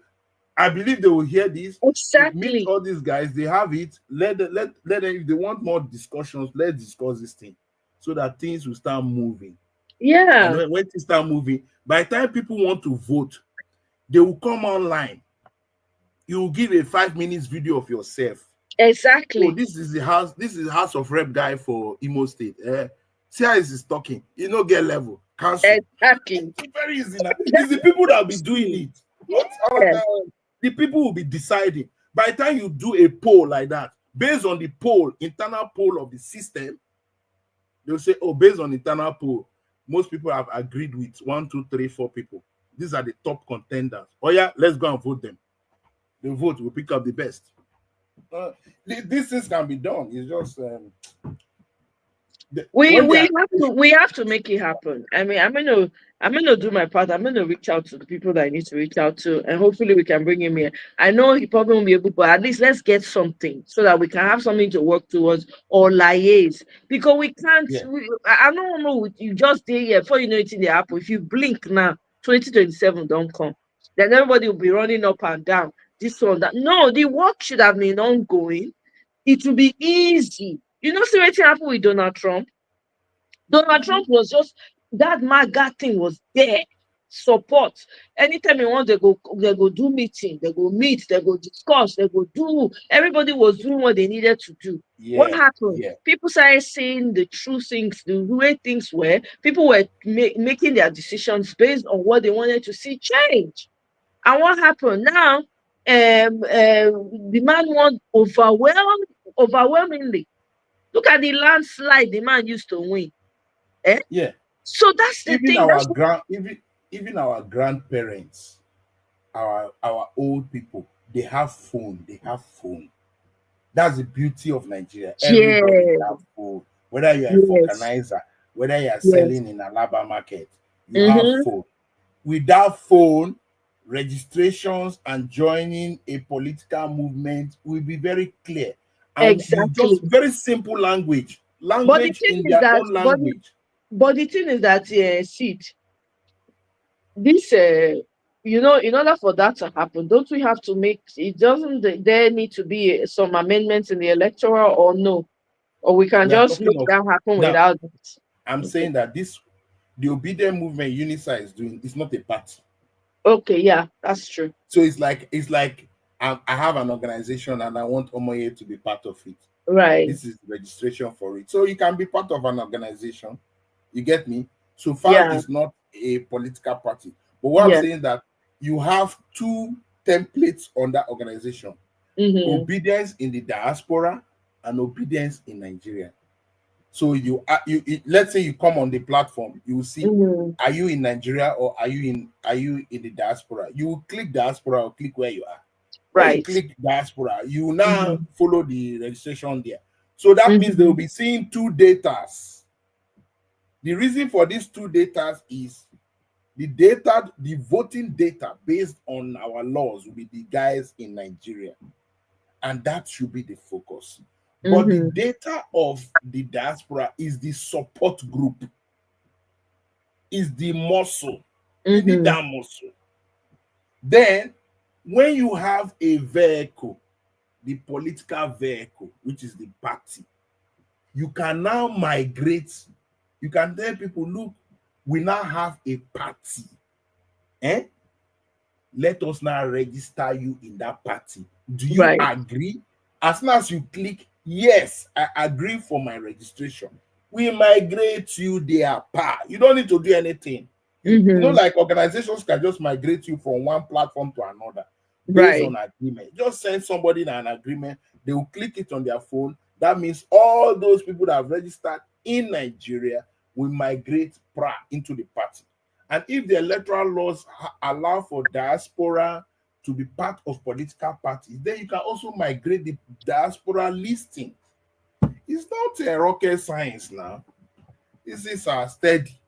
I believe they will hear this. Exactly. Meet all these guys, they have it. Let them, if they want more discussions, let's discuss this thing so that things will start moving. Yeah. And when things start moving, by the time people want to vote, they will come online. You will give a 5 minutes video of yourself. Exactly. So this is the House of Rep guy for Imo State. See how he's talking. You know, get level. Cancel. Exactly. It's very easy now. It's the people that will be doing it. Not the people will be deciding. By the time you do a poll like that, based on the poll, internal poll of the system, they'll say, oh, based on internal poll, most people have agreed with 1, 2, 3, 4 people. These are the top contenders. Oh yeah, let's go and vote them. The vote will pick up the best. These things can be done. It's just we have to make it happen. I mean, I'm gonna do my part. I'm gonna reach out to the people that I need to reach out to, and hopefully we can bring him here. I know he probably won't be able, but at least let's get something so that we can have something to work towards or liaise. Because we can't. Yeah. I don't know. You just did here before you know it's in the apple. If you blink now, 2027 don't come. Then everybody will be running up and down. This one, that. No, the work should have been ongoing. It will be easy. You know, see what happened with Donald Trump? Donald Trump was just, that MAGA thing was there. Support. Anytime you want, they go do meeting, they go meet, they go discuss, they go do. Everybody was doing what they needed to do. Yeah. What happened? Yeah. People started saying the true things, the way things were. People were making their decisions based on what they wanted to see change. And what happened now? The man won overwhelmingly. Look at the landslide the man used to win. Yeah. So that's the thing. Even our grandparents, our old people, they have phone. That's the beauty of Nigeria. Everybody have phone. Whether you're a vulcanizer, whether you're selling in Alaba market, you have phone. Without phone, registrations and joining a political movement will be very clear. And just very simple language in their own language. But the thing is that, Sid, this, in order for that to happen, don't we have to make, there need to be some amendments in the electoral or no? Or we can just make that happen without it? I'm saying that the obedient movement UNISA is doing, it's not a party. Okay, yeah, that's true. So it's like I have an organization and I want Omoye to be part of it. Right. This is registration for it. So you can be part of an organization. You get me? So far, it's not a political party. But what I'm saying that you have 2 templates on that organization. Obedience in the diaspora and obedience in Nigeria. So let's say you come on the platform, you will see, are you in Nigeria or are you in the diaspora? You will click diaspora or click where you are. Right. When you click diaspora, you now follow the registration there. So that means they will be seeing two datas. The reason for these two datas is the voting data based on our laws will be the guys in Nigeria. And that should be the focus. But the data of the diaspora is the support group, is the muscle. You need that muscle. Then, when you have a vehicle, the political vehicle, which is the party, you can now migrate. You can tell people, look, we now have a party. Let us now register you in that party. Do you agree? As soon as you click, yes, I agree for my registration, we migrate you there. You don't need to do anything. You know, like organizations can just migrate you from one platform to another based on agreement. Just send somebody an agreement, they will click it on their phone. That means all those people that have registered in Nigeria will migrate into the party. And if the electoral laws allow for diaspora to be part of political parties, then you can also migrate the diaspora listing. It's not a rocket science now. This is a study.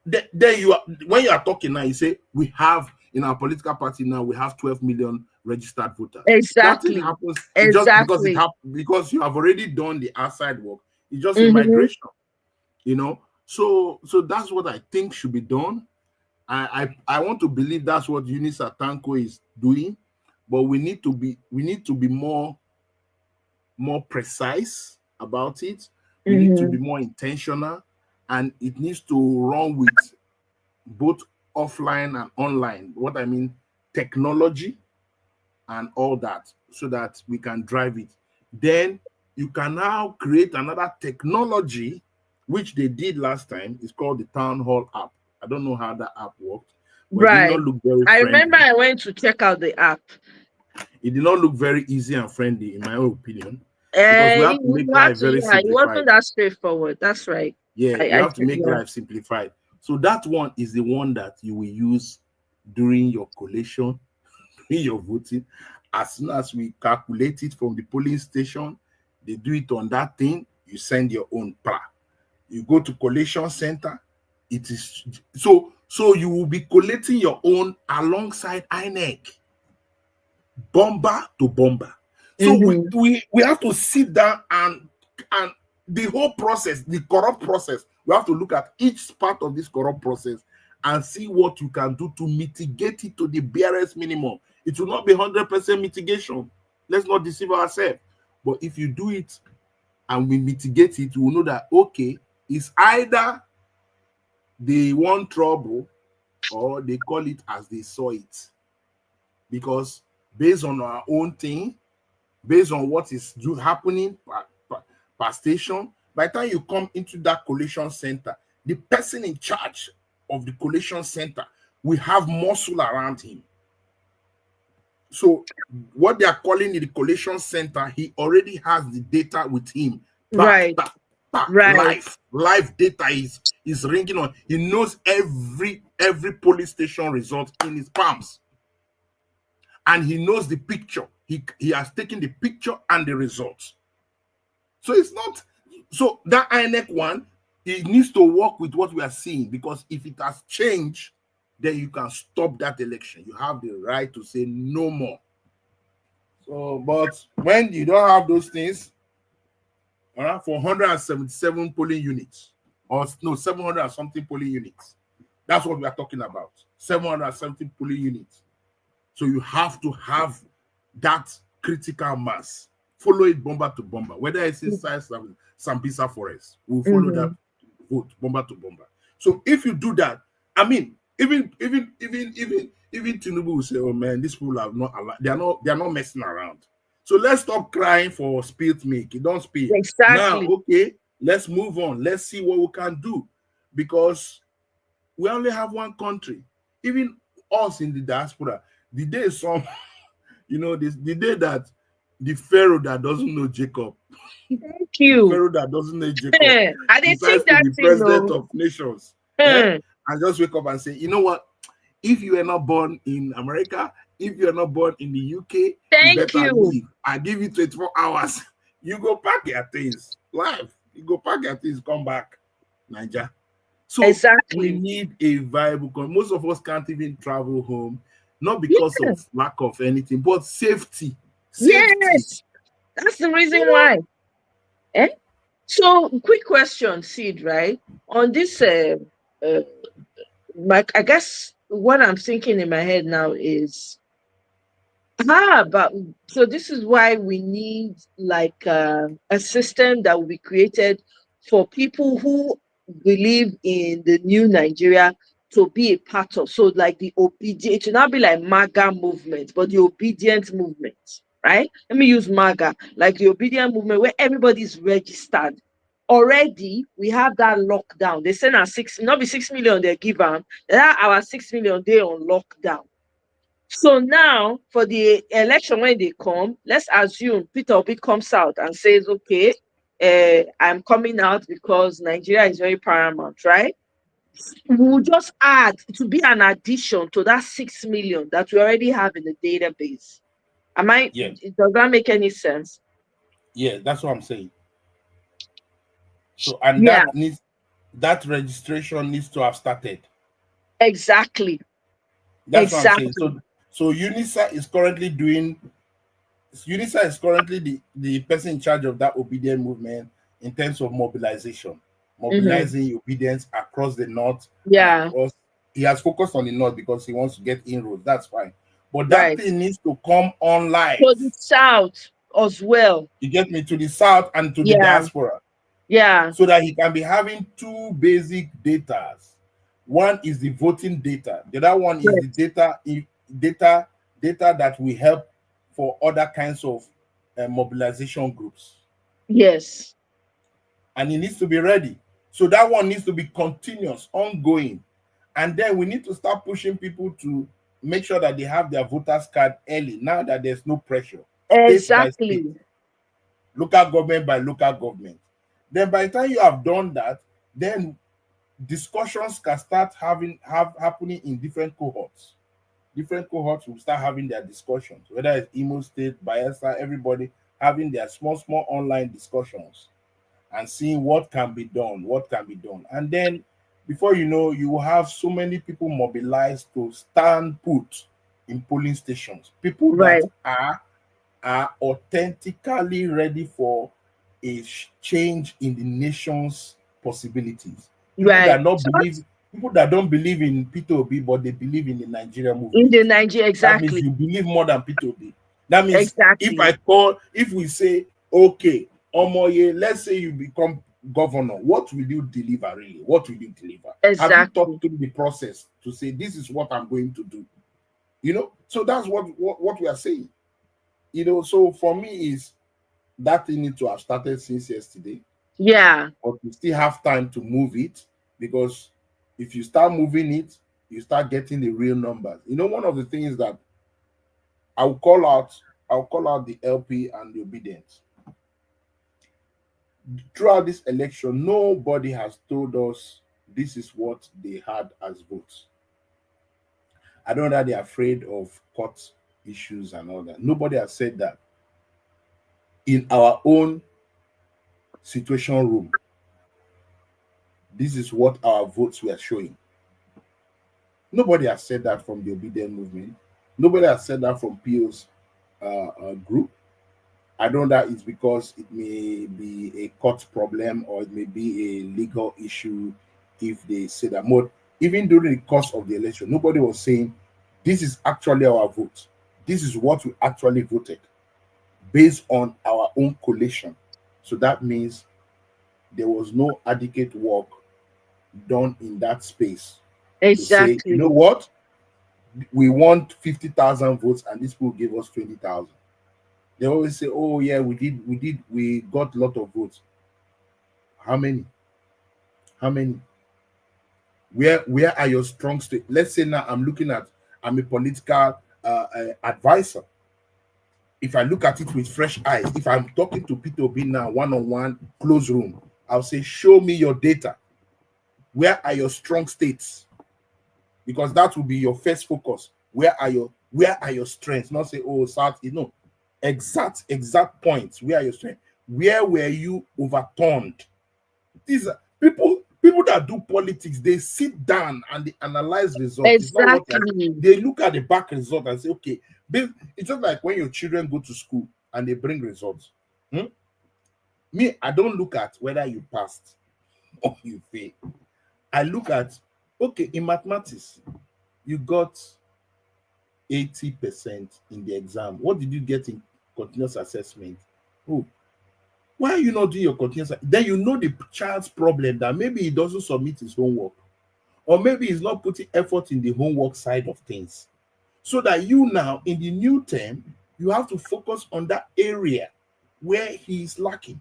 When you are talking now, you say we have in our political party now, we have 12 million registered voters. Exactly. Nothing happens just because you have already done the outside work. It's just a migration, you know. So that's what I think should be done. I want to believe that's what UNISA Tanko is doing, but we need to be more precise about it. We need to be more intentional, and it needs to run with both offline and online. What I mean, technology and all that, so that we can drive it. Then you can now create another technology, which they did last time. It's called the Town Hall app. I don't know how that app worked. But it did not look very friendly. Remember I went to check out the app. It did not look very easy and friendly, in my own opinion. Because we have to make life very simplified. It wasn't that straightforward. That's right. Yeah, you have to make life simplified. So that one is the one that you will use during your collation, during your voting. As soon as we calculate it from the polling station, they do it on that thing, you send your own PRA. You go to collation center. It is so you will be collating your own alongside INEC, bomber to bomber. So we have to sit down and the whole process, the corrupt process, we have to look at each part of this corrupt process and see what you can do to mitigate it to the barest minimum. It will not be 100% mitigation. Let's not deceive ourselves. But if you do it and we mitigate it, we will know that, okay, it's either they want trouble or they call it as they saw it. Because based on our own thing, based on what is happening per station, by the time you come into that collation center, the person in charge of the collation center will have muscle around him. So what they are calling the collation center, he already has the data with him. Live data is ringing on. He knows every police station result in his palms, and he knows the picture. He has taken the picture and the results. So it's not so that INEC one, it needs to work with what we are seeing, because if it has changed, then you can stop that election. You have the right to say no more. So, but when you don't have those things, for 177 polling units, or no, 700 and something polling units. That's what we are talking about. 770 polling units. So you have to have that critical mass. Follow it bomber to bomber. Whether it's inside Sambisa Forest, we'll follow that vote bomber to bomber. So if you do that, I mean, even Tinubu will say, "Oh man, these people are not allowed. They are not messing around." So let's stop crying for spilt milk. You don't spill. Exactly. Now, okay, let's move on. Let's see what we can do, because we only have one country. Even us in the diaspora, the day some, the day that the Pharaoh that doesn't know Jacob. Thank you. The Pharaoh that doesn't know Jacob. I didn't think that the president of nations. And just wake up and say, you know what? If you were not born in America, if you're not born in the UK, Thank you better you. leave. I give you 24 hours. You go pack your things. Live. You go pack your things, come back. Niger. So Exactly. we need a viable. Most of us can't even travel home, not because of lack of anything, but safety. Yes, that's the reason why. So, quick question, Sid, right? On this, I guess what I'm thinking in my head now is, but so this is why we need like a system that will be created for people who believe in the new Nigeria to be a part of. So, like the obedient, it should not be like MAGA movement, but the obedient movement, right? Let me use MAGA, like the obedient movement where everybody's registered. Already, we have that lockdown. They send us not be 6 million they give them. Our 6 million they on lockdown. So now for the election when they come, let's assume Peter Obi comes out and says, okay, I'm coming out because Nigeria is very paramount, right? We'll just add to be an addition to that 6 million that we already have in the database. Does that make any sense? Yeah, that's what I'm saying. So, and that registration needs to have started. Exactly. That's what I'm saying. So UNISA is currently the person in charge of that obedient movement in terms of mobilization, mobilizing obedience across the north. Yeah. He has focused on the north because he wants to get inroads. That's fine. But that thing needs to come online. To the south as well. You get me? To the south and to the diaspora. Yeah. So that he can be having two basic data. One is the voting data. The other one is the data that will help for other kinds of mobilization groups. Yes. And it needs to be ready. So that one needs to be continuous, ongoing. And then we need to start pushing people to make sure that they have their voters card early, now that there's no pressure. Exactly. State by state, local government by local government. Then by the time you have done that, then discussions can start happening in different cohorts. Different cohorts will start having their discussions, whether it's Imo State, Bayelsa, everybody having their small online discussions and seeing what can be done. And then before you know, you will have so many people mobilized to stand put in polling stations. People that are authentically ready for a change in the nation's possibilities. People that don't believe in Peter Obi, but they believe in the Nigeria movement. In the Nigeria, exactly. That means you believe more than Peter Obi. That means if we say, okay, Omoye, let's say you become governor, what will you deliver really? What will you deliver? Exactly. Have you talked through the process to say, this is what I'm going to do? You know, so that's what we are saying. You know, so for me is that thing need to have started since yesterday. Yeah. But we still have time to move it, because if you start moving it, you start getting the real numbers. You know, one of the things that I'll call out the LP and the obedience. Throughout this election, nobody has told us this is what they had as votes. I don't know that they're afraid of court issues and all that. Nobody has said that. In our own situation room, this is what our votes were showing. Nobody has said that from the obedient movement. Nobody has said that from PO's group. I don't know that it's because it may be a court problem or it may be a legal issue if they say that. But even during the course of the election, nobody was saying, this is actually our vote. This is what we actually voted based on our own collation. So that means there was no adequate work done in that space. Exactly. To say, you know what? We want 50,000 votes and these people gave us 20,000. They always say, oh yeah, we got a lot of votes. How many? Where are your strong states? Let's say now I'm a political advisor. If I look at it with fresh eyes, if I'm talking to Peter Obi now, one-on-one, close room, I'll say, show me your data. Where are your strong states? Because that will be your first focus. Where are your Where are your strengths? Not say, oh, South, exact points. Where are your strengths? Where were you overturned? These are people that do politics, they sit down and they analyze results. Exactly. They look at the back result and say, okay, it's just like when your children go to school and they bring results. Me, I don't look at whether you passed or you failed. I look at, okay, in mathematics, you got 80% in the exam. What did you get in continuous assessment? Oh, why are you not doing your continuous? Then you know the child's problem, that maybe he doesn't submit his homework, or maybe he's not putting effort in the homework side of things. So that you now, in the new term, you have to focus on that area where he is lacking.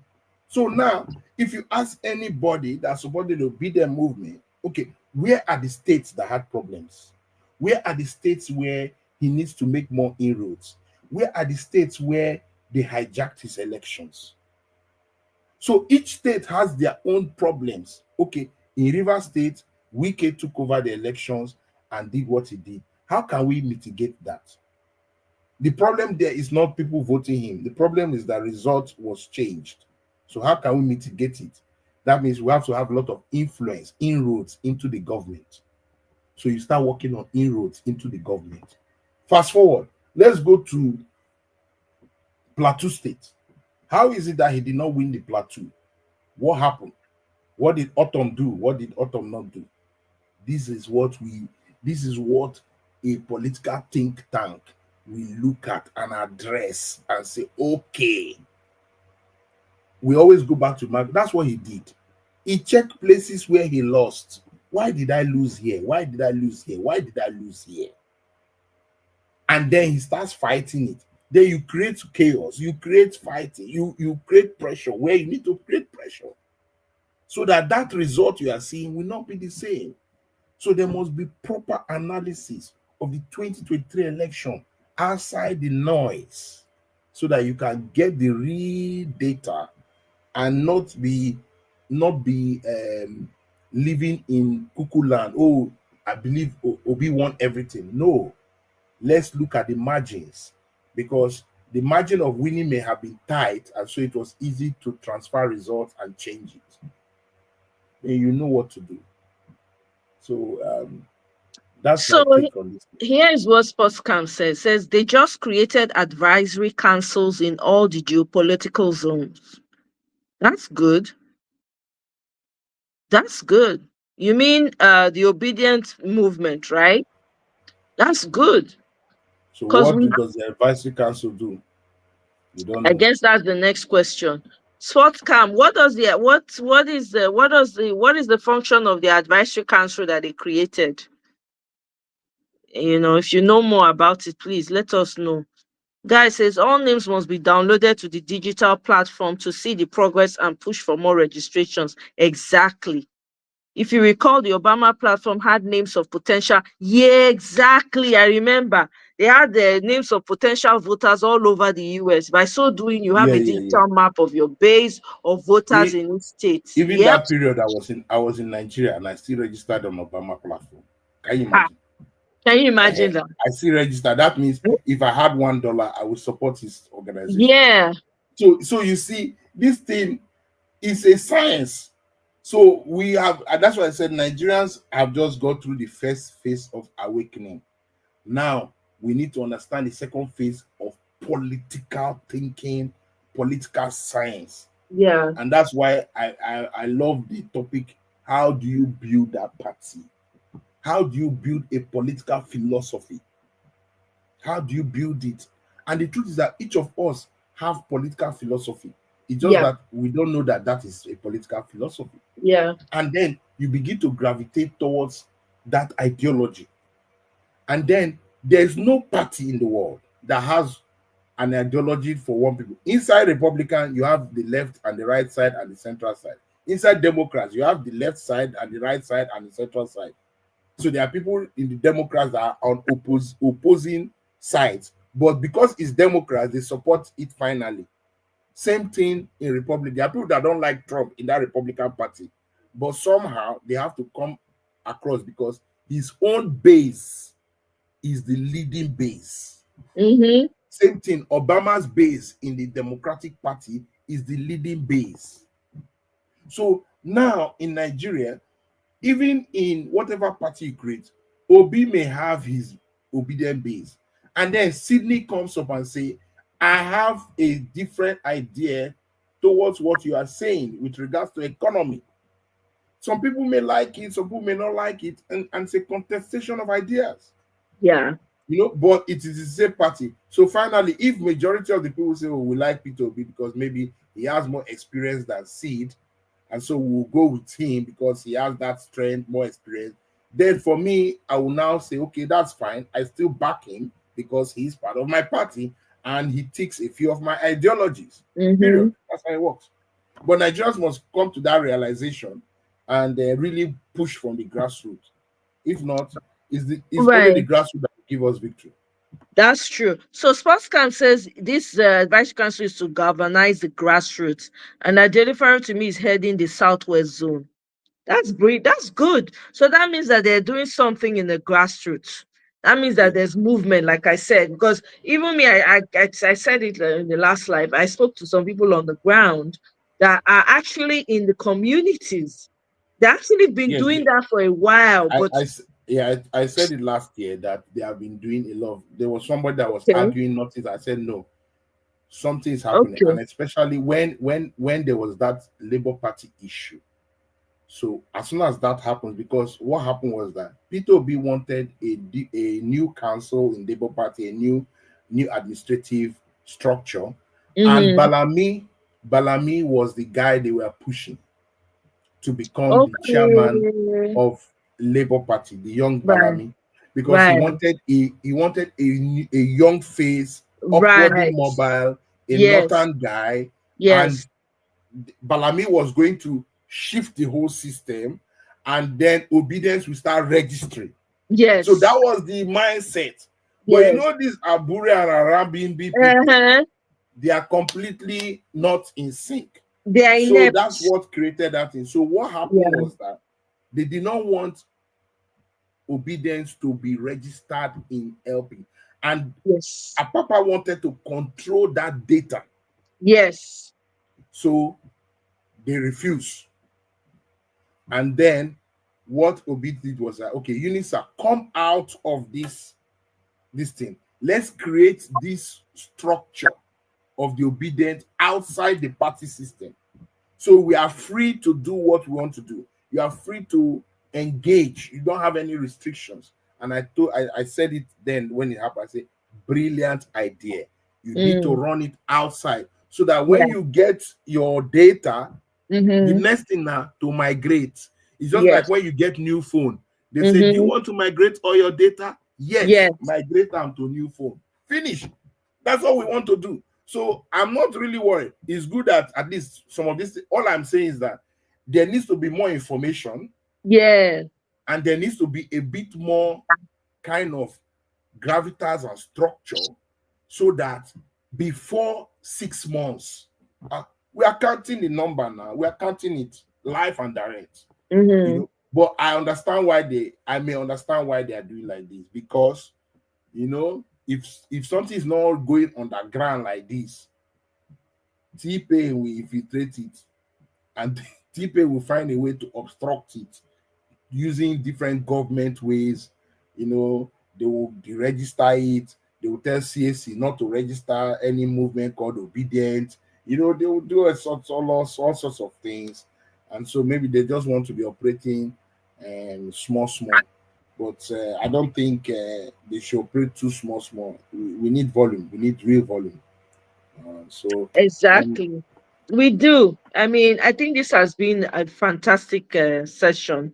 So now, if you ask anybody that's supported the BDM movement, okay, where are the states that had problems? Where are the states where he needs to make more inroads? Where are the states where they hijacked his elections? So each state has their own problems. Okay, in Rivers State, Wike took over the elections and did what he did. How can we mitigate that? The problem there is not people voting him. The problem is that result was changed. So how can we mitigate it? That means we have to have a lot of influence, inroads into the government. So you start working on inroads into the government. Fast forward, let's go to Plateau State. How is it that he did not win the Plateau? What happened? What did Autumn do? What did Autumn not do? This is what a political think tank will look at and address and say, okay. We always go back to Mark. That's what he did. He checked places where he lost. Why did I lose here? Why did I lose here? Why did I lose here? And then he starts fighting it. Then you create chaos. You create fighting. You create pressure where you need to create pressure. So that result you are seeing will not be the same. So there must be proper analysis of the 2023 election outside the noise, so that you can get the real data and not be living in cuckoo land. Oh, I believe Obi won everything. No, let's look at the margins, because the margin of winning may have been tight, and so it was easy to transfer results and change it. And you know what to do. So that's so my take on this. Here is what Sportscam says they just created advisory councils in all the geopolitical zones. That's good. That's good. You mean the obedient movement, right? That's good. So what does the advisory council do? You don't know. I guess that's the next question. Sportscam, what is the function of the advisory council that they created? If you know more about it, please let us know. Guy says all names must be downloaded to the digital platform to see the progress and push for more registrations. Exactly. If you recall, the Obama platform had names of potential. Yeah, exactly. I remember they had the names of potential voters all over the US. By so doing, you have a digital map of your base of voters in each state. Even that period, I was in Nigeria and I still registered on Obama platform. Can you imagine? Can you imagine that? I still register. That means if I had $1, I would support his organization. Yeah. So you see, this thing is a science. So we have, and that's why I said Nigerians have just gone through the first phase of awakening. Now we need to understand the second phase of political thinking, political science. Yeah. And that's why I love the topic. How do you build that party? How do you build a political philosophy? How do you build it? And the truth is that each of us have political philosophy. It's just that we don't know that is a political philosophy. Yeah. And then you begin to gravitate towards that ideology. And then there's no party in the world that has an ideology for one people. Inside Republican, you have the left and the right side and the central side. Inside Democrats, you have the left side and the right side and the central side. So there are people in the Democrats that are on opposing sides. But because it's Democrats, they support it finally. Same thing in Republic. There are people that don't like Trump in that Republican Party. But somehow they have to come across because his own base is the leading base. Mm-hmm. Same thing, Obama's base in the Democratic Party is the leading base. So now in Nigeria, even in whatever party you create, Obi may have his obedient base. And then Sydney comes up and say, I have a different idea towards what you are saying with regards to economy. Some people may like it, some people may not like it, and it's a contestation of ideas. Yeah. You know, but it is the same party. So finally, if majority of the people say, oh, we like Peter Obi because maybe he has more experience than Sid, and so we'll go with him because he has that strength, more experience, then for me, I will now say, okay, that's fine. I still back him because he's part of my party and he ticks a few of my ideologies. Period. That's how it works. But Nigerians must come to that realization and really push from the grassroots. If not, it's only the grassroots that will give us victory. That's true. So Sportscam says this vice chancellor is to galvanize the grassroots, and Adelifaru to me is heading the southwest zone. That's great. That's good. So that means that they're doing something in the grassroots. That means that there's movement, like I said, because even me, I said it in the last live. I spoke to some people on the ground that are actually in the communities. They've actually been doing that for a while. But I said it last year that they have been doing a lot. There was somebody that was arguing nothing. I said no, something is happening, and especially when there was that Labour Party issue. So as soon as that happens, because what happened was that Peter Obi wanted a new council in Labour Party, a new administrative structure, and Balami was the guy they were pushing to become the chairman of Labour Party, the young Balami, because he wanted a young face, upwardly mobile, a northern guy, and Balami was going to shift the whole system, and then obedience will start registering. Yes. So that was the mindset. But you know, these Abure and Arambimbi people, they are completely not in sync. They are so that's what created that thing. So what happened was that they did not want obedience to be registered in LP. And Apapa wanted to control that data. Yes. So they refused. And then what Obi did was that, okay, UNISA, come out of this thing. Let's create this structure of the obedient outside the party system. So we are free to do what we want to do. You are free to engage. You don't have any restrictions. And I said it then when it happened. I said, brilliant idea. You need to run it outside so that when you get your data, the next thing now to migrate. It's just like when you get new phone. They say, do you want to migrate all your data? Yes. Migrate them to new phone. Finish. That's all we want to do. So I'm not really worried. It's good that at least some of this, all I'm saying is that there needs to be more information. Yeah. And there needs to be a bit more kind of gravitas and structure so that before 6 months, we are counting the number now. We are counting it live and direct. You know? But I may understand why they are doing like this, because, you know, if something is not going underground like this, T-Pay will infiltrate it, and T-Pay will find a way to obstruct it using different government ways. You know, they will deregister it. They will tell CAC not to register any movement called Obedient. You know, they will do all sorts of things. And so maybe they just want to be operating small. But I don't think they should operate too small. We need volume. We need real volume. Exactly. We do. I mean, I think this has been a fantastic session.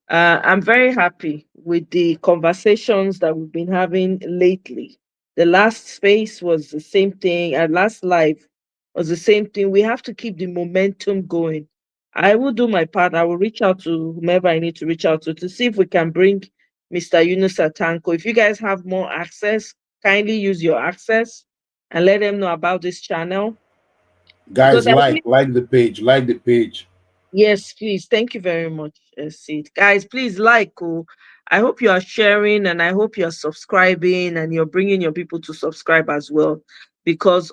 I'm very happy with the conversations that we've been having lately. The last space was the same thing. Our last live was the same thing. We have to keep the momentum going. I will do my part. I will reach out to whomever I need to reach out to see if we can bring Mr. Yunus Atanko. If you guys have more access, kindly use your access and let them know about this channel. Guys, like the page. Yes, please. Thank you very much, Sid. Guys, please like. I hope you are sharing, and I hope you're subscribing, and you're bringing your people to subscribe as well. Because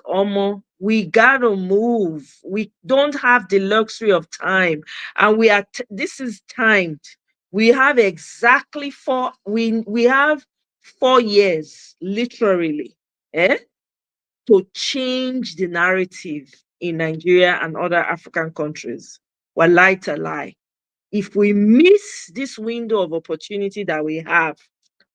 we gotta move. We don't have the luxury of time, and this is timed. We have exactly we have 4 years, literally, to change the narrative in Nigeria and other African countries. Well, lie to lie. If we miss this window of opportunity that we have,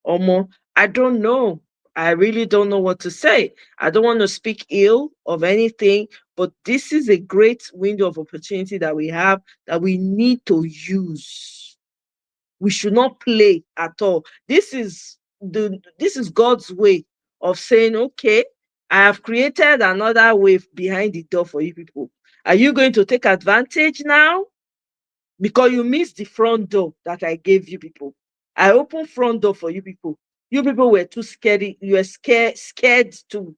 I don't know. I really don't know what to say. I don't want to speak ill of anything, but this is a great window of opportunity that we have that we need to use. We should not play at all. This is God's way of saying, okay, I have created another way behind the door for you people. Are you going to take advantage now? Because you missed the front door that I gave you people. I opened front door for you people. You people were too scared. You were scared to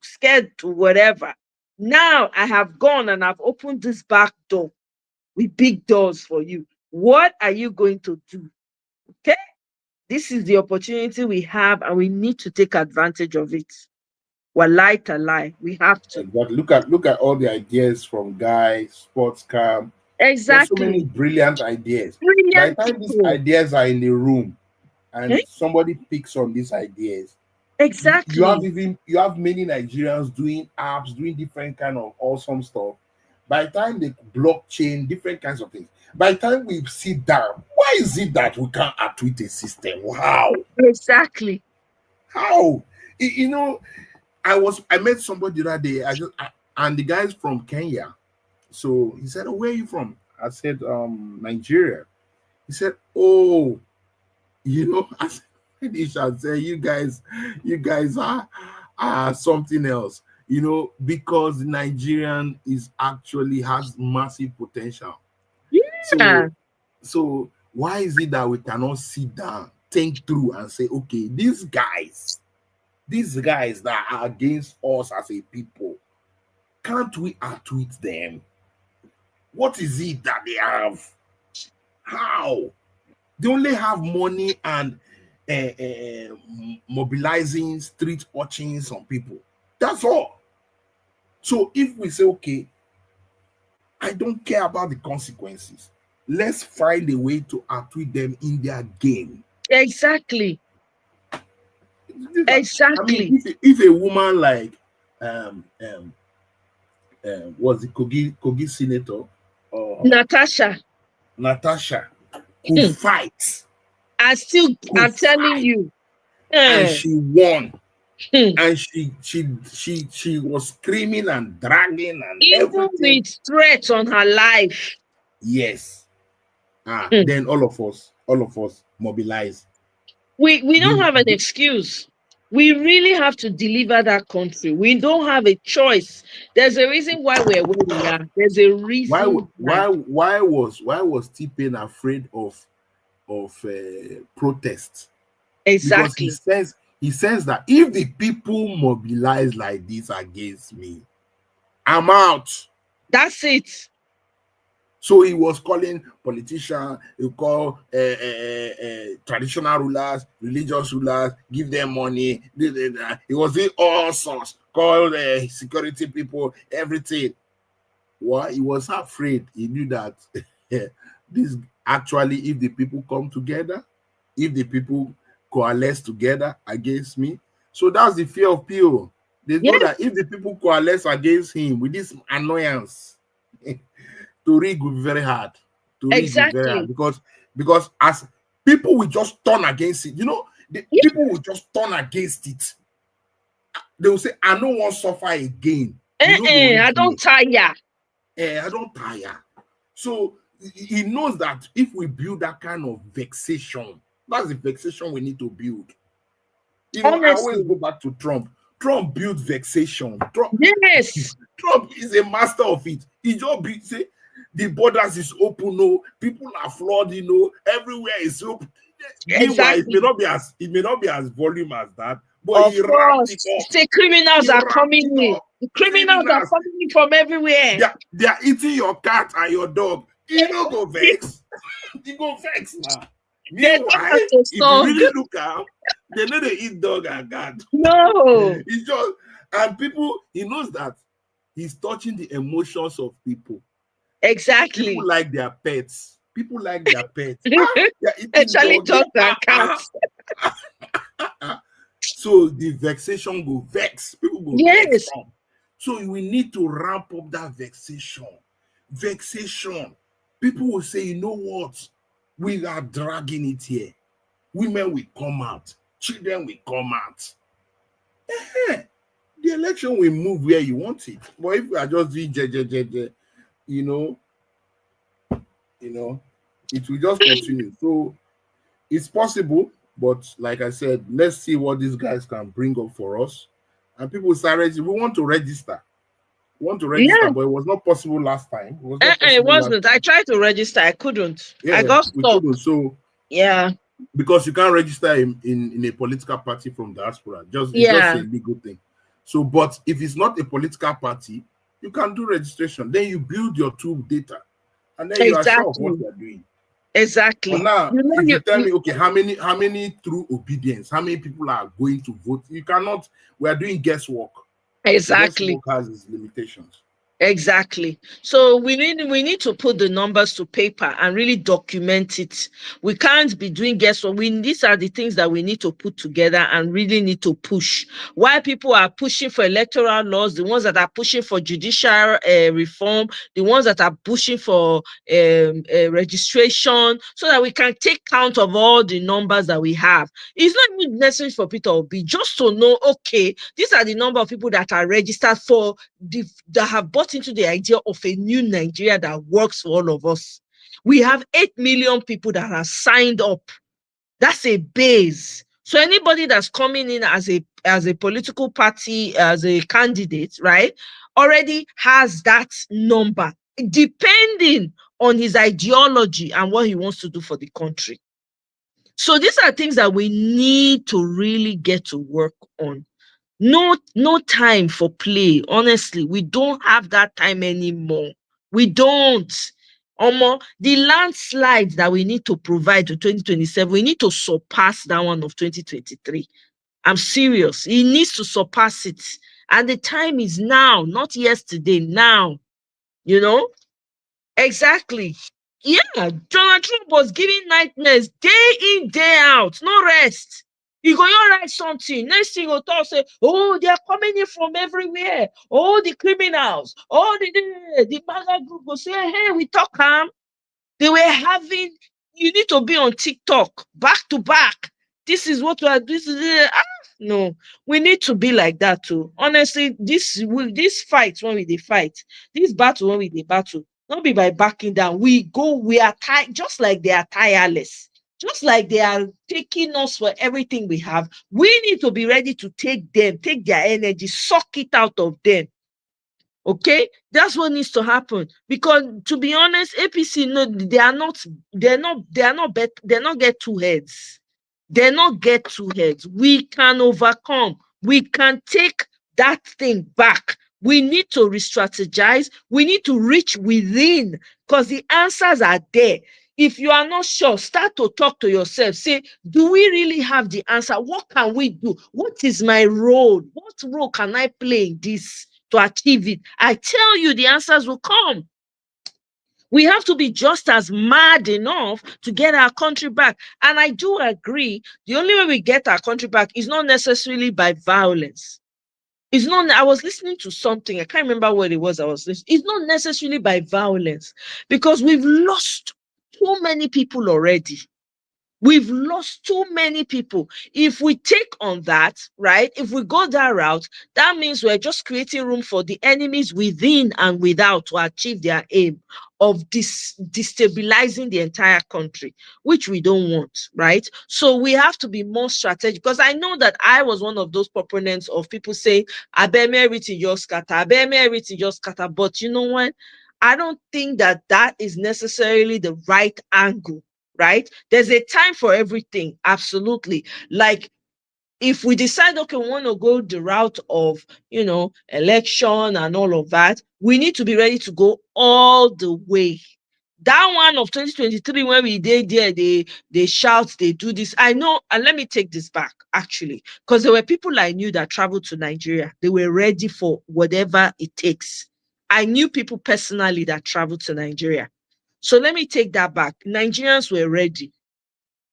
whatever. Now I have gone and I've opened this back door with big doors for you. What are you going to do? Okay? This is the opportunity we have, and we need to take advantage of it. Well, lie to lie. We have to. But look at all the ideas from Guy, Sports Camp. Exactly. There's so many brilliant ideas. Brilliant By the time these ideas are in the room and somebody picks on these ideas, exactly. You have many Nigerians doing apps, doing different kind of awesome stuff. By the time the blockchain, different kinds of things. By the time we sit down, why is it that we can't tweet a system? How? Exactly. How? You know, I met somebody the other day. And the guy's from Kenya. So he said, "Oh, where are you from?" I said, "Nigeria." He said, "Oh, you know," I said, he shall say, you guys are something else, you know, because the Nigerian has massive potential. Yeah. So why is it that we cannot sit down, think through, and say, okay, these guys that are against us as a people, can't we tweet them? What is it that they have? How? They only have money and mobilizing street urchins on people. That's all. So if we say, okay, I don't care about the consequences, let's find a way to tweet them in their game. Exactly. Exactly. I mean, if a woman like was the Kogi senator, Natasha could fight. I'm telling you. And she won. And she was screaming and dragging and even everything. with threats on her life. Yes. Then all of us mobilize. We don't have an excuse. We really have to deliver that country. We don't have a choice. There's a reason why we're where we are. There's a reason. Why was T-Pain afraid of protest? Exactly. Because he says that if the people mobilize like this against me, I'm out. That's it. So he was calling politicians, he called traditional rulers, religious rulers, give them money. He was doing all sorts, called security people, everything. Well, he was afraid. He knew that this actually, if the people come together, if the people coalesce together against me, so that's the fear of PO. They know that if the people coalesce against him with this annoyance, to rig will be very hard. Exactly. Because as people will just turn against it, you know, people will just turn against it. They will say, "I don't want to suffer again." I don't tire. I don't tire. So he knows that if we build that kind of vexation, that's the vexation we need to build. You know, I always go back to Trump. Trump built vexation. Trump is a master of it. He just say the borders is open, no, people are flooding, no, everywhere is open. Exactly. It may not be as volume as that, but of course, say criminals are coming in. The criminals are coming in from everywhere. They are eating your cat and your dog. You don't go vex. You go vex now. They Meanwhile, to if you really look out, they know they eat dog and cat. No. It's just, and people, he knows that he's touching the emotions of people. Exactly. People like their pets. People like their pets. Actually, dogs and cats. So the vexation go vex. People go vex. So we need to ramp up that vexation. Vexation. People will say, you know what? We are dragging it here. Women will come out. Children will come out. The election will move where you want it. But if we are just doing you know, it will just continue. So it's possible, but like I said, let's see what these guys can bring up for us. And people started, we want to register. But it was not possible last time. It wasn't. I tried to register. I couldn't. I got stopped. So because you can't register in a political party from diaspora. It's just a legal thing. So, but if it's not a political party, you can do registration. Then you build your tool data, and then you are sure of what you are doing. Exactly. But now, if you tell me, okay, how many through obedience, how many people are going to vote? You cannot. We are doing guesswork. Exactly. Guesswork has its limitations. Exactly. So we need to put the numbers to paper and really document it. We can't be doing guesswork. These are the things that we need to put together and really need to push. Why people are pushing for electoral laws, the ones that are pushing for judicial reform, the ones that are pushing for registration, so that we can take count of all the numbers that we have. It's not even necessary for Peter Obi, just to know, okay, these are the number of people that are registered for that have bought into the idea of a new Nigeria that works for all of us. We have 8 million people that are signed up. That's a base. So anybody that's coming in as a political party, as a candidate, right, already has that number, depending on his ideology and what he wants to do for the country. So these are things that we need to really get to work on. No time for play. Honestly, we don't have that time anymore. We don't. The landslide that we need to provide to 2027, we need to surpass that one of 2023. I'm serious. He needs to surpass it. And the time is now, not yesterday, now. Exactly. Yeah, Donald Trump was giving nightmares day in, day out, no rest. You go, you write something. Next thing you talk, say, oh, they are coming in from everywhere. Oh, the criminals. Oh, the MAGA group will say, hey, we talk. They were having, you need to be on TikTok, back to back. This is what we are doing. No, we need to be like that too. Honestly, this fight when we fight, this battle when we battle, not be by backing down. We are tired, just like they are tireless. Just like they are taking us for everything we have, we need to be ready to take their energy, suck it out of them. Okay, that's what needs to happen. Because to be honest, APC, no, they're not get two heads. They're not get two heads. We can overcome. We can take that thing back. We need to re-strategize. We need to reach within, because the answers are there. If you are not sure, start to talk to yourself. Say, do we really have the answer? What can we do? What is my role? What role can I play in this to achieve it? I tell you, the answers will come. We have to be just as mad enough to get our country back. And I do agree, the only way we get our country back is not necessarily by violence. It's not, I was listening to something, I can't remember what it was I was listening. It's not necessarily by violence, because we've lost too many people already. We've lost too many people. If we take on that, right, if we go that route, that means we're just creating room for the enemies within and without to achieve their aim of destabilizing the entire country, which we don't want, right? So we have to be more strategic, because I know that I was one of those proponents of people saying, I bet me everything just scatter, I bet me everything just scatter. But you know what? I don't think that is necessarily the right angle, right? There's a time for everything, absolutely. Like, if we decide, okay, we want to go the route of, election and all of that, we need to be ready to go all the way. That one of 2023, when we did there, they shout, they do this. I know, and let me take this back, actually, because there were people I knew that traveled to Nigeria. They were ready for whatever it takes. I knew people personally that traveled to Nigeria. So let me take that back. Nigerians were ready.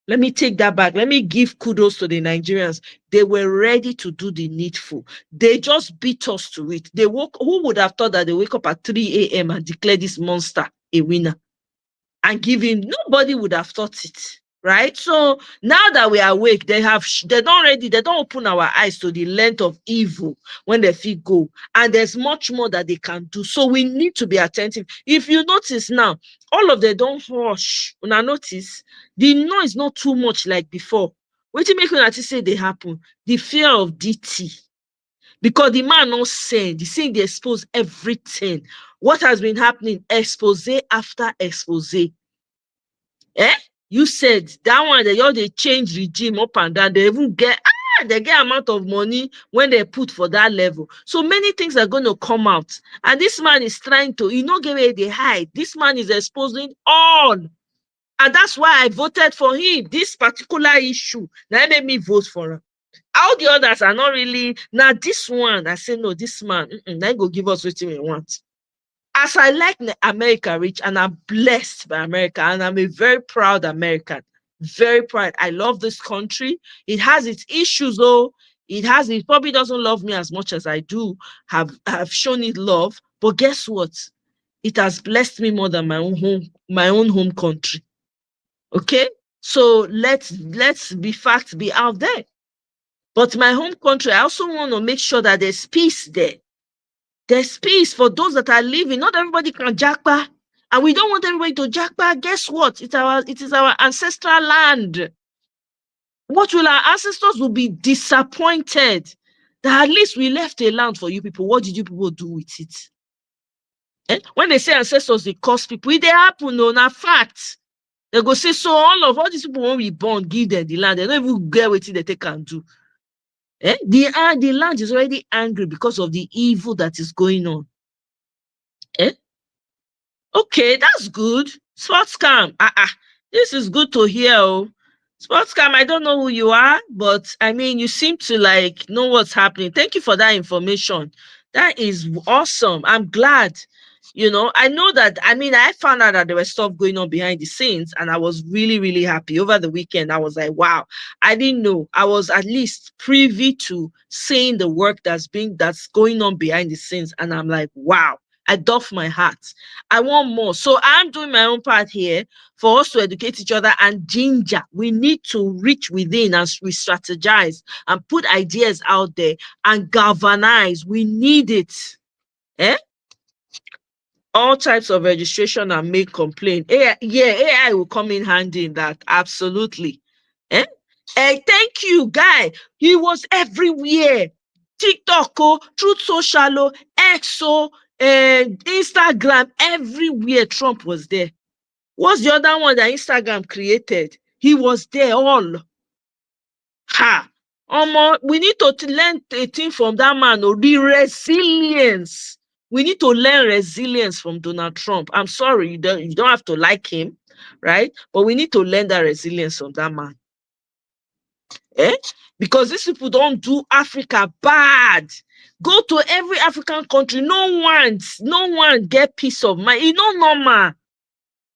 Let me take that back. Let me give kudos to the Nigerians. They were ready to do the needful. They just beat us to it. They woke. Who would have thought that they wake up at 3 a.m. and declare this monster a winner and give him? Nobody would have thought it, right? So now that we are awake, they don't open our eyes to the length of evil when they feel go. And there's much more that they can do. So we need to be attentive. If you notice now, all of them don't hush. When I notice, the noise not too much like before. What you make when say they happen? The fear of DT. Because the man not saying, the thing they expose everything. What has been happening? Expose after expose. You said that one, they change regime up and down. They even get amount of money when they put for that level. So many things are going to come out. And this man is trying to, give away the hide. This man is exposing all. And that's why I voted for him. This particular issue, that made me vote for him. All the others are not really. Now this one, I say, no, this man, they go give us what we want. As I like America, Rich, and I'm blessed by America, and I'm a very proud American. Very proud. I love this country. It has its issues, though. It probably doesn't love me as much as I do have shown it love. But guess what? It has blessed me more than my own home country. Okay? So let's be out there. But my home country, I also want to make sure that there's peace there. There's peace for those that are living. Not everybody can jackpot. And we don't want everybody to jackpot. Guess what? It is our ancestral land. What will our ancestors will be disappointed that at least we left a land for you people. What did you people do with it? When they say ancestors, they curse people. It they happen, no, not facts. They go say, so all these people when we born, give them the land. They don't even get what they can do. The land is already angry because of the evil that is going on. Okay, that's good. Sportscam. This is good to hear. Sportscam, I don't know who you are, but I mean, you seem to know what's happening. Thank you for that information. That is awesome. I'm glad. I know that, I found out that there was stuff going on behind the scenes, and I was really, really happy. Over the weekend, I was like, wow, I didn't know. I was at least privy to seeing the work that's going on behind the scenes, and I'm like, wow, I doff my hat. I want more. So I'm doing my own part here for us to educate each other and ginger. We need to reach within and re-strategize and put ideas out there and galvanize. We need it. All types of registration and make complaint. AI will come in handy in that. Absolutely. Thank you, guy. He was everywhere. TikTok, Truth Social, X, Instagram, everywhere. Trump was there. What's the other one that Instagram created? He was there all. We need to learn a thing from that man. The resilience. We need to learn resilience from Donald Trump. I'm sorry, you don't have to like him, right? But we need to learn that resilience from that man. Because these people don't do Africa bad. Go to every African country. No one get peace of mind. It's not normal.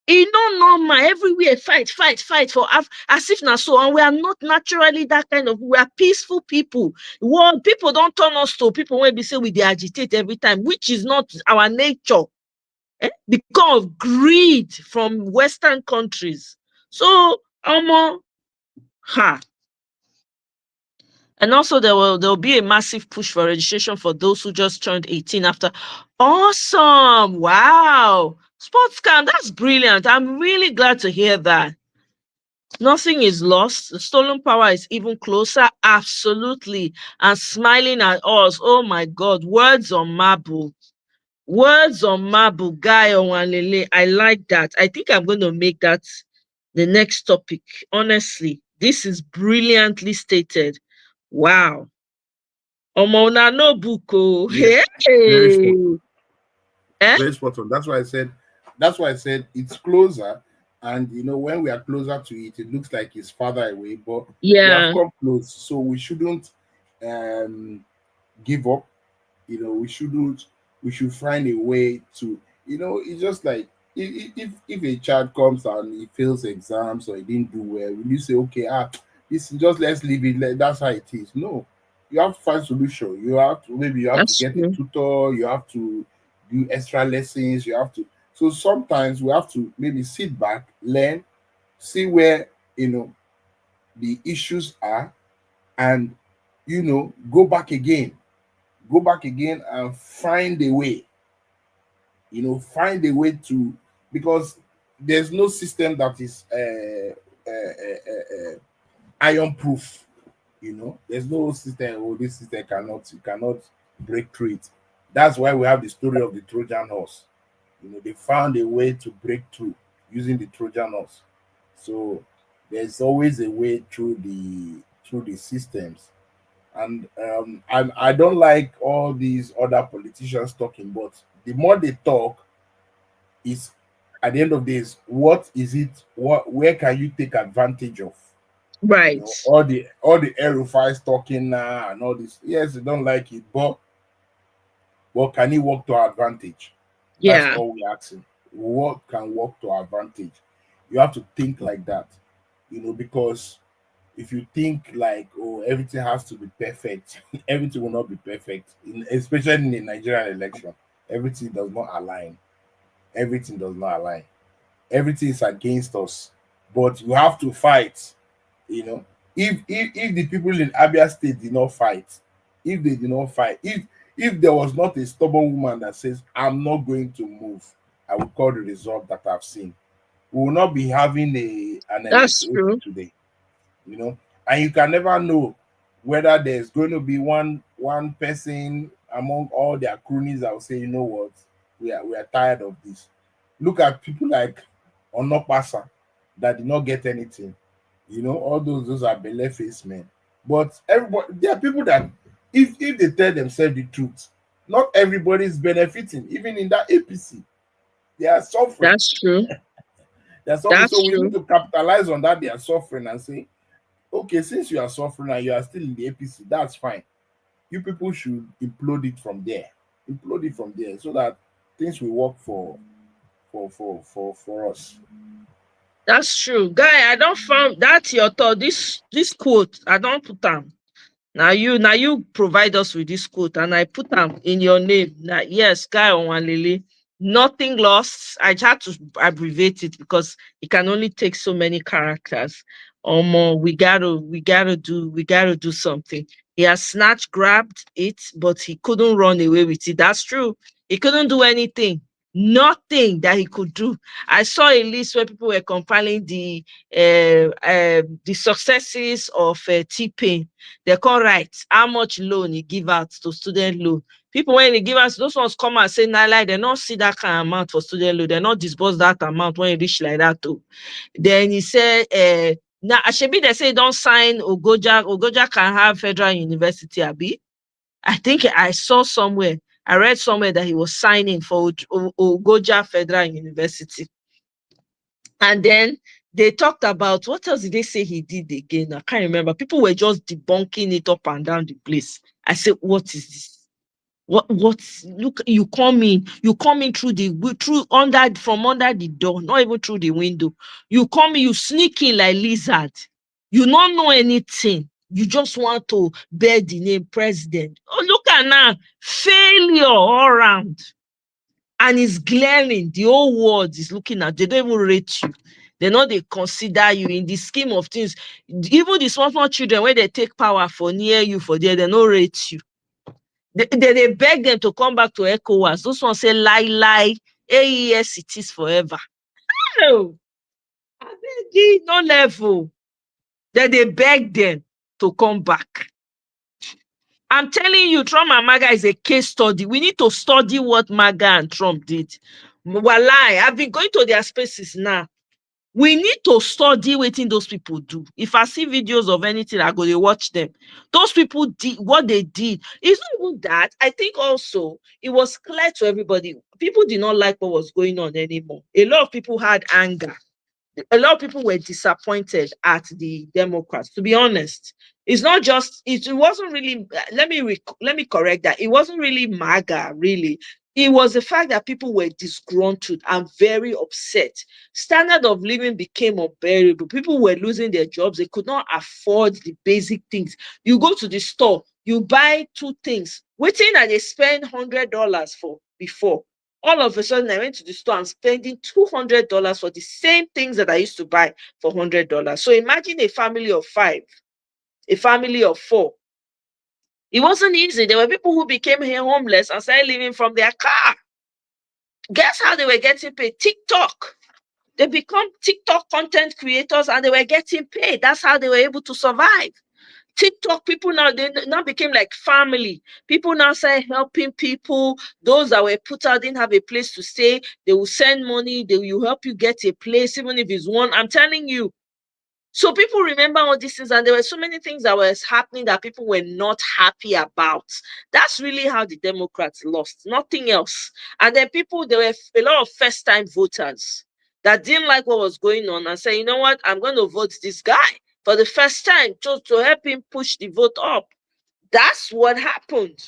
It's not normal. Everywhere fight for as if not so. And we are not naturally that kind of. We are peaceful people. Well, people don't turn us to people when we say we agitate every time, which is not our nature. Because of greed from Western countries. So, and also there will be a massive push for registration for those who just turned 18 after. Awesome! Wow. Sportscam, that's brilliant. I'm really glad to hear that. Nothing is lost. The stolen power is even closer. Absolutely. And smiling at us. Oh my God. Words on marble. Words on marble. Guy Owanlele. I like that. I think I'm going to make that the next topic. Honestly, this is brilliantly stated. Wow. Omona no buko. Yes. Hey. Very spot on. That's why I said That's why I said it's closer. And when we are closer to it, it looks like it's farther away, but we have come close. So we shouldn't give up. We should find a way to, it's just like if a child comes and he fails exams or he didn't do well, will you say, okay, this just let's leave it, that's how it is? No, you have to find solution. You have to get a tutor, you have to do extra lessons, you have to. So sometimes we have to maybe sit back, learn, see where the issues are, and go back again and find a way. Find a way to, because there's no system that is iron proof. There's no system. This system you cannot break through it. That's why we have the story of the Trojan horse. They found a way to break through using the Trojan horse. So there's always a way through the systems. And I don't like all these other politicians talking, but the more they talk, is at the end of days, what is it? Where can you take advantage of? Right. All the El-Rufai's talking now and all this. Yes, they don't like it, but what can he work to our advantage? That's all we're asking. What can work to our advantage? You have to think like that, because if you think like, oh, everything has to be perfect, everything will not be perfect, especially in the Nigerian election. Everything does not align. Everything does not align. Everything is against us. But you have to fight. If the people in Abia State did not fight, if they did not fight, if there was not a stubborn woman that says, I'm not going to move, I will call the result that I've seen. We will not be having an election today. And you can never know whether there's going to be one person among all their cronies that will say, you know what, we are tired of this. Look at people like Onopasa that did not get anything. All those are belle-faced men. But everybody, there are people that if they tell themselves the truth, not everybody is benefiting, even in that APC. They are suffering. That's true. They're suffering. So we need to capitalize on that they are suffering and say, okay, since you are suffering and you are still in the APC, that's fine. You people should implode it from there. Implode it from there so that things will work for us. That's true. Guy, I don't found that's your thought. This quote, I don't put them. Now you provide us with this quote, and I put them in your name. Now, yes, Guy Onwalili, nothing lost. I had to abbreviate it because it can only take so many characters. We gotta do something. He has grabbed it, but he couldn't run away with it. That's true. He couldn't do anything. Nothing that he could do. I saw a list where people were compiling the successes of T-Pain. They can't write how much loan he give out to student loan. People, when they give us, those ones come and say, nah, like, they not see that kind of amount for student loan. They not disburse that amount when you reach like that too. Then he said, now Ashebi, they say don't sign Ogoja. Ogoja can have federal university, Abi. I think I saw somewhere. I read somewhere that he was signing for Ogoja Federal University. And then they talked about, what else did they say he did again? I can't remember. People were just debunking it up and down the place. I said, what is this? Look, you come in from under the door, not even through the window. You come in, you sneak in like lizard. You don't know anything. You just want to bear the name president. Oh, look at now, failure all around. And it's glaring. The whole world is looking at. They don't even rate you. They know they consider you in the scheme of things. Even the small children, when they take power for near you for there, they don't rate you. They beg them to come back to ECOWAS. Those ones say lie, AES it is forever. No, I beg no level. Then they beg them to come back. I'm telling you, Trump and MAGA is a case study. We need to study what MAGA and Trump did. Wallahi, I've been going to their spaces now. We need to study what those people do. If I see videos of anything, I go to watch them. Those people did what they did. It's not even that. I think also it was clear to everybody. People did not like what was going on anymore. A lot of people had anger. A lot of people were disappointed at the Democrats, to be honest. It's not just, it wasn't really, let me correct that. It wasn't really MAGA, really. It was the fact that people were disgruntled and very upset. Standard of living became unbearable. People were losing their jobs. They could not afford the basic things. You go to the store, you buy two things, waiting and they spend $100 for before. All of a sudden, I went to the store and spending $200 for the same things that I used to buy for $100. So imagine a family of 5, a family of 4. It wasn't easy. There were people who became homeless and started living from their car. Guess how they were getting paid? TikTok. They become TikTok content creators and they were getting paid. That's how they were able to survive. TikTok people now, they now became like family. People now say helping people. Those that were put out didn't have a place to stay. They will send money. They will help you get a place, even if it's one. I'm telling you. So people remember all these things, and there were so many things that was happening that people were not happy about. That's really how the Democrats lost, nothing else. And then people, there were a lot of first-time voters that didn't like what was going on and say, you know what, I'm going to vote this guy for the first time to help him push the vote up. That's what happened.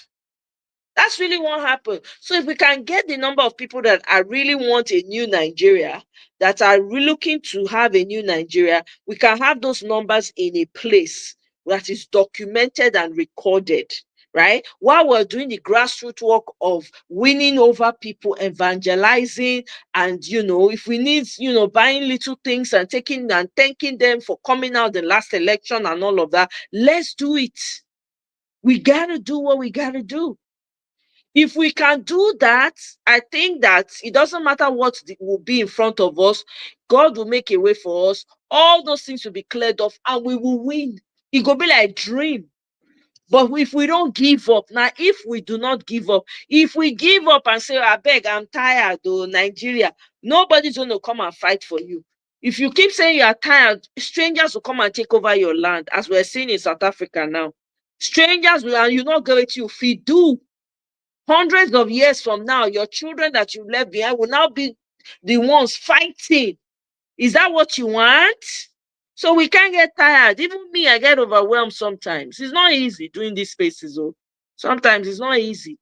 That's really what happened. So if we can get the number of people that are really want a new Nigeria, that are really looking to have a new Nigeria, we can have those numbers in a place that is documented and recorded, right? While we're doing the grassroots work of winning over people, evangelizing, and, you know, if we need, you know, buying little things and taking and thanking them for coming out the last election and all of that, let's do it. We got to do what we got to do. If we can do that, I think that it doesn't matter what will be in front of us, God will make a way for us. All those things will be cleared off and we will win. It will be like a dream. But if we don't give up, now if we do not give up, if we give up and say, I beg, I'm tired, though, Nigeria, nobody's going to come and fight for you. If you keep saying you are tired, strangers will come and take over your land, as we're seeing in South Africa now. Strangers will, and you not go to you, feed do. Hundreds of years from now, your children that you left behind will now be the ones fighting. Is that what you want? So we can't get tired. Even me, I get overwhelmed sometimes. It's not easy doing these spaces, though. Sometimes it's not easy.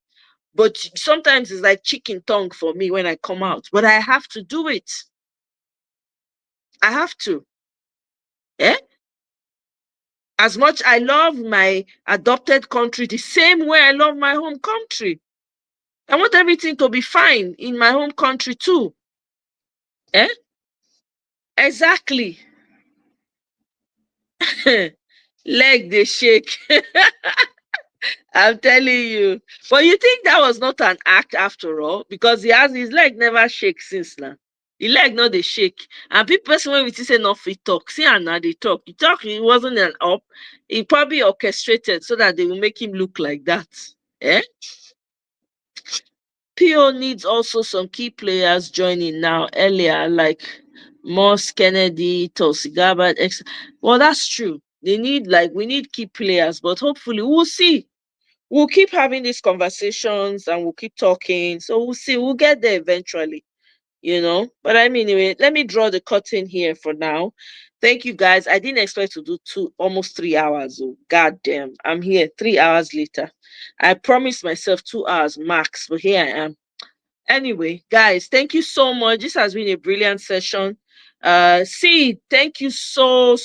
But sometimes it's like chicken tongue for me when I come out. But I have to do it. I have to. Eh? As much I love my adopted country, the same way I love my home country. I want everything to be fine in my home country too. Eh? Exactly. Leg they shake. I'm telling you. But you think that was not an act after all? Because he has his leg never shake since now. The leg not they shake. And people when we say not fit talk. See and now they talk. He talk, it wasn't an up. He probably orchestrated so that they will make him look like that. Eh? PO needs also some key players joining now earlier, like Moss, Kennedy, Tulsi Gabbard. Well, that's true. We need key players, but hopefully we'll see. We'll keep having these conversations and we'll keep talking. So we'll see. We'll get there eventually, you know. But I mean, anyway, let me draw the curtain here for now. Thank you, guys. I didn't expect to do almost 3 hours. Oh, God damn. I'm here 3 hours later. I promised myself 2 hours max, but here I am. Anyway, guys, thank you so much. This has been a brilliant session. See, thank you so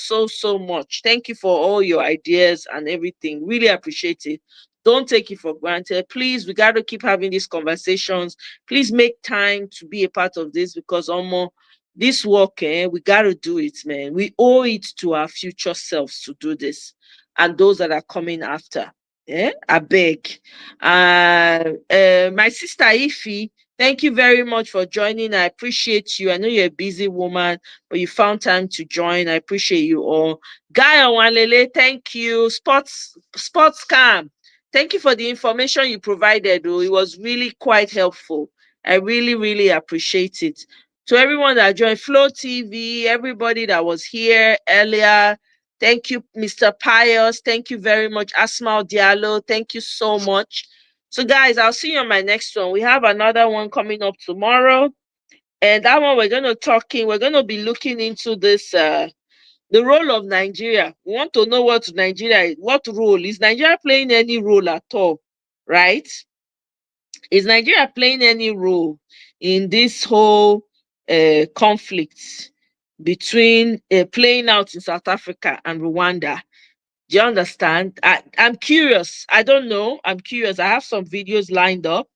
much. Thank you for all your ideas and everything. Really appreciate it. Don't take it for granted. Please, we got to keep having these conversations. Please make time to be a part of this because this work, we got to do it, man. We owe it to our future selves to do this and those that are coming after. I beg. My sister Ify, thank you very much for joining. I appreciate you. I know you're a busy woman, but you found time to join. I appreciate you all. Guy Owanlele, thank you. Sports Cam, thank you for the information you provided. It was really quite helpful. I really appreciate it. To everyone that joined Flow TV, everybody that was here earlier, thank you, Mr. Pius. Thank you very much. Asmal Diallo, thank you so much. So guys, I'll see you on my next one. We have another one coming up tomorrow. And that one we're going to be looking into this, the role of Nigeria. We want to know what role. Is Nigeria playing any role at all, right? Is Nigeria playing any role in this whole conflict between playing out in South Africa and Rwanda? Do you understand? I'm curious. I don't know. I'm curious. I have some videos lined up.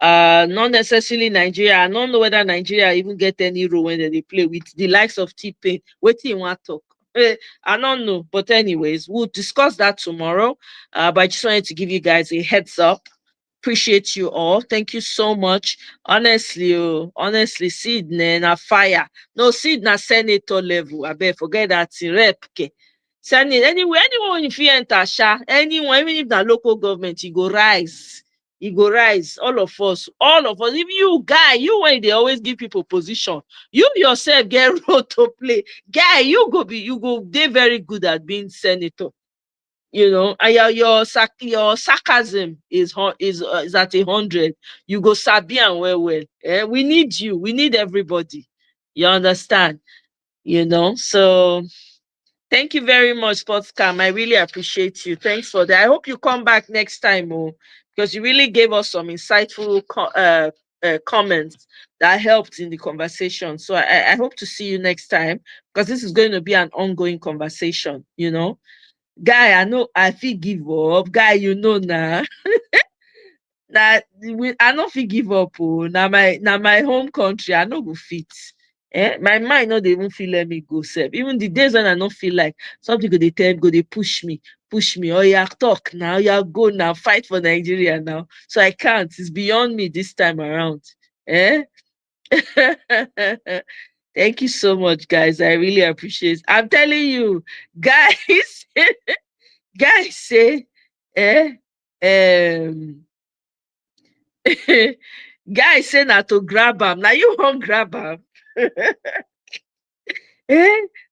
Not necessarily Nigeria. I don't know whether Nigeria even get any role when they play with the likes of T-Pain. What do you want to talk? I don't know. But anyways, we'll discuss that tomorrow. But I just wanted to give you guys a heads up. Appreciate you all. Thank you so much. Honestly, Sid na fire. No, Sid na senator level. I bet forget that. Rep. Senate, anyone if you enter Sha, anyone, even if the local government, he go rise. He go rise. All of us. If you guy, you when they always give people position, you yourself get role to play. Guy, you go they very good at being senator. You know, and your sarcasm is at 100. You go sabi and well. We need you. We need everybody. You understand? You know, so thank you very much, Sportscam. I really appreciate you. Thanks for that. I hope you come back next time, because you really gave us some insightful comments that helped in the conversation. So I hope to see you next time, because this is going to be an ongoing conversation, you know. Guy, I know I feel give up. Guy, you know now. That I not feel give up. Now my home country, I no go fit. My mind not even feel let me go. Even the days when I don't feel like something go they push me. Oh yeah, talk now. Yeah, go now, fight for Nigeria now. So I can't. It's beyond me this time around. Thank you so much, guys. I really appreciate it. I'm telling you, guys. Guys say, guys say not to grab him. Now you won't grab him.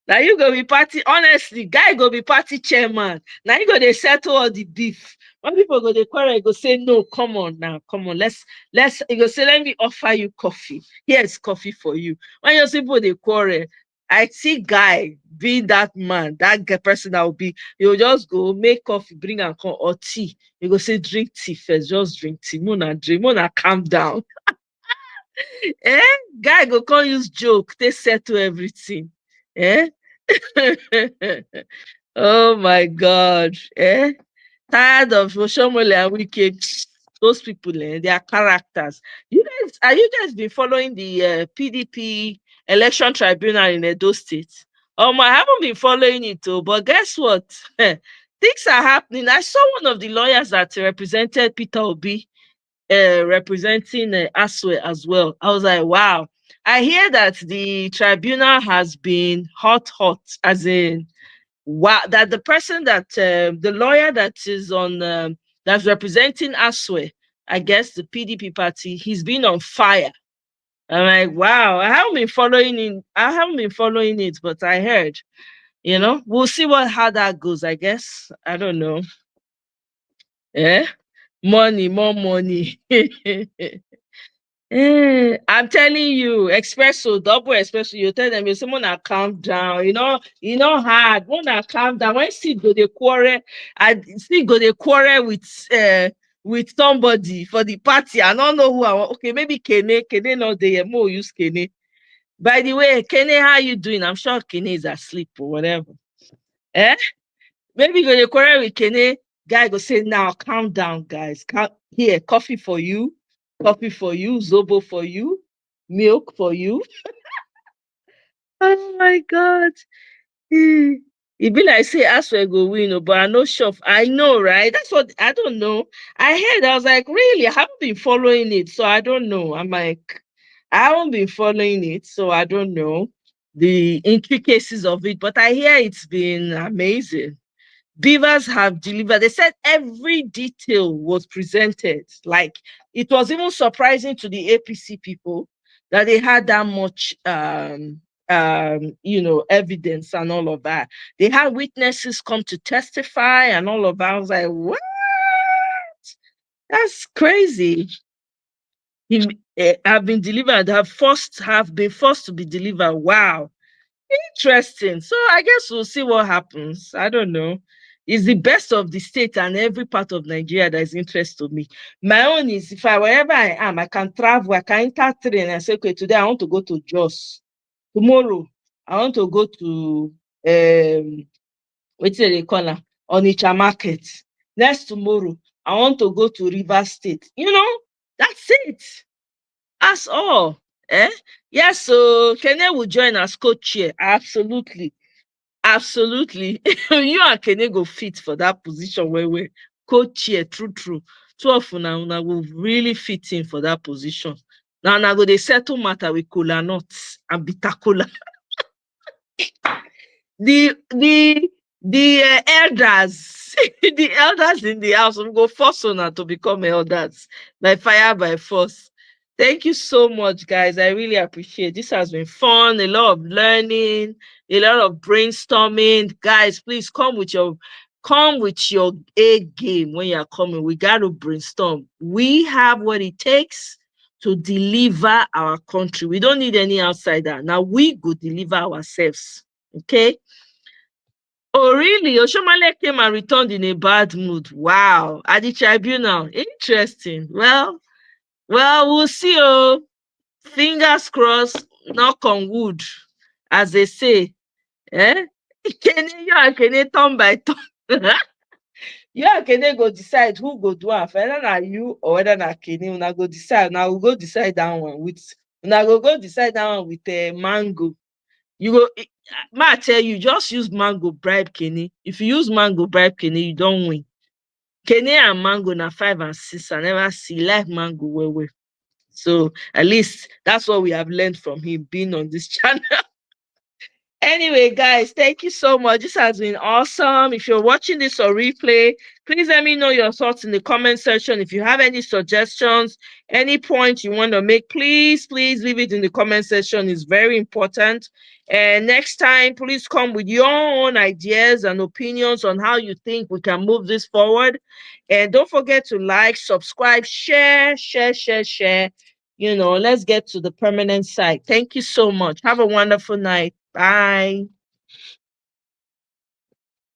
Now you go be party. Honestly, guy go be party chairman. Now you go they settle all the beef. When people go they quarrel, you go say no. Come on now, come on. Let's. You go say let me offer you coffee. Here's coffee for you. When you see people they quarrel, I see guy being that man, that person that will be. You just go make coffee, bring and come or tea. You go say drink tea first. Just drink tea. Mona drink. Mona calm down. Guy go come use joke. They settle everything. Oh my God. Tired of Oshomole and Wike. Those people, they are characters. Are you guys been following the PDP election tribunal in Edo State? I haven't been following it too, but guess what? Things are happening. I saw one of the lawyers that represented Peter Obi representing Aswe as well. I was like, wow. I hear that the tribunal has been hot, as in, wow, that the person that, the lawyer that is on, that's representing Aswe, I guess the PDP party, he's been on fire. I'm like, wow, I haven't been following it, but I heard, you know, we'll see how that goes, I guess. I don't know. Money, more money. I'm telling you, espresso, double espresso, you tell them, someone will calm down, you know hard. One will calm down. When see go they quarrel, I see go they quarrel with somebody for the party. I don't know who I want. Okay, maybe Kene not there. More use Kene. By the way, Kene, how you doing? I'm sure Kene is asleep or whatever. Maybe go they quarrel with Kene. Guy go say, now calm down, guys. Here, coffee for you, Zobo for you, milk for you. Oh my God. It be like say Aswe go win, but I know sure. I know, right? That's what I don't know. I heard, I was like, really? I haven't been following it, so I don't know. I'm like, I haven't been following it, so I don't know the intricacies of it, but I hear it's been amazing. Beavers have delivered. They said every detail was presented. Like, it was even surprising to the APC people that they had that much evidence and all of that. They had witnesses come to testify and all of that. I was like, what? That's crazy. Have been delivered, have been forced to be delivered. Wow. Interesting. So I guess we'll see what happens. I don't know. It's the best of the state and every part of Nigeria that is interest to me. My own is wherever I am, I can travel, I can enter train and say, okay, today I want to go to Jos. Tomorrow, I want to go to Onitsha Market. Next tomorrow, I want to go to River State. That's it. That's all. Yes, so Kene will join as co-chair. Absolutely. Absolutely. You and Kene go fit for that position where we co-chair, true. Two of una will really fit in for that position. Now I go they settle matter with cola nuts and bitter cola. The elders, the elders in the house, we go force on to become elders by fire, by force. Thank you so much, guys. I really appreciate this. Has been fun, a lot of learning, a lot of brainstorming. Guys, please come with your A game when you're coming. We got to brainstorm. We have what it takes to deliver our country. We don't need any outsider. Now we go deliver ourselves. Okay. Oh, really? Oshomale came and returned in a bad mood. Wow. At the tribunal. Interesting. Well, we'll see. Oh, fingers crossed, knock on wood, as they say. You and Kene turn by turn. You and Kene go decide who go do it. Whether not you or whether not Kene, una go decide. Now we'll go decide that one with. Una go decide that one with mango. You go. Ma tell you, just use mango bribe Kene. If you use mango bribe Kene, you don't win. Kene and mango na 5 and 6. I never see like mango well. So at least that's what we have learned from him being on this channel. Anyway, guys, thank you so much. This has been awesome. If you're watching this on replay, please let me know your thoughts in the comment section. If you have any suggestions, any points you want to make, please leave it in the comment section. It's very important. And next time, please come with your own ideas and opinions on how you think we can move this forward. And don't forget to like, subscribe, share. Let's get to the permanent site. Thank you so much. Have a wonderful night. Bye.